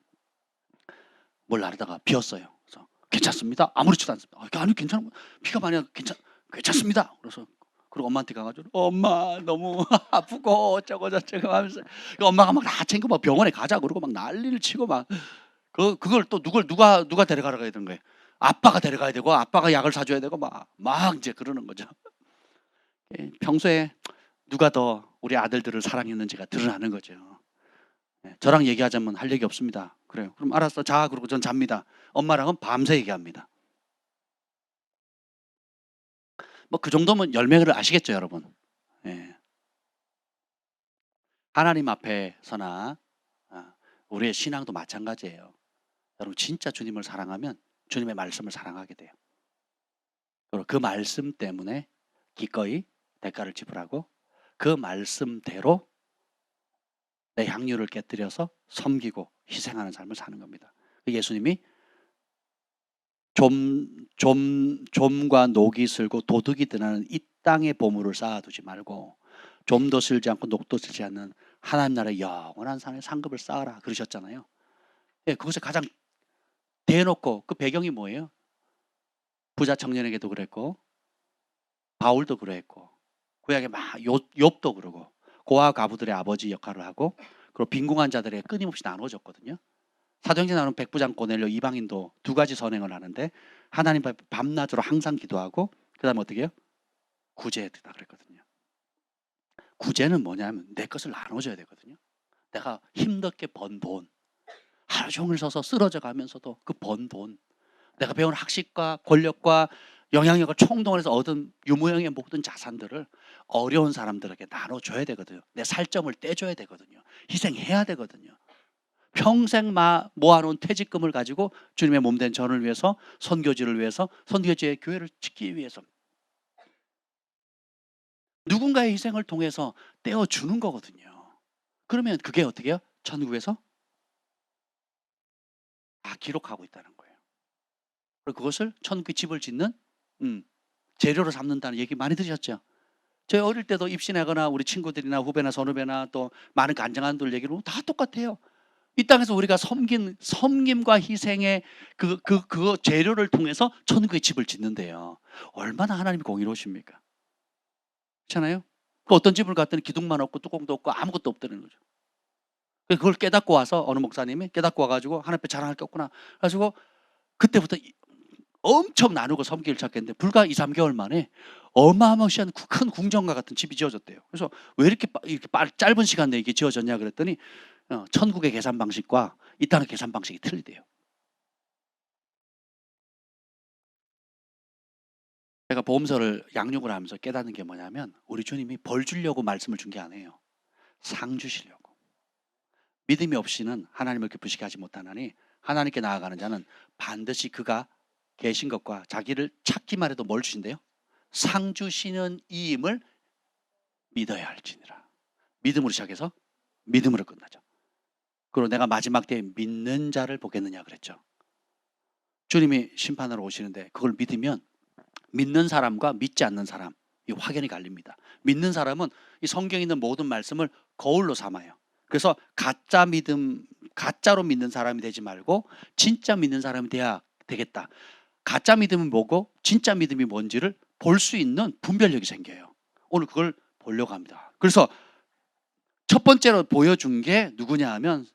뭘 나르다가 비었어요. 그래서 괜찮습니다. 아무렇지도 않습니다. 아니 괜찮아. 피가 많이 나서 괜찮습니다. 그래서 그리고 엄마한테 가가지고 엄마 너무 아프고 어쩌고 저쩌고 하면서 엄마가 막 다 챙겨 막 병원에 가자 그러고 막 난리를 치고 막 그걸 또 누가 데려가라 해야 되는 거예요. 아빠가 데려가야 되고 아빠가 약을 사줘야 되고 막 이제 그러는 거죠. 평소에 누가 더 우리 아들들을 사랑했는지가 드러나는 거죠. 저랑 얘기하자면 할 얘기 없습니다. 그래요. 그럼 알았어. 자. 그러고 전 잡니다. 엄마랑은 밤새 얘기합니다. 뭐 그 정도면 열매를 아시겠죠, 여러분? 예. 하나님 앞에서나 우리의 신앙도 마찬가지예요. 여러분 진짜 주님을 사랑하면 주님의 말씀을 사랑하게 돼요. 그리고 그 말씀 때문에 기꺼이 대가를 지불하고 그 말씀대로 내 향유를 깨뜨려서 섬기고 희생하는 삶을 사는 겁니다. 예수님이 좀과 녹이 슬고 도둑이 드나는 이 땅의 보물을 쌓아두지 말고 좀도 슬지 않고 녹도 슬지 않는 하나님 나라의 영원한 산에 상급을 쌓아라 그러셨잖아요. 예, 그것을 가장 대놓고, 그 배경이 뭐예요? 부자 청년에게도 그랬고 바울도 그랬고 구약의 욥도 그러고 고아 가부들의 아버지 역할을 하고 그리고 빈궁한 자들에게 끊임없이 나눠줬거든요. 사도행전 나오는 백부장 고넬료 이방인도 두 가지 선행을 하는데 하나님 앞에 밤낮으로 항상 기도하고 그다음에 어떻게 해요? 구제했다 그랬거든요. 구제는 뭐냐면 내 것을 나눠줘야 되거든요. 내가 힘들게 번 돈, 하루 종일 서서 쓰러져 가면서도 그 번 돈, 내가 배운 학식과 권력과 영향력을 총동원해서 얻은 유무형의 모든 자산들을 어려운 사람들에게 나눠줘야 되거든요. 내 살점을 떼줘야 되거든요. 희생해야 되거든요. 평생 모아놓은 퇴직금을 가지고 주님의 몸된 전을 위해서, 선교지를 위해서, 선교지의 교회를 지키기 위해서 누군가의 희생을 통해서 떼어주는 거거든요. 그러면 그게 어떻게 해요? 천국에서 다 기록하고 있다는 거예요. 그리고 그것을 천국의 집을 짓는 재료로 삼는다는 얘기 많이 들으셨죠? 저희 어릴 때도 입신하거나 우리 친구들이나 후배나 선후배나 또 많은 간증한들 얘기를 다 똑같아요. 이 땅에서 우리가 섬김과 희생의 그 재료를 통해서 천국의 집을 짓는데요. 얼마나 하나님이 공의로우십니까? 그렇잖아요? 그 어떤 집을 갔더니 기둥만 없고 뚜껑도 없고 아무것도 없다는 거죠. 그걸 깨닫고 와서 어느 목사님이 깨닫고 와가지고 하나님 앞에 자랑할 게 없구나. 그래가지고 그때부터 엄청 나누고 섬기를 찾겠는데 불과 2-3개월 만에 어마어마한 큰 궁전과 같은 집이 지어졌대요. 그래서 왜 이렇게 짧은 시간 내에 이게 지어졌냐 그랬더니 천국의 계산 방식과 이 땅의 계산 방식이 틀리대요. 제가 보험서를 양육을 하면서 깨닫는 게 뭐냐면 우리 주님이 벌 주려고 말씀을 준 게 아니에요. 상 주시려고. 믿음이 없이는 하나님을 기쁘시게 하지 못하나니 하나님께 나아가는 자는 반드시 그가 계신 것과 자기를 찾기만 해도 뭘 주신대요? 상 주시는 이임을 믿어야 할지니라. 믿음으로 시작해서 믿음으로 끝나죠. 그리고 내가 마지막 때에 믿는 자를 보겠느냐 그랬죠. 주님이 심판하러 오시는데 그걸 믿으면 믿는 사람과 믿지 않는 사람 이 확연히 갈립니다. 믿는 사람은 이 성경에 있는 모든 말씀을 거울로 삼아요. 그래서 가짜로 믿는 사람이 되지 말고 진짜 믿는 사람이 돼야 되겠다. 가짜 믿음은 뭐고 진짜 믿음이 뭔지를 볼 수 있는 분별력이 생겨요. 오늘 그걸 보려고 합니다. 그래서 첫 번째로 보여준 게 누구냐 하면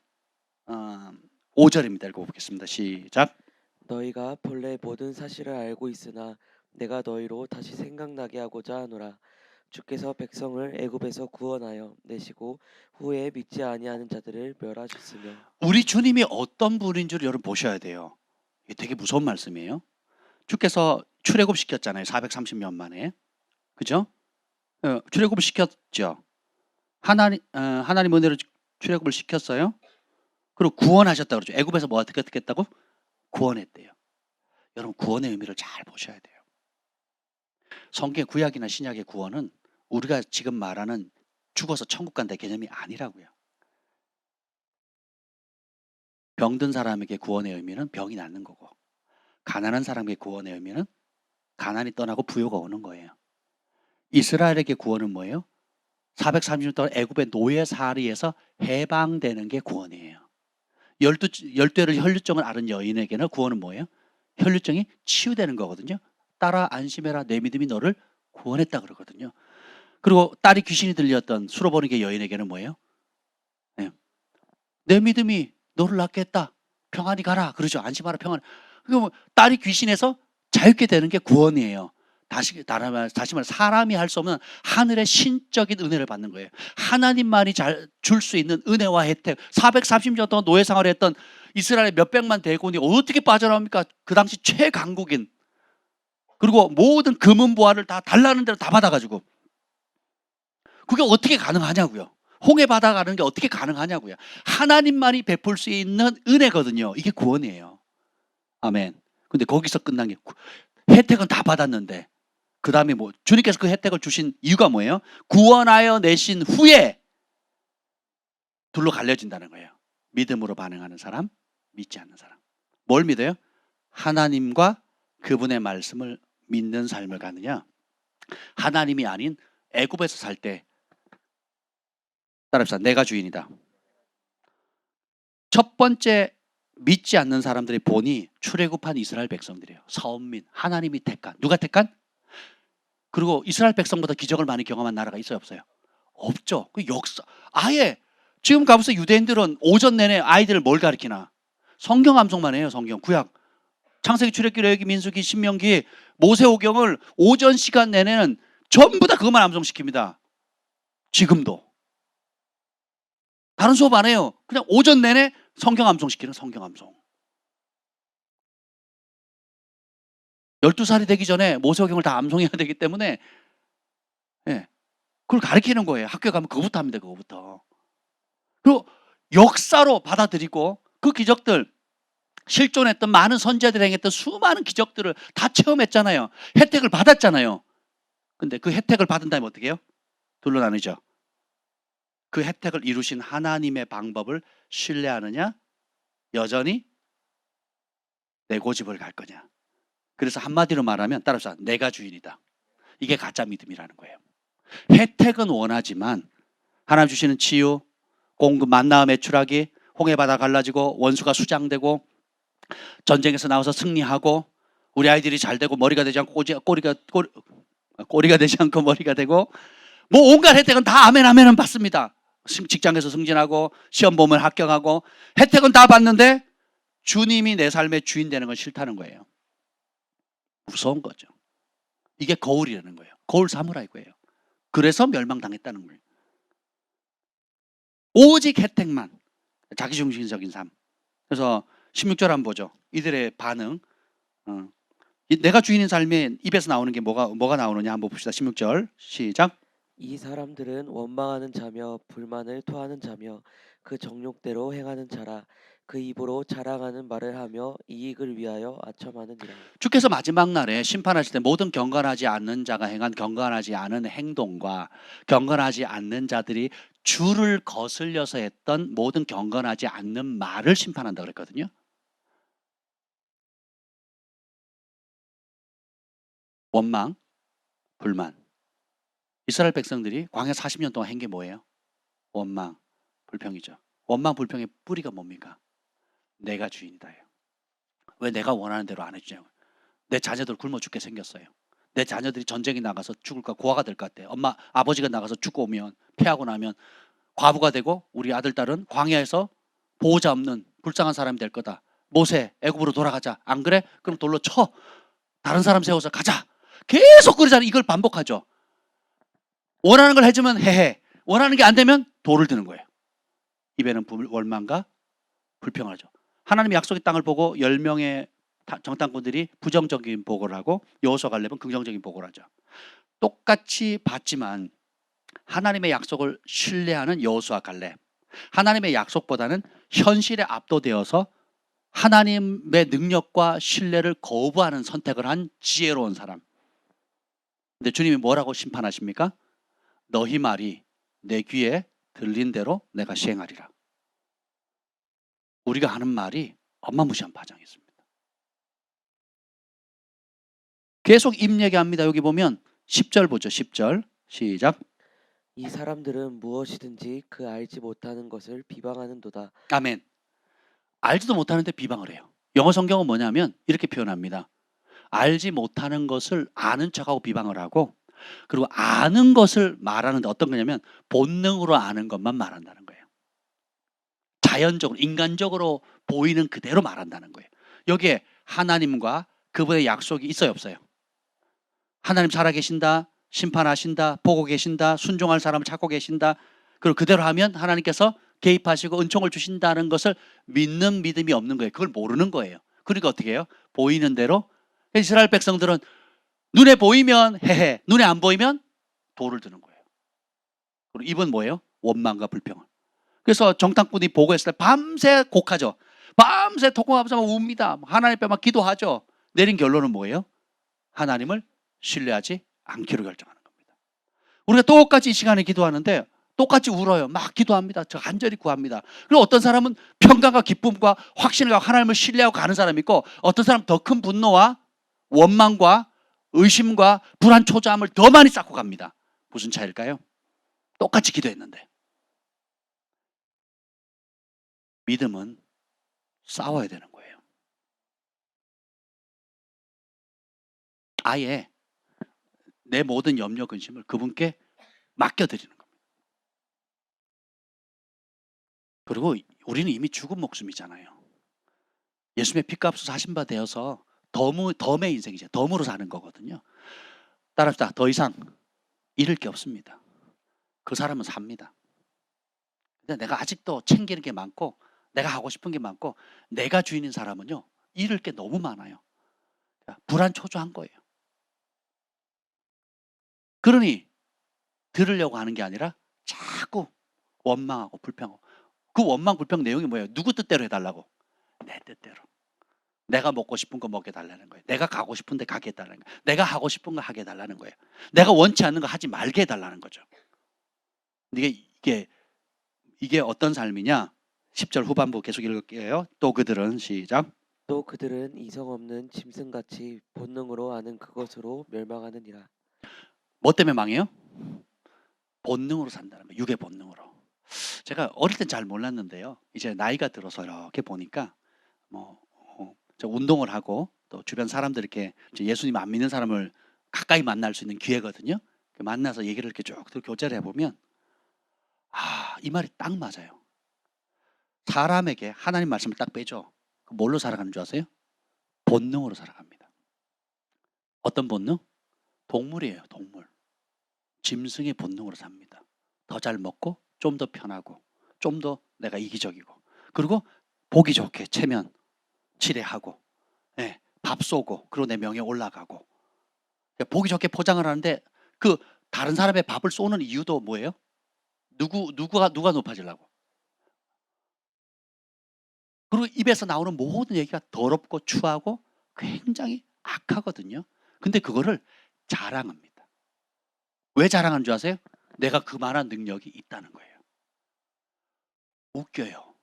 5절입니다. 읽어보겠습니다. 시작. 너희가 본래 모든 사실을 알고 있으나 내가 너희로 다시 생각나게 하고자 하노라. 주께서 백성을 애굽에서 구원하여 내시고 후에 믿지 아니하는 자들을 멸하셨으며. 우리 주님이 어떤 분인 줄 여러분 보셔야 돼요. 이게 되게 무서운 말씀이에요. 주께서 출애굽 시켰잖아요. 430년 만에. 그죠? 출애굽을 시켰죠. 하나님 은혜로 출애굽을 시켰어요. 그리고 구원하셨다 그러죠. 애굽에서 뭐 어떻게 했다고? 구원했대요. 여러분 구원의 의미를 잘 보셔야 돼요. 성경 구약이나 신약의 구원은 우리가 지금 말하는 죽어서 천국 간다 개념이 아니라고요. 병든 사람에게 구원의 의미는 병이 낫는 거고 가난한 사람에게 구원의 의미는 가난이 떠나고 부요가 오는 거예요. 이스라엘에게 구원은 뭐예요? 430년 동안 애굽의 노예살이에서 해방되는 게 구원이에요. 12회를 혈류증을 앓은 여인에게는 구원은 뭐예요? 혈류증이 치유되는 거거든요. 딸아 안심해라 내 믿음이 너를 구원했다 그러거든요. 그리고 딸이 귀신이 들렸던 수로보니게 여인에게는 뭐예요? 내 믿음이 너를 낫게 했다. 평안히 가라. 그러죠. 안심하라 평안. 그러니까 딸이 귀신에서 자유케 되는 게 구원이에요. 다시 말해 사람이 할 수 없는 하늘의 신적인 은혜를 받는 거예요. 하나님만이 줄 수 있는 은혜와 혜택. 430년 동안 노예 생활을 했던 이스라엘의 몇백만 대군이 어떻게 빠져나옵니까? 그 당시 최강국인. 그리고 모든 금은보화를 다 달라는 대로 다 받아가지고. 그게 어떻게 가능하냐고요. 홍해 바다 가는 게 어떻게 가능하냐고요. 하나님만이 베풀 수 있는 은혜거든요. 이게 구원이에요. 아멘. 근데 거기서 끝난 게 혜택은 다 받았는데 그 다음에 뭐 주님께서 그 혜택을 주신 이유가 뭐예요? 구원하여 내신 후에 둘로 갈려진다는 거예요. 믿음으로 반응하는 사람, 믿지 않는 사람. 뭘 믿어요? 하나님과 그분의 말씀을 믿는 삶을 가느냐, 하나님이 아닌 애굽에서 살 때 따라합시다. 내가 주인이다. 첫 번째 믿지 않는 사람들의 본이 출애굽한 이스라엘 백성들이에요. 서원민, 하나님이 택한. 누가 택한? 그리고 이스라엘 백성보다 기적을 많이 경험한 나라가 있어요, 없어요? 없죠. 그 역사 아예 지금 가보세요. 유대인들은 오전 내내 아이들을 뭘 가르치나? 성경 암송만 해요. 성경 구약 창세기, 출애굽기, 레위기, 민수기, 신명기, 모세오경을 오전 시간 내내는 전부 다 그것만 암송시킵니다. 지금도 다른 수업 안 해요. 그냥 오전 내내 성경 암송시키는 성경 암송. 12살이 되기 전에 모세오경을 다 암송해야 되기 때문에 예, 그걸 가르치는 거예요. 학교에 가면 그거부터 합니다. 그거부터. 그리고 역사로 받아들이고 그 기적들, 실존했던 많은 선지자들이 행했던 수많은 기적들을 다 체험했잖아요. 혜택을 받았잖아요. 근데 그 혜택을 받은 다음에 어떻게 해요? 둘로 나누죠. 그 혜택을 이루신 하나님의 방법을 신뢰하느냐, 여전히 내 고집을 갈 거냐. 그래서 한마디로 말하면 따라서 내가 주인이다. 이게 가짜 믿음이라는 거예요. 혜택은 원하지만 하나님 주시는 치유, 공급, 만나와 매출하기, 홍해바다 갈라지고 원수가 수장되고 전쟁에서 나와서 승리하고 우리 아이들이 잘 되고 머리가 되지 않고 꼬리가 되지 않고 머리가 되고 뭐 온갖 혜택은 다 아멘 아멘은 받습니다. 직장에서 승진하고 시험 보면 합격하고 혜택은 다 받는데 주님이 내 삶의 주인 되는 건 싫다는 거예요. 무서운 거죠. 이게 거울이라는 거예요. 거울 사무라이고예요. 그래서 멸망당했다는 거예요. 오직 혜택만, 자기중심적인 삶. 그래서 16절 한번 보죠. 이들의 반응. 내가 주인인 삶에 입에서 나오는 게 뭐가 나오느냐 한번 봅시다. 16절 시작. 이 사람들은 원망하는 자며 불만을 토하는 자며 그 정욕대로 행하는 자라. 그 입으로 자랑하는 말을 하며 이익을 위하여 아첨하느니라. 주께서 마지막 날에 심판하실 때 모든 경건하지 않는 자가 행한 경건하지 않은 행동과 경건하지 않는 자들이 주를 거슬려서 했던 모든 경건하지 않는 말을 심판한다고 그랬거든요. 원망, 불만. 이스라엘 백성들이 광야 40년 동안 한 게 뭐예요? 원망, 불평이죠. 원망, 불평의 뿌리가 뭡니까? 내가 주인이다요. 왜 내가 원하는 대로 안 해주냐고. 내 자녀들 굶어 죽게 생겼어요. 내 자녀들이 전쟁에 나가서 죽을까 고아가 될 것 같아. 엄마, 아버지가 나가서 죽고 오면 패하고 나면 과부가 되고 우리 아들, 딸은 광야에서 보호자 없는 불쌍한 사람이 될 거다. 모세, 애굽으로 돌아가자. 안 그래? 그럼 돌로 쳐. 다른 사람 세워서 가자. 계속 그러잖아요. 이걸 반복하죠. 원하는 걸 해주면 해해. 원하는 게 안 되면 돌을 드는 거예요. 입에는 원망과 불평을 하죠. 하나님의 약속의 땅을 보고 10명의 정탐꾼들이 부정적인 보고를 하고 여호수아 갈렙은 긍정적인 보고를 하죠. 똑같이 봤지만 하나님의 약속을 신뢰하는 여호수아 갈렙, 하나님의 약속보다는 현실에 압도되어서 하나님의 능력과 신뢰를 거부하는 선택을 한 지혜로운 사람. 근데 주님이 뭐라고 심판하십니까? 너희 말이 내 귀에 들린 대로 내가 시행하리라. 우리가 하는 말이 어마무시한 파장이 있습니다. 계속 입 얘기합니다. 여기 보면 10절 보죠. 10절 시작. 이 사람들은 무엇이든지 그 알지 못하는 것을 비방하는도다. 아멘. 알지도 못하는데 비방을 해요. 영어 성경은 뭐냐면 이렇게 표현합니다. 알지 못하는 것을 아는 척하고 비방을 하고, 그리고 아는 것을 말하는데 어떤 거냐면 본능으로 아는 것만 말한다는 거예요. 자연적으로 인간적으로 보이는 그대로 말한다는 거예요. 여기에 하나님과 그분의 약속이 있어요, 없어요? 하나님 살아계신다, 심판하신다, 보고 계신다, 순종할 사람을 찾고 계신다. 그리고 그대로 하면 하나님께서 개입하시고 은총을 주신다는 것을 믿는 믿음이 없는 거예요. 그걸 모르는 거예요. 그러니까 어떻게 해요? 보이는 대로. 이스라엘 백성들은 눈에 보이면 해해, 눈에 안 보이면 돌을 드는 거예요. 그리고 입은 뭐예요? 원망과 불평을. 그래서 정탐꾼이 보고했을 때 밤새 곡하죠. 밤새 토공하면서 웁니다. 하나님 앞에 막 기도하죠. 내린 결론은 뭐예요? 하나님을 신뢰하지 않기로 결정하는 겁니다. 우리가 똑같이 이 시간에 기도하는데 똑같이 울어요. 막 기도합니다. 저 간절히 구합니다. 그리고 어떤 사람은 평강과 기쁨과 확신을 갖고 하나님을 신뢰하고 가는 사람이 있고, 어떤 사람은 더 큰 분노와 원망과 의심과 불안, 초조함을 더 많이 쌓고 갑니다. 무슨 차이일까요? 똑같이 기도했는데. 믿음은 싸워야 되는 거예요. 아예 내 모든 염려, 근심을 그분께 맡겨드리는 겁니다. 그리고 우리는 이미 죽은 목숨이잖아요. 예수님의 피값으로 사신 바 되어서 덤의 인생이죠. 덤으로 사는 거거든요. 따라합시다. 더 이상 잃을 게 없습니다. 그 사람은 삽니다. 근데 내가 아직도 챙기는 게 많고 내가 하고 싶은 게 많고 내가 주인인 사람은요. 잃을 게 너무 많아요. 불안초조한 거예요. 그러니 들으려고 하는 게 아니라 자꾸 원망하고 불평하고, 그 원망 불평 내용이 뭐예요? 누구 뜻대로 해달라고? 내 뜻대로. 내가 먹고 싶은 거 먹게 달라는 거예요. 내가 가고 싶은 데 가게 해달라는 거예요. 내가 하고 싶은 거 하게 해달라는 거예요. 내가 원치 않는 거 하지 말게 해달라는 거죠. 이게 어떤 삶이냐? 10절 후반부 계속 읽을게요. 또 그들은 시작. 또 그들은 이성 없는 짐승같이 본능으로 아는 그것으로 멸망하느니라. 뭐 때문에 망해요? 본능으로 산다는 거예요. 육의 본능으로. 제가 어릴 땐 잘 몰랐는데요. 이제 나이가 들어서 이렇게 보니까 저 운동을 하고 또 주변 사람들 이렇게 예수님 안 믿는 사람을 가까이 만날 수 있는 기회거든요. 만나서 얘기를 이렇게 쭉 교제를 해보면 이 말이 딱 맞아요. 사람에게 하나님 말씀을 딱 빼죠. 뭘로 살아가는 줄 아세요? 본능으로 살아갑니다. 어떤 본능? 동물이에요. 동물. 짐승의 본능으로 삽니다. 더 잘 먹고 좀 더 편하고 좀 더 내가 이기적이고, 그리고 보기 좋게 체면 칠해하고, 밥 쏘고, 그리고 내 명예 올라가고. 보기 좋게 포장을 하는데 그 다른 사람의 밥을 쏘는 이유도 뭐예요? 누가 높아지려고. 그리고 입에서 나오는 모든 얘기가 더럽고 추하고 굉장히 악하거든요. 근데 그거를 자랑합니다. 왜 자랑하는 줄 아세요? 내가 그만한 능력이 있다는 거예요. 웃겨요.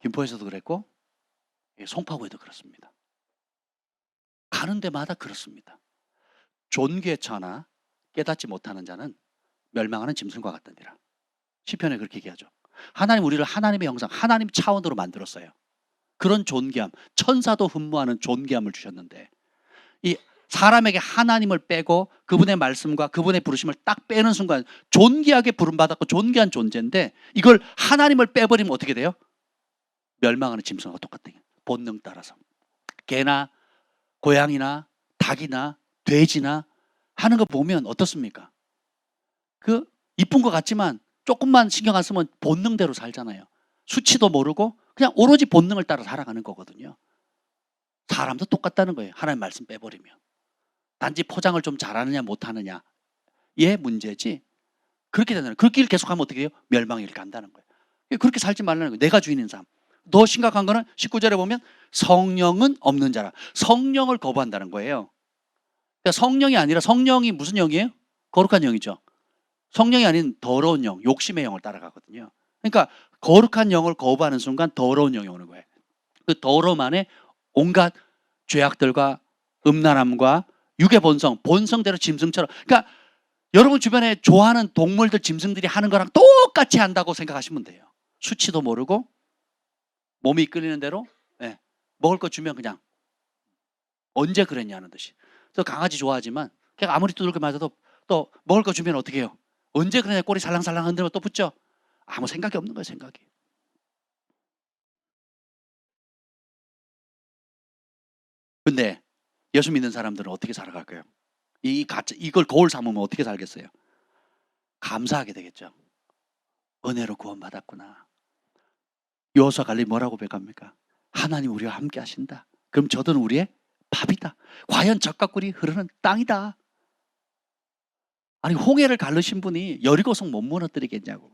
김포에서도 그랬고 송파구에도 그렇습니다. 가는 데마다 그렇습니다. 존귀에 처하나 깨닫지 못하는 자는 멸망하는 짐승과 같다니라. 시편에 그렇게 얘기하죠. 하나님 우리를 하나님의 형상, 하나님 차원으로 만들었어요. 그런 존귀함, 천사도 흠모하는 존귀함을 주셨는데 이 사람에게 하나님을 빼고 그분의 말씀과 그분의 부르심을 딱 빼는 순간 존귀하게 부름받았고 존귀한 존재인데, 이걸 하나님을 빼버리면 어떻게 돼요? 멸망하는 짐승과 똑같은 거예요. 본능 따라서. 개나 고양이나 닭이나 돼지나 하는 거 보면 어떻습니까? 그 이쁜 것 같지만 조금만 신경 안 쓰면 본능대로 살잖아요. 수치도 모르고 그냥 오로지 본능을 따라 살아가는 거거든요. 사람도 똑같다는 거예요. 하나님 말씀 빼버리면. 단지 포장을 좀 잘하느냐 못하느냐 의 문제지, 그렇게 되잖아요. 그 길 계속하면 어떻게 해요? 멸망에 간다는 거예요. 그렇게 살지 말라는 거예요. 내가 주인인 삶. 더 심각한 거는 19절에 보면 성령은 없는 자라. 성령을 거부한다는 거예요. 그러니까 성령이 아니라, 성령이 무슨 영이에요? 거룩한 영이죠. 성령이 아닌 더러운 영, 욕심의 영을 따라가거든요. 그러니까 거룩한 영을 거부하는 순간 더러운 영이 오는 거예요. 그 더러움 안에 온갖 죄악들과 음란함과 육의 본성대로 짐승처럼, 그러니까 여러분 주변에 좋아하는 동물들, 짐승들이 하는 거랑 똑같이 한다고 생각하시면 돼요. 수치도 모르고 몸이 이끌리는 대로 먹을 거 주면 그냥 언제 그랬냐는 듯이. 저 강아지 좋아하지만 걔가 아무리 두들겨 맞아도 또 먹을 거 주면 어떻게 해요? 언제 그러냐, 꼬리 살랑살랑 흔들면 또 붙죠. 아무 생각이 없는 거예요. 생각이. 근데 예수 믿는 사람들은 어떻게 살아갈까요? 이걸 거울 삼으면 어떻게 살겠어요? 감사하게 되겠죠. 은혜로 구원받았구나. 여호수아 갈렙이 뭐라고 배갑니까? 하나님 우리와 함께 하신다. 그럼 저들은 우리의 밥이다. 과연 젖과 꿀이 흐르는 땅이다. 아니 홍해를 가르신 분이 여리고성 못 무너뜨리겠냐고.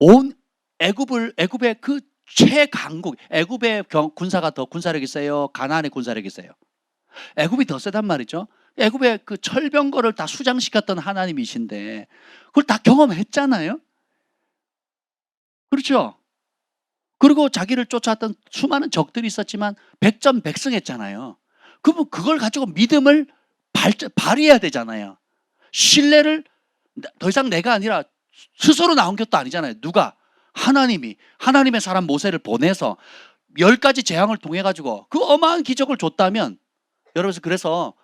온 애굽의 그 최강국, 애굽의 군사가 더 군사력이 세요? 가나안의 군사력이 세요? 애굽이 더 세단 말이죠. 애굽의 그 철병거를 다 수장시켰던 하나님이신데 그걸 다 경험했잖아요. 그렇죠? 그리고 자기를 쫓아왔던 수많은 적들이 있었지만 백전백승했잖아요. 그러면 그걸 가지고 믿음을 발휘해야 되잖아요. 신뢰를 더 이상 내가 아니라 스스로 나온 것도 아니잖아요. 누가? 하나님이, 하나님의 사람 모세를 보내서 10가지 재앙을 통해 가지고 그 어마어마한 기적을 줬다면, 여러분 그래서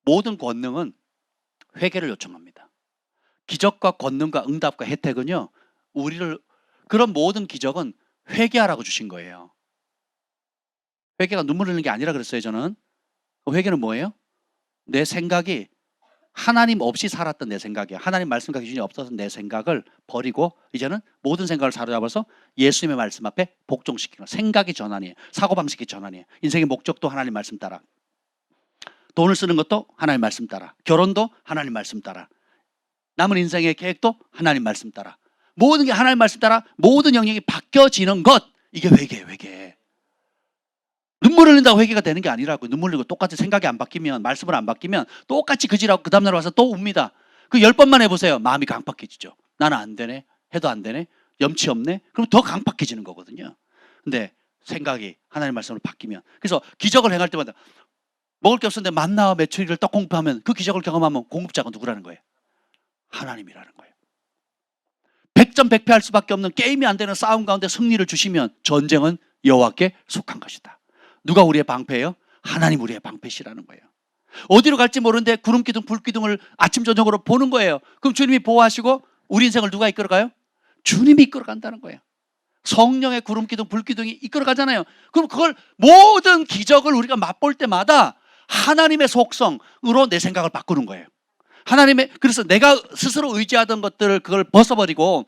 모든 권능은 회개를 요청합니다. 기적과 권능과 응답과 혜택은요, 우리를, 그런 모든 기적은 회개하라고 주신 거예요. 회개가 눈물 흘리는 게 아니라 그랬어요, 저는. 회개는 뭐예요? 내 생각이 하나님 없이 살았던 내 생각이에요. 하나님 말씀과 기준이 없어서 내 생각을 버리고 이제는 모든 생각을 사로잡아서 예수님의 말씀 앞에 복종시키는 거예요. 생각이 전환이에요. 사고방식이 전환이에요. 인생의 목적도 하나님 말씀 따라. 돈을 쓰는 것도 하나님 말씀 따라. 결혼도 하나님 말씀 따라. 남은 인생의 계획도 하나님 말씀 따라. 모든 게 하나님 말씀 따라 모든 영역이 바뀌어지는 것. 이게 회개예요, 회개. 눈물 흘린다고 회개가 되는 게 아니라고. 눈물 흘리고 똑같이 생각이 안 바뀌면, 말씀을 안 바뀌면 똑같이 그지라고 그 다음날 와서 또 웁니다. 그 10번만 해보세요. 마음이 강팍해지죠. 나는 안 되네. 해도 안 되네. 염치 없네. 그럼 더 강팍해지는 거거든요. 근데 생각이 하나님 말씀으로 바뀌면. 그래서 기적을 행할 때마다 먹을 게 없었는데 만나와 메추리를 떡 공급하면 그 기적을 경험하면 공급자가 누구라는 거예요? 하나님이라는 거예요. 100점 100패 할 수밖에 없는 게임이 안 되는 싸움 가운데 승리를 주시면 전쟁은 여호와께 속한 것이다. 누가 우리의 방패예요? 하나님 우리의 방패시라는 거예요. 어디로 갈지 모르는데 구름기둥 불기둥을 아침 저녁으로 보는 거예요. 그럼 주님이 보호하시고 우리 인생을 누가 이끌어가요? 주님이 이끌어간다는 거예요. 성령의 구름기둥 불기둥이 이끌어가잖아요. 그럼 그걸 모든 기적을 우리가 맛볼 때마다 하나님의 속성으로 내 생각을 바꾸는 거예요. 하나님의, 그래서 내가 스스로 의지하던 것들을 그걸 벗어버리고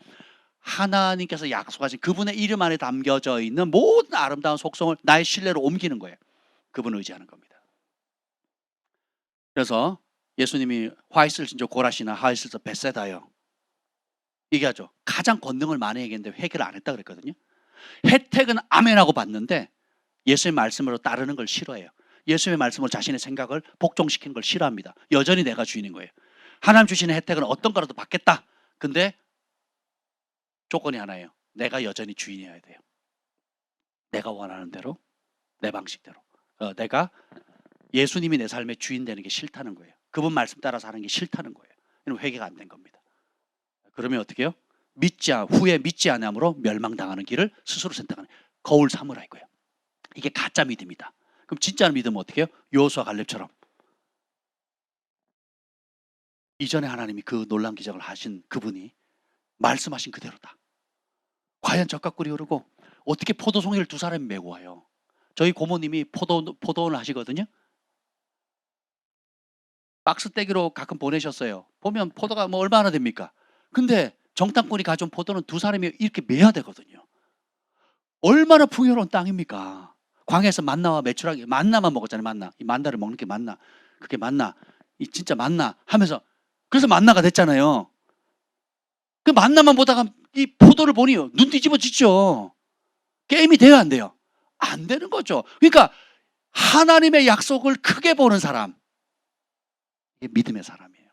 하나님께서 약속하신 그분의 이름 안에 담겨져 있는 모든 아름다운 속성을 나의 신뢰로 옮기는 거예요. 그분을 의지하는 겁니다. 그래서 예수님이 화이슬 진저 고라시나 화이슬 베세다요 얘기하죠. 가장 권능을 많이 얘기했는데 회개를 안 했다 그랬거든요. 혜택은 아멘하고 받는데 예수의 말씀으로 따르는 걸 싫어해요. 예수의 말씀으로 자신의 생각을 복종시키는 걸 싫어합니다. 여전히 내가 주인인 거예요. 하나님 주시는 혜택은 어떤 거라도 받겠다. 근데 조건이 하나예요. 내가 여전히 주인이어야 돼요. 내가 원하는 대로, 내 방식대로. 내가 예수님이 내 삶의 주인 되는 게 싫다는 거예요. 그분 말씀 따라서 하는 게 싫다는 거예요. 이러면 회개가 안 된 겁니다. 그러면 어떻게 해요? 후에 믿지 않음으로 멸망당하는 길을 스스로 선택하는 거울 사무라이 거예요. 이게 가짜 믿음이다. 그럼 진짜 믿음은 어떻게 해요? 여호수아 갈렙처럼 이전에 하나님이 그 놀라운 기적을 하신 그분이 말씀하신 그대로다. 과연 젓가락꿀이 흐르고 어떻게 포도송이를 두 사람이 메고 와요. 저희 고모님이 포도원을 하시거든요. 박스 떼기로 가끔 보내셨어요. 보면 포도가 뭐 얼마나 됩니까? 근데 정탐꾼이 가져온 포도는 두 사람이 이렇게 메야 되거든요. 얼마나 풍요로운 땅입니까? 광야에서 만나와 메추라기, 만나만 먹었잖아요. 만나. 이 만나를 먹는 게 만나. 그게 만나. 이 진짜 만나 하면서 그래서 만나가 됐잖아요. 그 만나만 보다가 이 포도를 보니 눈 뒤집어지죠. 게임이 돼요, 안 돼요? 안 되는 거죠. 그러니까 하나님의 약속을 크게 보는 사람, 이게 믿음의 사람이에요.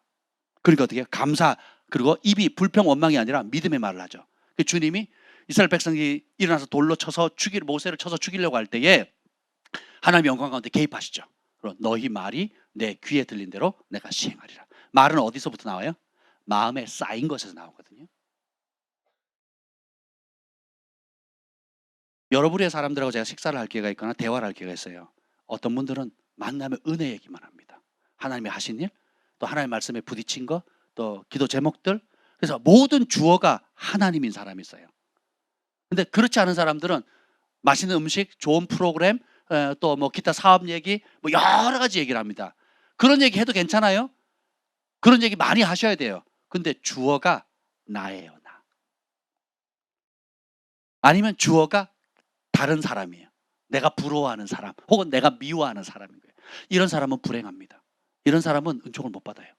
그러니까 어떻게 해요? 감사, 그리고 입이 불평 원망이 아니라 믿음의 말을 하죠. 주님이 이스라엘 백성이 일어나서 돌로 쳐서 모세를 쳐서 죽이려고 할 때에 하나님의 영광 가운데 개입하시죠. 그리고 너희 말이 내 귀에 들린 대로 내가 시행하리라. 말은 어디서부터 나와요? 마음에 쌓인 것에서 나오거든요. 여러분의 사람들하고 제가 식사를 할 기회가 있거나 대화를 할 기회가 있어요. 어떤 분들은 만나면 은혜 얘기만 합니다. 하나님이 하신 일, 또 하나님의 말씀에 부딪힌 거, 또 기도 제목들. 그래서 모든 주어가 하나님인 사람이 있어요. 근데 그렇지 않은 사람들은 맛있는 음식, 좋은 프로그램, 또 뭐 기타 사업 얘기, 뭐 여러 가지 얘기를 합니다. 그런 얘기 해도 괜찮아요? 그런 얘기 많이 하셔야 돼요. 근데 주어가 나예요, 나. 아니면 주어가 다른 사람이에요. 내가 부러워하는 사람, 혹은 내가 미워하는 사람인 거예요. 이런 사람은 불행합니다. 이런 사람은 은총을 못 받아요.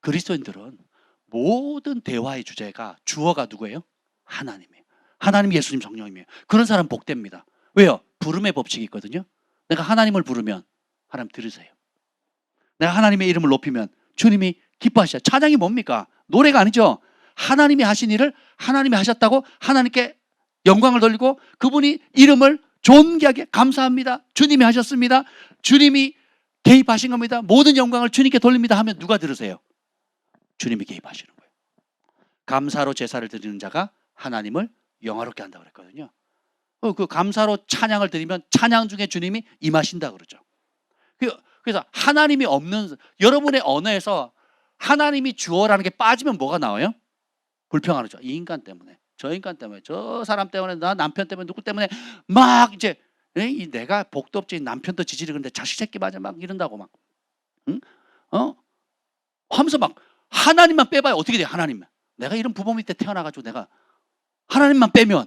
그리스도인들은 모든 대화의 주제가 주어가 누구예요? 하나님이에요. 하나님, 예수님, 성령님이에요. 그런 사람 복됩니다. 왜요? 부름의 법칙이 있거든요. 내가 하나님을 부르면 하나님 들으세요. 내가 하나님의 이름을 높이면 주님이 기뻐하시죠. 찬양이 뭡니까? 노래가 아니죠. 하나님이 하신 일을 하나님이 하셨다고 하나님께 영광을 돌리고 그분이 이름을 존귀하게 감사합니다. 주님이 하셨습니다. 주님이 개입하신 겁니다. 모든 영광을 주님께 돌립니다 하면 누가 들으세요? 주님이 개입하시는 거예요. 감사로 제사를 드리는 자가 하나님을 영화롭게 한다고 그랬거든요. 그 감사로 찬양을 드리면 찬양 중에 주님이 임하신다 그러죠. 그래서 하나님이 없는, 여러분의 언어에서 하나님이 주어라는 게 빠지면 뭐가 나와요? 불평하죠. 이 인간 때문에 저 인간 때문에, 저 사람 때문에, 나 남편 때문에, 누구 때문에 막 이제 내가 복도 없지 남편도 지지리 그런데 자식 새끼 맞아 막 이런다고 막 응? 하면서 막 하나님만 빼봐요. 어떻게 돼요? 하나님만. 내가 이런 부모 밑에 태어나가지고 내가 하나님만 빼면,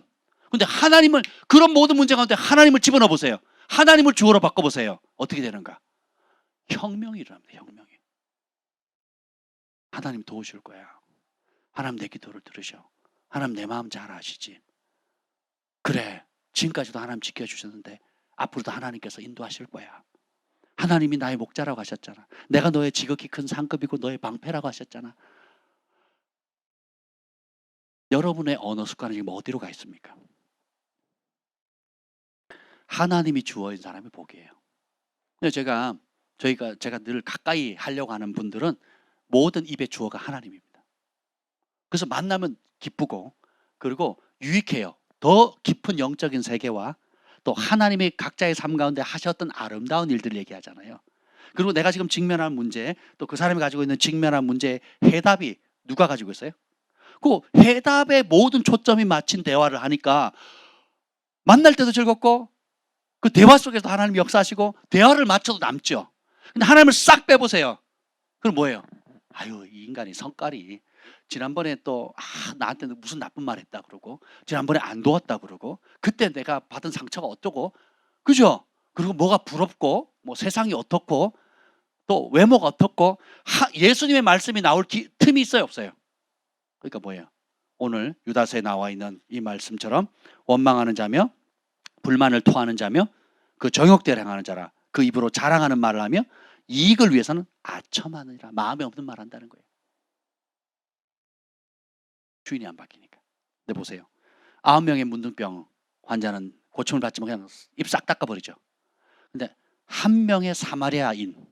근데 하나님을, 그런 모든 문제 가운데 하나님을 집어넣어 보세요. 하나님을 주어로 바꿔보세요. 어떻게 되는가? 혁명이 일어납니다. 혁명이. 하나님 도우실 거야. 하나님 내 기도를 들으셔. 하나님 내 마음 잘 아시지. 그래, 지금까지도 하나님 지켜주셨는데 앞으로도 하나님께서 인도하실 거야. 하나님이 나의 목자라고 하셨잖아. 내가 너의 지극히 큰 상급이고 너의 방패라고 하셨잖아. 여러분의 언어 습관은 지금 어디로 가 있습니까? 하나님이 주어인 사람의 복이에요. 근데 제가 늘 가까이 하려고 하는 분들은 모든 입의 주어가 하나님입니다. 그래서 만나면 기쁘고, 그리고 유익해요. 더 깊은 영적인 세계와 또 하나님이 각자의 삶 가운데 하셨던 아름다운 일들을 얘기하잖아요. 그리고 내가 지금 직면한 문제, 또 그 사람이 가지고 있는 직면한 문제의 해답이 누가 가지고 있어요? 그 해답에 모든 초점이 맞춘 대화를 하니까 만날 때도 즐겁고, 그 대화 속에서 하나님이 역사하시고, 대화를 맞춰도 남죠. 근데 하나님을 싹 빼보세요. 그럼 뭐예요? 아유, 이 인간이 성깔이, 지난번에 또 나한테 무슨 나쁜 말 했다 그러고, 지난번에 안 도왔다 그러고, 그때 내가 받은 상처가 어떠고, 그죠? 그리고 뭐가 부럽고, 뭐 세상이 어떻고, 또 외모가 어떻고, 예수님의 말씀이 나올 틈이 있어요, 없어요? 그러니까 뭐예요? 오늘 유다서에 나와 있는 이 말씀처럼 원망하는 자며 불만을 토하는 자며 그 정욕대로 행하는 자라, 그 입으로 자랑하는 말을 하며 이익을 위해서는 아첨하느니라. 마음에 없는 말 한다는 거예요. 주인이 안 바뀌니까. 근데 보세요. 9명의 문둥병 환자는 고침을 받지만 그냥 입 싹 닦아버리죠. 근데 1명의 사마리아인,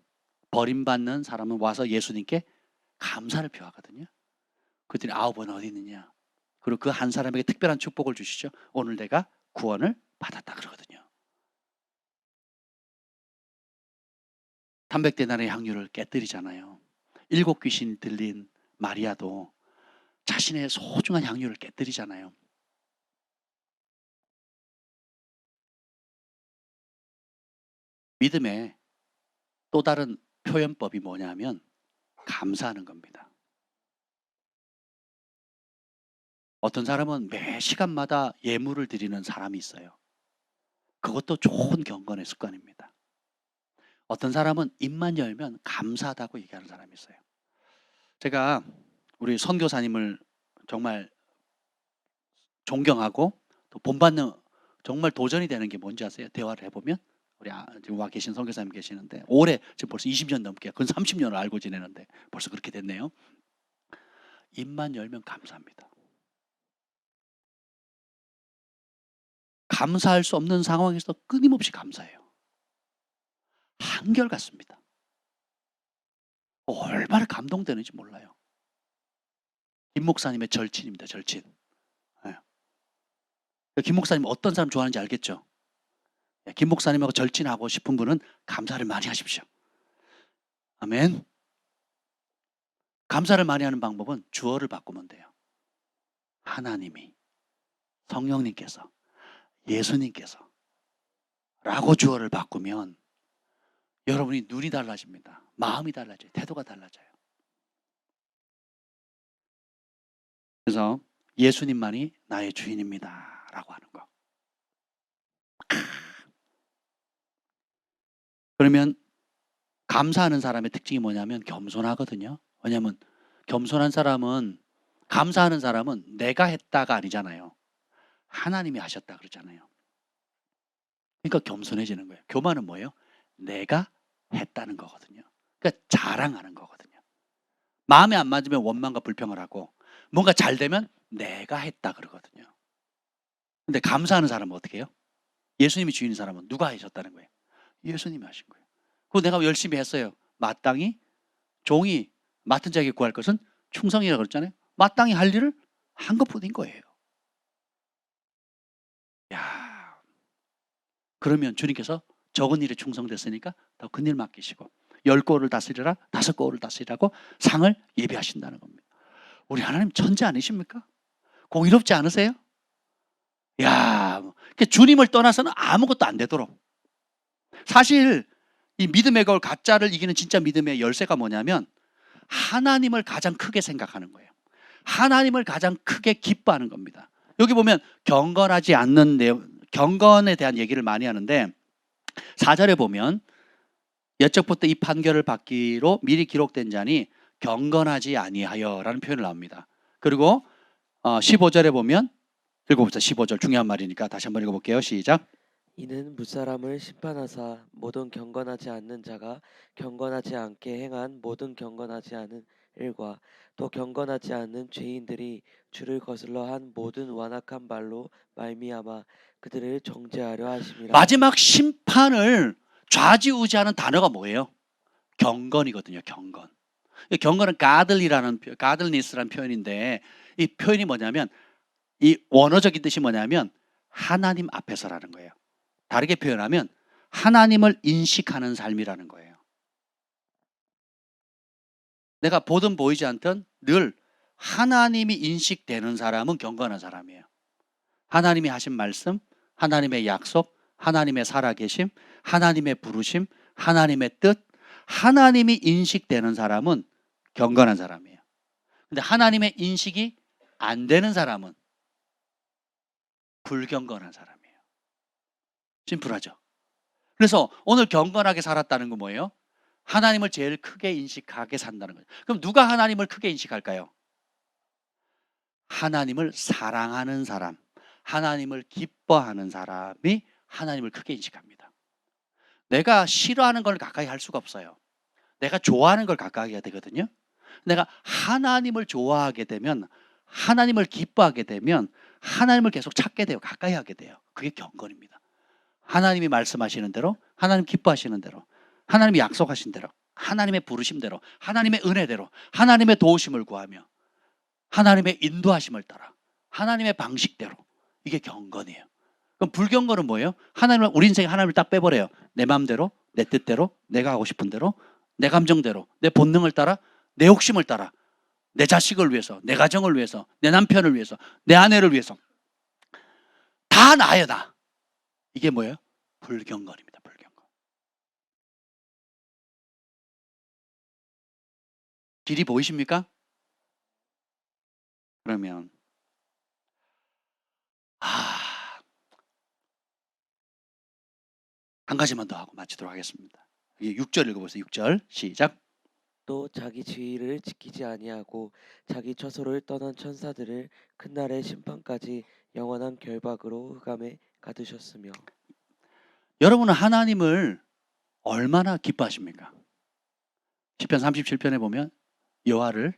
버림받는 사람은 와서 예수님께 감사를 표하거든요. 그랬더니 9은 어디 있느냐. 그리고 그 한 사람에게 특별한 축복을 주시죠. 오늘 내가 구원을 받았다 그러거든요. 300데나리의 향유를 깨뜨리잖아요. 7 귀신이 들린 마리아도 자신의 소중한 향유를 깨뜨리잖아요. 믿음의 또 다른 표현법이 뭐냐면 감사하는 겁니다. 어떤 사람은 매 시간마다 예물을 드리는 사람이 있어요. 그것도 좋은 경건의 습관입니다. 어떤 사람은 입만 열면 감사하다고 얘기하는 사람이 있어요. 제가 우리 선교사님을 정말 존경하고 또 본받는, 정말 도전이 되는 게 뭔지 아세요? 대화를 해보면 우리 지금 와 계신 선교사님 계시는데, 올해 지금 벌써 20년 넘게, 근 30년을 알고 지내는데 벌써 그렇게 됐네요. 입만 열면 감사합니다. 감사할 수 없는 상황에서 끊임없이 감사해요. 한결같습니다. 얼마나 감동되는지 몰라요. 김 목사님의 절친입니다. 절친. 네. 김 목사님 어떤 사람 좋아하는지 알겠죠? 김 목사님하고 절친하고 싶은 분은 감사를 많이 하십시오. 아멘. 감사를 많이 하는 방법은 주어를 바꾸면 돼요. 하나님이, 성령님께서, 예수님께서 라고 주어를 바꾸면 여러분이 눈이 달라집니다. 마음이 달라져요. 태도가 달라져요. 그래서 예수님만이 나의 주인입니다 라고 하는 거. 그러면 감사하는 사람의 특징이 뭐냐면 겸손하거든요. 왜냐하면 겸손한 사람은, 감사하는 사람은 내가 했다가 아니잖아요. 하나님이 하셨다 그러잖아요. 그러니까 겸손해지는 거예요. 교만은 뭐예요? 내가 했다는 거거든요. 그러니까 자랑하는 거거든요. 마음에 안 맞으면 원망과 불평을 하고, 뭔가 잘 되면 내가 했다 그러거든요. 근데 감사하는 사람은 어떻게 해요? 예수님이 주인인 사람은 누가 하셨다는 거예요? 예수님이 하신 거예요. 그거 내가 열심히 했어요. 마땅히 종이 맡은 자에게 구할 것은 충성이라고 그랬잖아요. 마땅히 할 일을 한 것뿐인 거예요. 야, 그러면 주님께서 적은 일에 충성됐으니까 더 큰 일 맡기시고 10고를 다스리라 5고를 다스리라고 상을 예비하신다는 겁니다. 우리 하나님 천재 아니십니까? 공의롭지 않으세요? 야, 주님을 떠나서는 아무것도 안 되도록. 사실 이 믿음의 거울 가짜를 이기는 진짜 믿음의 열쇠가 뭐냐면 하나님을 가장 크게 생각하는 거예요. 하나님을 가장 크게 기뻐하는 겁니다. 여기 보면 경건하지 않는 내용, 경건에 대한 얘기를 많이 하는데 4절에 보면 옛적부터 이 판결을 받기로 미리 기록된 자니 경건하지 아니하여라는 표현을 나옵니다. 그리고 15절에 보면 읽어봅시다. 15절 중요한 말이니까 다시 한번 읽어볼게요. 시작. 이는 무사람을 심판하사 모든 경건하지 않는 자가 경건하지 않게 행한 모든 경건하지 않은 일과 또 경건하지 않는 죄인들이 주를 거슬러 한 모든 완악한 말로 말미암아 그들을 정죄하려 하심이라. 마지막 심판을 좌지우지하는 단어가 뭐예요? 경건이거든요. 경건. 경건은 가들니스라는 표현인데 이 표현이 뭐냐면 이 원어적인 뜻이 뭐냐면 하나님 앞에서라는 거예요. 다르게 표현하면 하나님을 인식하는 삶이라는 거예요. 내가 보든 보이지 않든 늘 하나님이 인식되는 사람은 경건한 사람이에요. 하나님이 하신 말씀, 하나님의 약속, 하나님의 살아계심, 하나님의 부르심, 하나님의 뜻, 하나님이 인식되는 사람은 경건한 사람이에요. 근데 하나님의 인식이 안 되는 사람은 불경건한 사람이에요. 심플하죠. 그래서 오늘 경건하게 살았다는 건 뭐예요? 하나님을 제일 크게 인식하게 산다는 거예요. 그럼 누가 하나님을 크게 인식할까요? 하나님을 사랑하는 사람, 하나님을 기뻐하는 사람이 하나님을 크게 인식합니다. 내가 싫어하는 걸 가까이 할 수가 없어요. 내가 좋아하는 걸 가까이 해야 되거든요. 내가 하나님을 좋아하게 되면, 하나님을 기뻐하게 되면 하나님을 계속 찾게 돼요. 가까이 하게 돼요. 그게 경건입니다. 하나님이 말씀하시는 대로, 하나님 기뻐하시는 대로, 하나님이 약속하신 대로, 하나님의 부르심대로, 하나님의 은혜대로, 하나님의 도우심을 구하며 하나님의 인도하심을 따라 하나님의 방식대로. 이게 경건이에요. 그럼 불경건은 뭐예요? 우리 인생에 하나님을 딱 빼버려요. 내 마음대로, 내 뜻대로, 내가 하고 싶은 대로, 내 감정대로, 내 본능을 따라, 내 욕심을 따라, 내 자식을 위해서, 내 가정을 위해서, 내 남편을 위해서, 내 아내를 위해서 다 나예요. 나. 이게 뭐예요? 불경건입니다. 불경건. 길이 보이십니까? 그러면 한 가지만 더 하고 마치도록 하겠습니다. 6절 읽어보세요. 6절 시작. 또 자기 지위를 지키지 아니하고 자기 처소를 떠난 천사들을 큰 날의 심판까지 영원한 결박으로 흑암에 가두셨으며. 여러분은 하나님을 얼마나 기뻐하십니까? 시편 37편에 보면 여호와를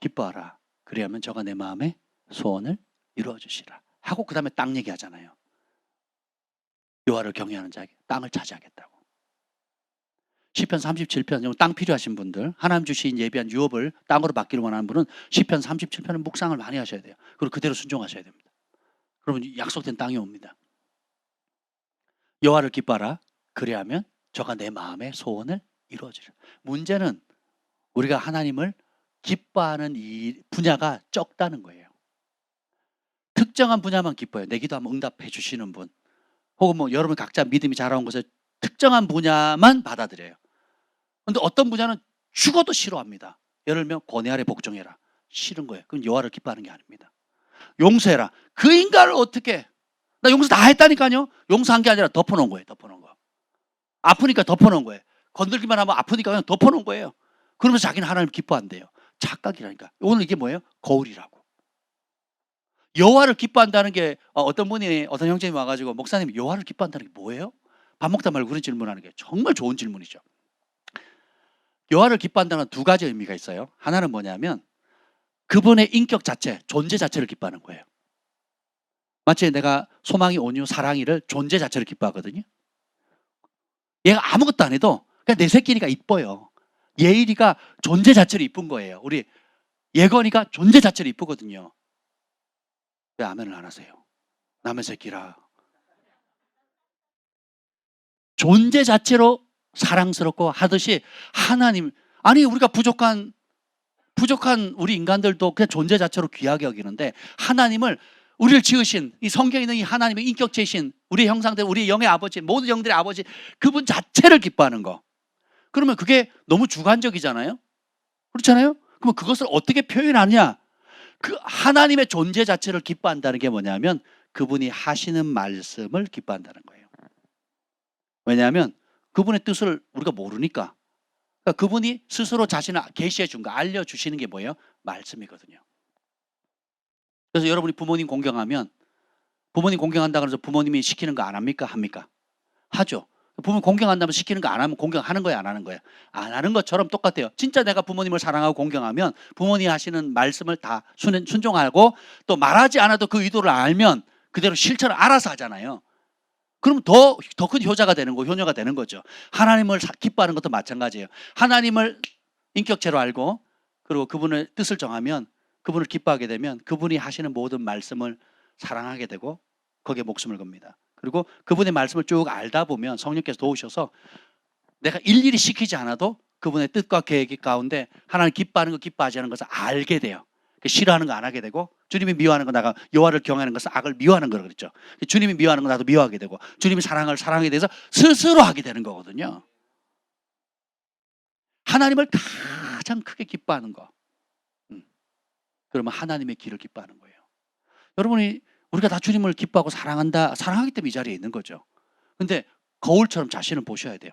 기뻐하라. 그리하면 저가 내 마음의 소원을 이루어 주시라. 하고 그 다음에 땅 얘기하잖아요. 여호와를 경외하는 자에게 땅을 차지하겠다고. 시편 37편, 땅 필요하신 분들, 하나님 주신 예비한 유업을 땅으로 받기를 원하는 분은 시편 37편은 묵상을 많이 하셔야 돼요. 그리고 그대로 순종하셔야 됩니다. 그러면 약속된 땅이 옵니다. 여호와를 기뻐하라. 그리하면 저가 내 마음의 소원을 이루어지라. 문제는 우리가 하나님을 기뻐하는 이 분야가 적다는 거예요. 특정한 분야만 기뻐요. 내 기도하면 응답해 주시는 분, 혹은 뭐 여러분 각자 믿음이 자라온 곳에 특정한 분야만 받아들여요. 그런데 어떤 분야는 죽어도 싫어합니다. 예를 들면 고뇌 아래 복종해라. 싫은 거예요. 그건 여호와를 기뻐하는 게 아닙니다. 용서해라. 그 인간을 어떻게, 나 용서 다 했다니까요. 용서한 게 아니라 덮어놓은 거예요. 덮어놓은 거. 아프니까 덮어놓은 거예요. 건들기만 하면 아프니까 그냥 덮어놓은 거예요. 그러면서 자기는 하나님 기뻐한대요. 착각이라니까. 오늘 이게 뭐예요? 거울이라고. 여호와를 기뻐한다는 게 어떤 분이, 어떤 형제님이 와가지고 목사님 여호와를 기뻐한다는 게 뭐예요? 밥 먹다 말고 그런 질문하는 게 정말 좋은 질문이죠. 여호와를 기뻐한다는 두 가지 의미가 있어요. 하나는 뭐냐면 그분의 인격 자체, 존재 자체를 기뻐하는 거예요. 마치 내가 소망이, 온유, 사랑이를 존재 자체를 기뻐하거든요. 얘가 아무것도 안 해도 그냥 내 새끼니까 이뻐요. 예일이가 존재 자체로 이쁜 거예요. 우리 예건이가 존재 자체로 이쁘거든요. 왜 아멘을 안 하세요? 남의 새끼라. 존재 자체로 사랑스럽고 하듯이 하나님, 아니 우리가 부족한 부족한 우리 인간들도 그냥 존재 자체로 귀하게 여기는데 하나님을 우리를 지으신 이 성경에 있는 이 하나님의 인격체이신 우리 형상들, 우리 영의 아버지, 모든 영들의 아버지 그분 자체를 기뻐하는 거. 그러면 그게 너무 주관적이잖아요. 그렇잖아요. 그러면 그것을 어떻게 표현하냐? 그 하나님의 존재 자체를 기뻐한다는 게 뭐냐면 그분이 하시는 말씀을 기뻐한다는 거예요. 왜냐하면 그분의 뜻을 우리가 모르니까. 그러니까 그분이 스스로 자신을 계시해 준 거, 알려주시는 게 뭐예요? 말씀이거든요. 그래서 여러분이 부모님 공경하면 부모님 공경한다 그래서 부모님이 시키는 거 안 합니까? 합니까? 하죠. 부모님 공경한다면 시키는 거 안 하면 공경하는 거예요? 안 하는 거예요? 안 하는 것처럼 똑같아요. 진짜 내가 부모님을 사랑하고 공경하면 부모님이 하시는 말씀을 다 순종하고 또 말하지 않아도 그 의도를 알면 그대로 실천을 알아서 하잖아요. 그럼 더 큰 효자가 되는 거, 효녀가 되는 거죠. 하나님을 기뻐하는 것도 마찬가지예요. 하나님을 인격체로 알고 그리고 그분의 뜻을 정하면 그분을 기뻐하게 되면 그분이 하시는 모든 말씀을 사랑하게 되고 거기에 목숨을 겁니다. 그리고 그분의 말씀을 쭉 알다 보면 성령께서 도우셔서 내가 일일이 시키지 않아도 그분의 뜻과 계획 가운데 하나님 기뻐하는 것, 기뻐하지 않는 것을 알게 돼요. 싫어하는 거 안 하게 되고 주님이 미워하는 거 내가 여호와를 경외하는 것은 악을 미워하는 거라고 그랬죠. 주님이 미워하는 거 나도 미워하게 되고 주님이 사랑하게 돼서 스스로 하게 되는 거거든요. 하나님을 가장 크게 기뻐하는 거. 그러면 하나님의 길을 기뻐하는 거예요. 여러분이 우리가 다 주님을 기뻐하고 사랑한다, 사랑하기 때문에 이 자리에 있는 거죠. 근데 거울처럼 자신을 보셔야 돼요.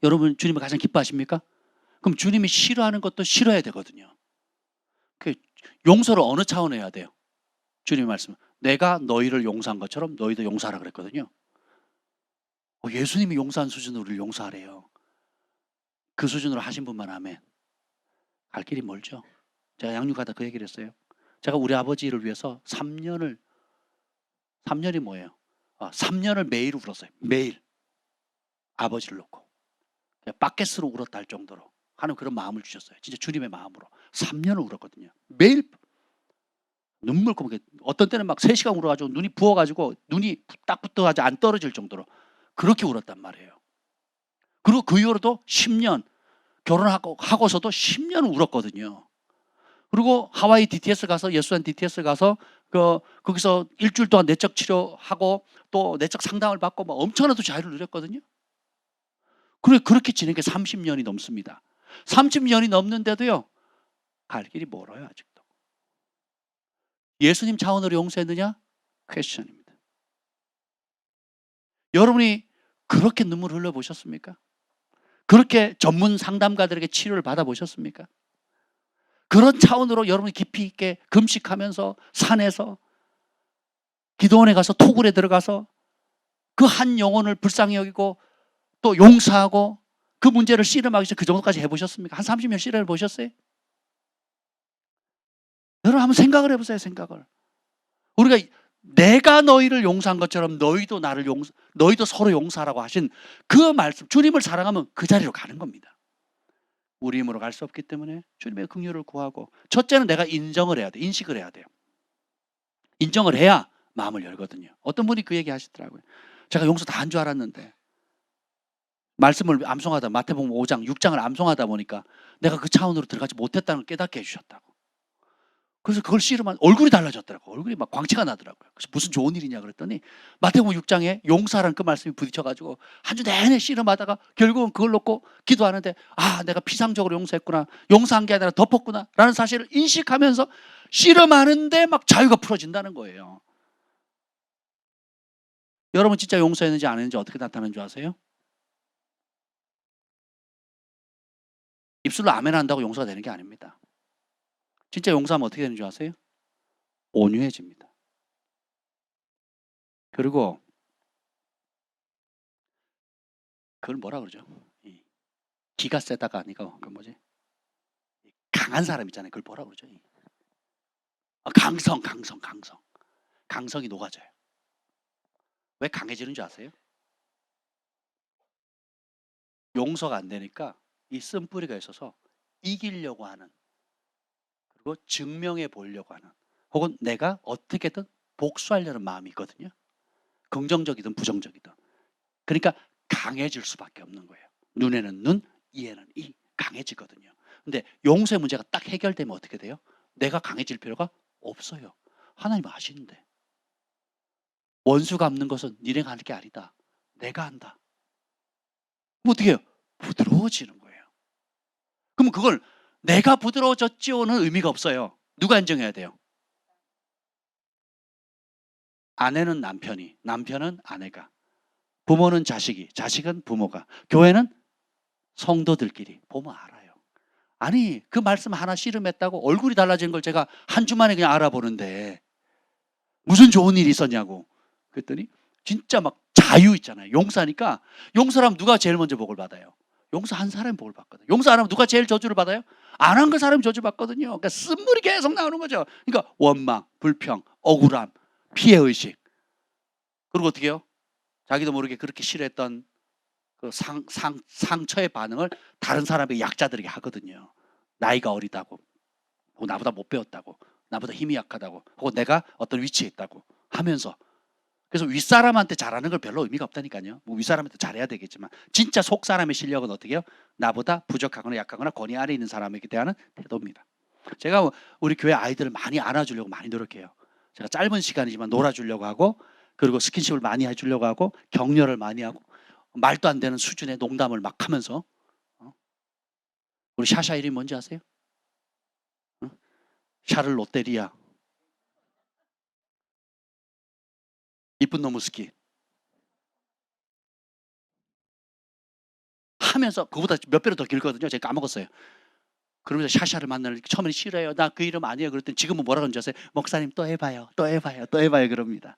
여러분 주님을 가장 기뻐하십니까? 그럼 주님이 싫어하는 것도 싫어야 되거든요. 용서를 어느 차원에 해야 돼요? 주님의 말씀. 내가 너희를 용서한 것처럼 너희도 용서하라 그랬거든요. 예수님이 용서한 수준으로 우리를 용서하래요. 그 수준으로 하신 분만 하면 갈 길이 멀죠. 제가 양육하다 그 얘기를 했어요. 제가 우리 아버지를 위해서 3년이 뭐예요? 3년을 매일 울었어요. 매일. 아버지를 놓고. 바켓으로 울었다 할 정도로 하는 그런 마음을 주셨어요. 진짜 주님의 마음으로. 3년을 울었거든요. 매일 눈물 고무게 어떤 때는 막 3시간 울어가지고 눈이 부어가지고 눈이 딱 붙어가지고 안 떨어질 정도로 그렇게 울었단 말이에요. 그리고 그 이후로도 10년 하고서도 10년 울었거든요. 그리고 하와이 DTS 가서 예수한 DTS 가서 거기서 일주일 동안 내적 치료하고 또 내적 상담을 받고 막 엄청나도 자유를 누렸거든요. 그렇게 지낸 게 30년이 넘습니다. 30년이 넘는데도요 갈 길이 멀어요 아직도. 예수님 차원으로 용서했느냐? 퀘스천입니다. 여러분이 그렇게 눈물 흘려보셨습니까? 그렇게 전문 상담가들에게 치료를 받아보셨습니까? 그런 차원으로 여러분이 깊이 있게 금식하면서 산에서 기도원에 가서 토굴에 들어가서 그 한 영혼을 불쌍히 여기고 또 용서하고 그 문제를 씨름하기 위해서 그 정도까지 해보셨습니까? 한 30년 씨름해 보셨어요? 여러분 한번 생각을 해보세요. 생각을. 우리가 내가 너희를 용서한 것처럼 너희도 서로 용서하라고 하신 그 말씀, 주님을 사랑하면 그 자리로 가는 겁니다. 우리 힘으로 갈 수 없기 때문에 주님의 긍휼을 구하고 첫째는 내가 인정을 해야 돼. 인식을 해야 돼요. 인정을 해야 마음을 열거든요. 어떤 분이 그 얘기 하시더라고요. 제가 용서 다 한 줄 알았는데 말씀을 암송하다 마태복음 5장, 6장을 암송하다 보니까 내가 그 차원으로 들어가지 못했다는 걸 깨닫게 해주셨다고. 그래서 그걸 씨름한 얼굴이 달라졌더라고요. 얼굴이 막 광채가 나더라고요. 그래서 무슨 좋은 일이냐 그랬더니 마태복음 6장에 용서라는 그 말씀이 부딪혀가지고 한 주 내내 씨름하다가 결국은 그걸 놓고 기도하는데 내가 피상적으로 용서했구나. 용서한 게 아니라 덮었구나 라는 사실을 인식하면서 씨름하는데 막 자유가 풀어진다는 거예요. 여러분 진짜 용서했는지 안 했는지 어떻게 나타나는 줄 아세요? 입술로 아멘 한다고 용서가 되는 게 아닙니다. 진짜 용서하면 어떻게 되는 줄 아세요? 온유해집니다. 그리고 그걸 뭐라 그러죠? 기가 세다가 아니고 그 뭐지? 강한 사람 있잖아요. 그걸 뭐라 그러죠? 강성이 녹아져요. 왜 강해지는 줄 아세요? 용서가 안 되니까 이 쓴뿌리가 있어서 이기려고 하는, 그리고 증명해 보려고 하는, 혹은 내가 어떻게든 복수하려는 마음이 있거든요. 긍정적이든 부정적이든. 그러니까 강해질 수밖에 없는 거예요. 눈에는 눈, 이에는 이, 강해지거든요. 근데 용서의 문제가 딱 해결되면 어떻게 돼요? 내가 강해질 필요가 없어요. 하나님은 아시는데. 원수 갚는 것은 니네가 하는 게 아니다. 내가 한다. 그럼 어떻게 해요? 부드러워지는 거예요. 그럼 그걸 내가 부드러워졌지요는 의미가 없어요. 누가 인정해야 돼요? 아내는 남편이, 남편은 아내가, 부모는 자식이, 자식은 부모가, 교회는 성도들끼리 보면 알아요. 아니 그 말씀 하나 씨름했다고 얼굴이 달라지는 걸 제가 한 주 만에 그냥 알아보는데 무슨 좋은 일이 있었냐고. 그랬더니 진짜 막 자유 있잖아요. 용서하니까. 용서하면 누가 제일 먼저 복을 받아요? 용서한 사람이 복을 받거든요. 용서 안 하면 누가 제일 저주를 받아요? 안 한 그 사람이 저주 받거든요. 그러니까 쓴물이 계속 나오는 거죠. 그러니까 원망, 불평, 억울함, 피해의식. 그리고 어떻게 해요? 자기도 모르게 그렇게 싫어했던 그 상처의 반응을 다른 사람에게, 약자들에게 하거든요. 나이가 어리다고, 혹은 나보다 못 배웠다고, 나보다 힘이 약하다고, 혹은 내가 어떤 위치에 있다고 하면서. 그래서 윗사람한테 잘하는 걸 별로 의미가 없다니까요. 뭐 윗사람한테 잘해야 되겠지만 진짜 속사람의 실력은 어떻게 해요? 나보다 부족하거나 약하거나 권위 아래 있는 사람에게 대한 태도입니다. 제가 우리 교회 아이들을 많이 안아주려고 많이 노력해요. 제가 짧은 시간이지만 놀아주려고 하고, 그리고 스킨십을 많이 해주려고 하고, 격려를 많이 하고, 말도 안 되는 수준의 농담을 막 하면서. 우리 샤샤 이름이 뭔지 아세요? 샤를 롯데리아, 이쁜 놈의 스키 하면서, 그거보다 몇 배로 더 길거든요. 제가 까먹었어요. 그러면서 샤샤를 만나는 처음에는 싫어요. 나 그 이름 아니에요. 그랬더니 지금은 뭐라 그러는지 아세요? 목사님 또 해봐요. 또 해봐요. 또 해봐요. 그럽니다.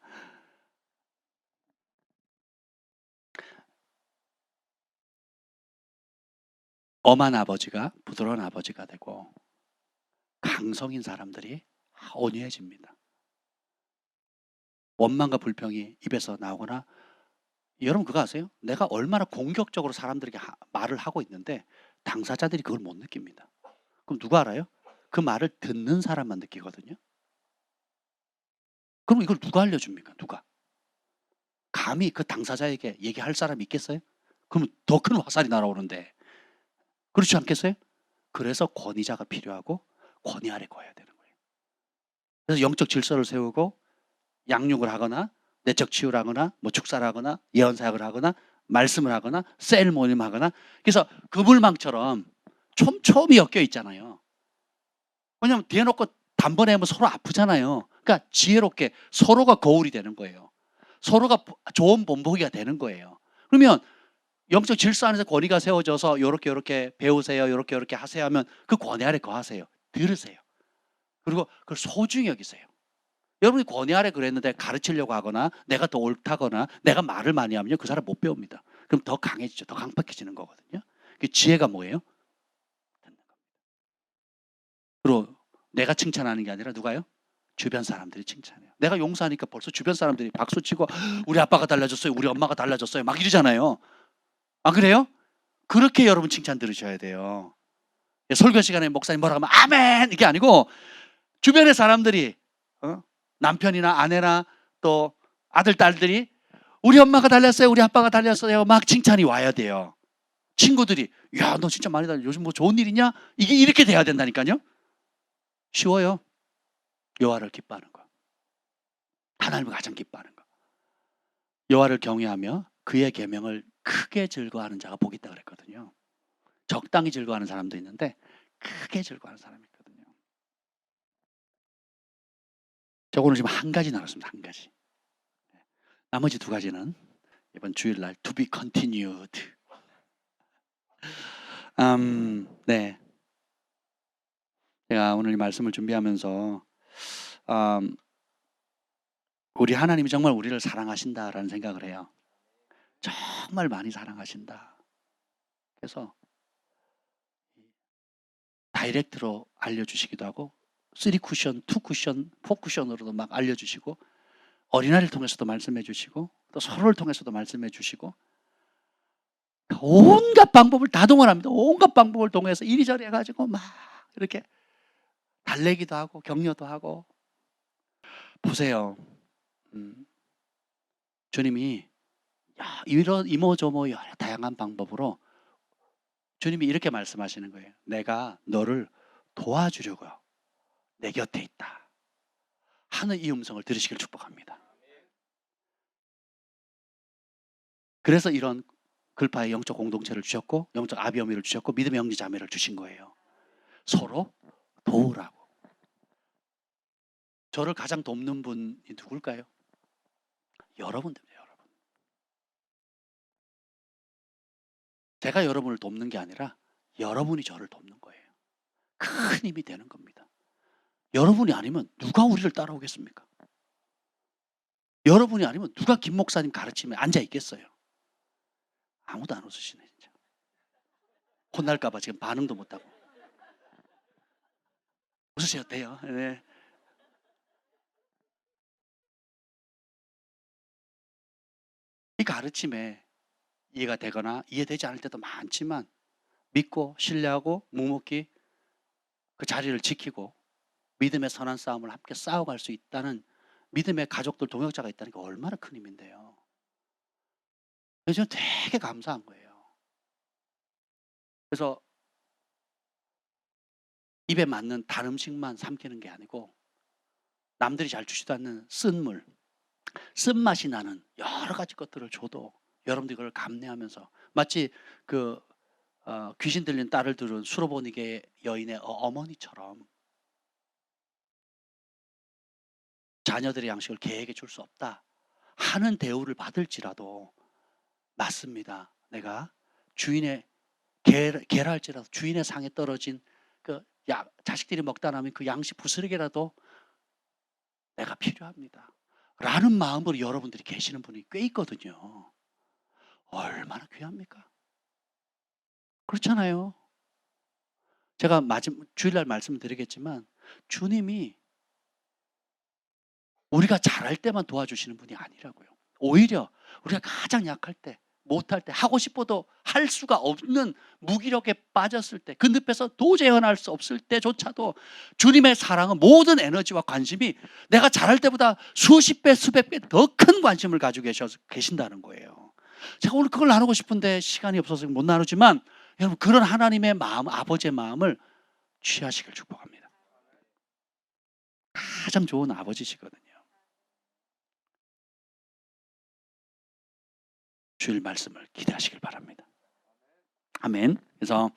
엄한 아버지가 부드러운 아버지가 되고, 강성인 사람들이 온유해집니다. 원망과 불평이 입에서 나오거나, 여러분 그거 아세요? 내가 얼마나 공격적으로 사람들에게 말을 하고 있는데 당사자들이 그걸 못 느낍니다. 그럼 누가 알아요? 그 말을 듣는 사람만 느끼거든요. 그럼 이걸 누가 알려줍니까? 누가? 감히 그 당사자에게 얘기할 사람이 있겠어요? 그러면 더 큰 화살이 날아오는데. 그렇지 않겠어요? 그래서 권위자가 필요하고 권위 아래 거해야 되는 거예요. 그래서 영적 질서를 세우고 양육을 하거나 내적 치유를 하거나 뭐 축사를 하거나 예언사역을 하거나 말씀을 하거나 셀 모임 하거나. 그래서 그물망처럼 촘촘히 엮여 있잖아요. 왜냐하면 대놓고 단번에 하면 서로 아프잖아요. 그러니까 지혜롭게 서로가 거울이 되는 거예요. 서로가 좋은 본보기가 되는 거예요. 그러면 영적 질서 안에서 권위가 세워져서 요렇게 배우세요, 요렇게 하세요 하면 그 권위 아래 거하세요. 들으세요. 그리고 그걸 소중히 여기세요. 여러분이 권위 아래 그랬는데 가르치려고 하거나 내가 더 옳다거나 내가 말을 많이 하면요, 그 사람 못 배웁니다. 그럼 더 강해지죠. 더 강팍해지는 거거든요. 그 지혜가 뭐예요? 듣는 겁니다. 그리고 내가 칭찬하는 게 아니라 누가요? 주변 사람들이 칭찬해요. 내가 용서하니까 벌써 주변 사람들이 박수치고 우리 아빠가 달라졌어요, 우리 엄마가 달라졌어요 막 이러잖아요. 아 그래요? 그렇게 여러분 칭찬 들으셔야 돼요. 설교 시간에 목사님 뭐라고 하면 아멘 이게 아니고 주변의 사람들이, 남편이나 아내나 또 아들 딸들이 우리 엄마가 달렸어요, 우리 아빠가 달렸어요 막 칭찬이 와야 돼요. 친구들이 야 너 진짜 많이 달렸어, 요즘 뭐 좋은 일 있냐? 이게 이렇게 돼야 된다니까요. 쉬워요. 여호와를 기뻐하는 거, 하나님을 가장 기뻐하는 거. 여호와를 경외하며 그의 계명을 크게 즐거워하는 자가 복이 있다 그랬거든요. 적당히 즐거워하는 사람도 있는데 크게 즐거워하는 사람이 있거든요. 저 오늘 지금 한 가지 나눴습니다. 한 가지. 나머지 두 가지는 이번 주일날 to be continued. 네. 제가 오늘 이 말씀을 준비하면서 우리 하나님이 정말 우리를 사랑하신다라는 생각을 해요. 정말 많이 사랑하신다. 그래서 다이렉트로 알려주시기도 하고 3쿠션, 2쿠션, 4쿠션으로도 막 알려주시고 어린아이를 통해서도 말씀해 주시고 또 서로를 통해서도 말씀해 주시고 온갖 방법을 다 동원합니다. 온갖 방법을 동해서 이리저리 해가지고 막 이렇게 달래기도 하고 격려도 하고. 보세요. 주님이 이런 이모저모 여러 다양한 방법으로 주님이 이렇게 말씀하시는 거예요. 내가 너를 도와주려고 내 곁에 있다 하는 이 음성을 들으시길 축복합니다. 그래서 이런 글파의 영적 공동체를 주셨고 영적 아비어미를 주셨고 믿음의 형제 자매를 주신 거예요. 서로 도우라고. 저를 가장 돕는 분이 누굴까요? 여러분들이에요. 여러분. 제가 여러분을 돕는 게 아니라 여러분이 저를 돕는 거예요. 큰 힘이 되는 겁니다. 여러분이 아니면 누가 우리를 따라오겠습니까? 여러분이 아니면 누가 김 목사님 가르침에 앉아 있겠어요? 아무도 안 웃으시네 진짜. 혼날까 봐 지금 반응도 못하고. 웃으셔도 돼요. 네. 이 가르침에 이해가 되거나 이해되지 않을 때도 많지만 믿고 신뢰하고 묵묵히 그 자리를 지키고 믿음의 선한 싸움을 함께 싸워갈 수 있다는 믿음의 가족들 동역자가 있다는 게 얼마나 큰 힘인데요. 그래서 저는 되게 감사한 거예요. 그래서 입에 맞는 단 음식만 삼키는 게 아니고 남들이 잘 주지도 않는 쓴물, 쓴맛이 나는 여러 가지 것들을 줘도 여러분들이 그걸 감내하면서 마치 그 귀신 들린 딸을 들은 수로보니게 여인의 어머니처럼 자녀들의 양식을 개에게 줄 수 없다 하는 대우를 받을지라도 맞습니다. 내가 주인의 개라 할지라도 주인의 상에 떨어진 그 자식들이 먹다 남은 그 양식 부스러기라도 내가 필요합니다. 라는 마음으로 여러분들이 계시는 분이 꽤 있거든요. 얼마나 귀합니까? 그렇잖아요. 제가 주일날 말씀드리겠지만 주님이 우리가 잘할 때만 도와주시는 분이 아니라고요. 오히려 우리가 가장 약할 때, 못할 때, 하고 싶어도 할 수가 없는 무기력에 빠졌을 때, 그 늪에서 도저히 헤어날 수 없을 때조차도 주님의 사랑은 모든 에너지와 관심이 내가 잘할 때보다 수십 배, 수백 배 더 큰 관심을 가지고 계신다는 거예요. 제가 오늘 그걸 나누고 싶은데 시간이 없어서 못 나누지만 여러분 그런 하나님의 마음, 아버지의 마음을 취하시길 축복합니다. 가장 좋은 아버지시거든요. 주일 말씀을 기대하시길 바랍니다. 아멘. 그래서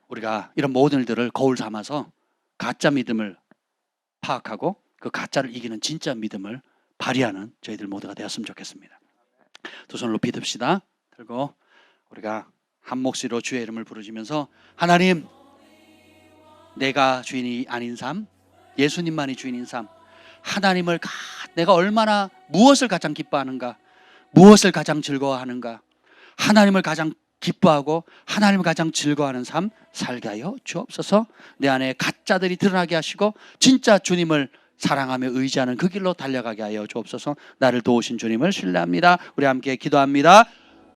우리가 이런 모든 일들을 거울 삼아서 가짜 믿음을 파악하고 그 가짜를 이기는 진짜 믿음을 발휘하는 저희들 모두가 되었으면 좋겠습니다. 두 손을 높이 듭시다. 들고 우리가 한 목소리로 주의 이름을 부르시면서 하나님, 내가 주인이 아닌 삶, 예수님만이 주인인 삶, 하나님을 내가 얼마나 무엇을 가장 기뻐하는가, 무엇을 가장 즐거워하는가, 하나님을 가장 기뻐하고 하나님을 가장 즐거워하는 삶 살게 하여 주옵소서. 내 안에 가짜들이 드러나게 하시고 진짜 주님을 사랑하며 의지하는 그 길로 달려가게 하여 주옵소서. 나를 도우신 주님을 신뢰합니다. 우리 함께 기도합니다.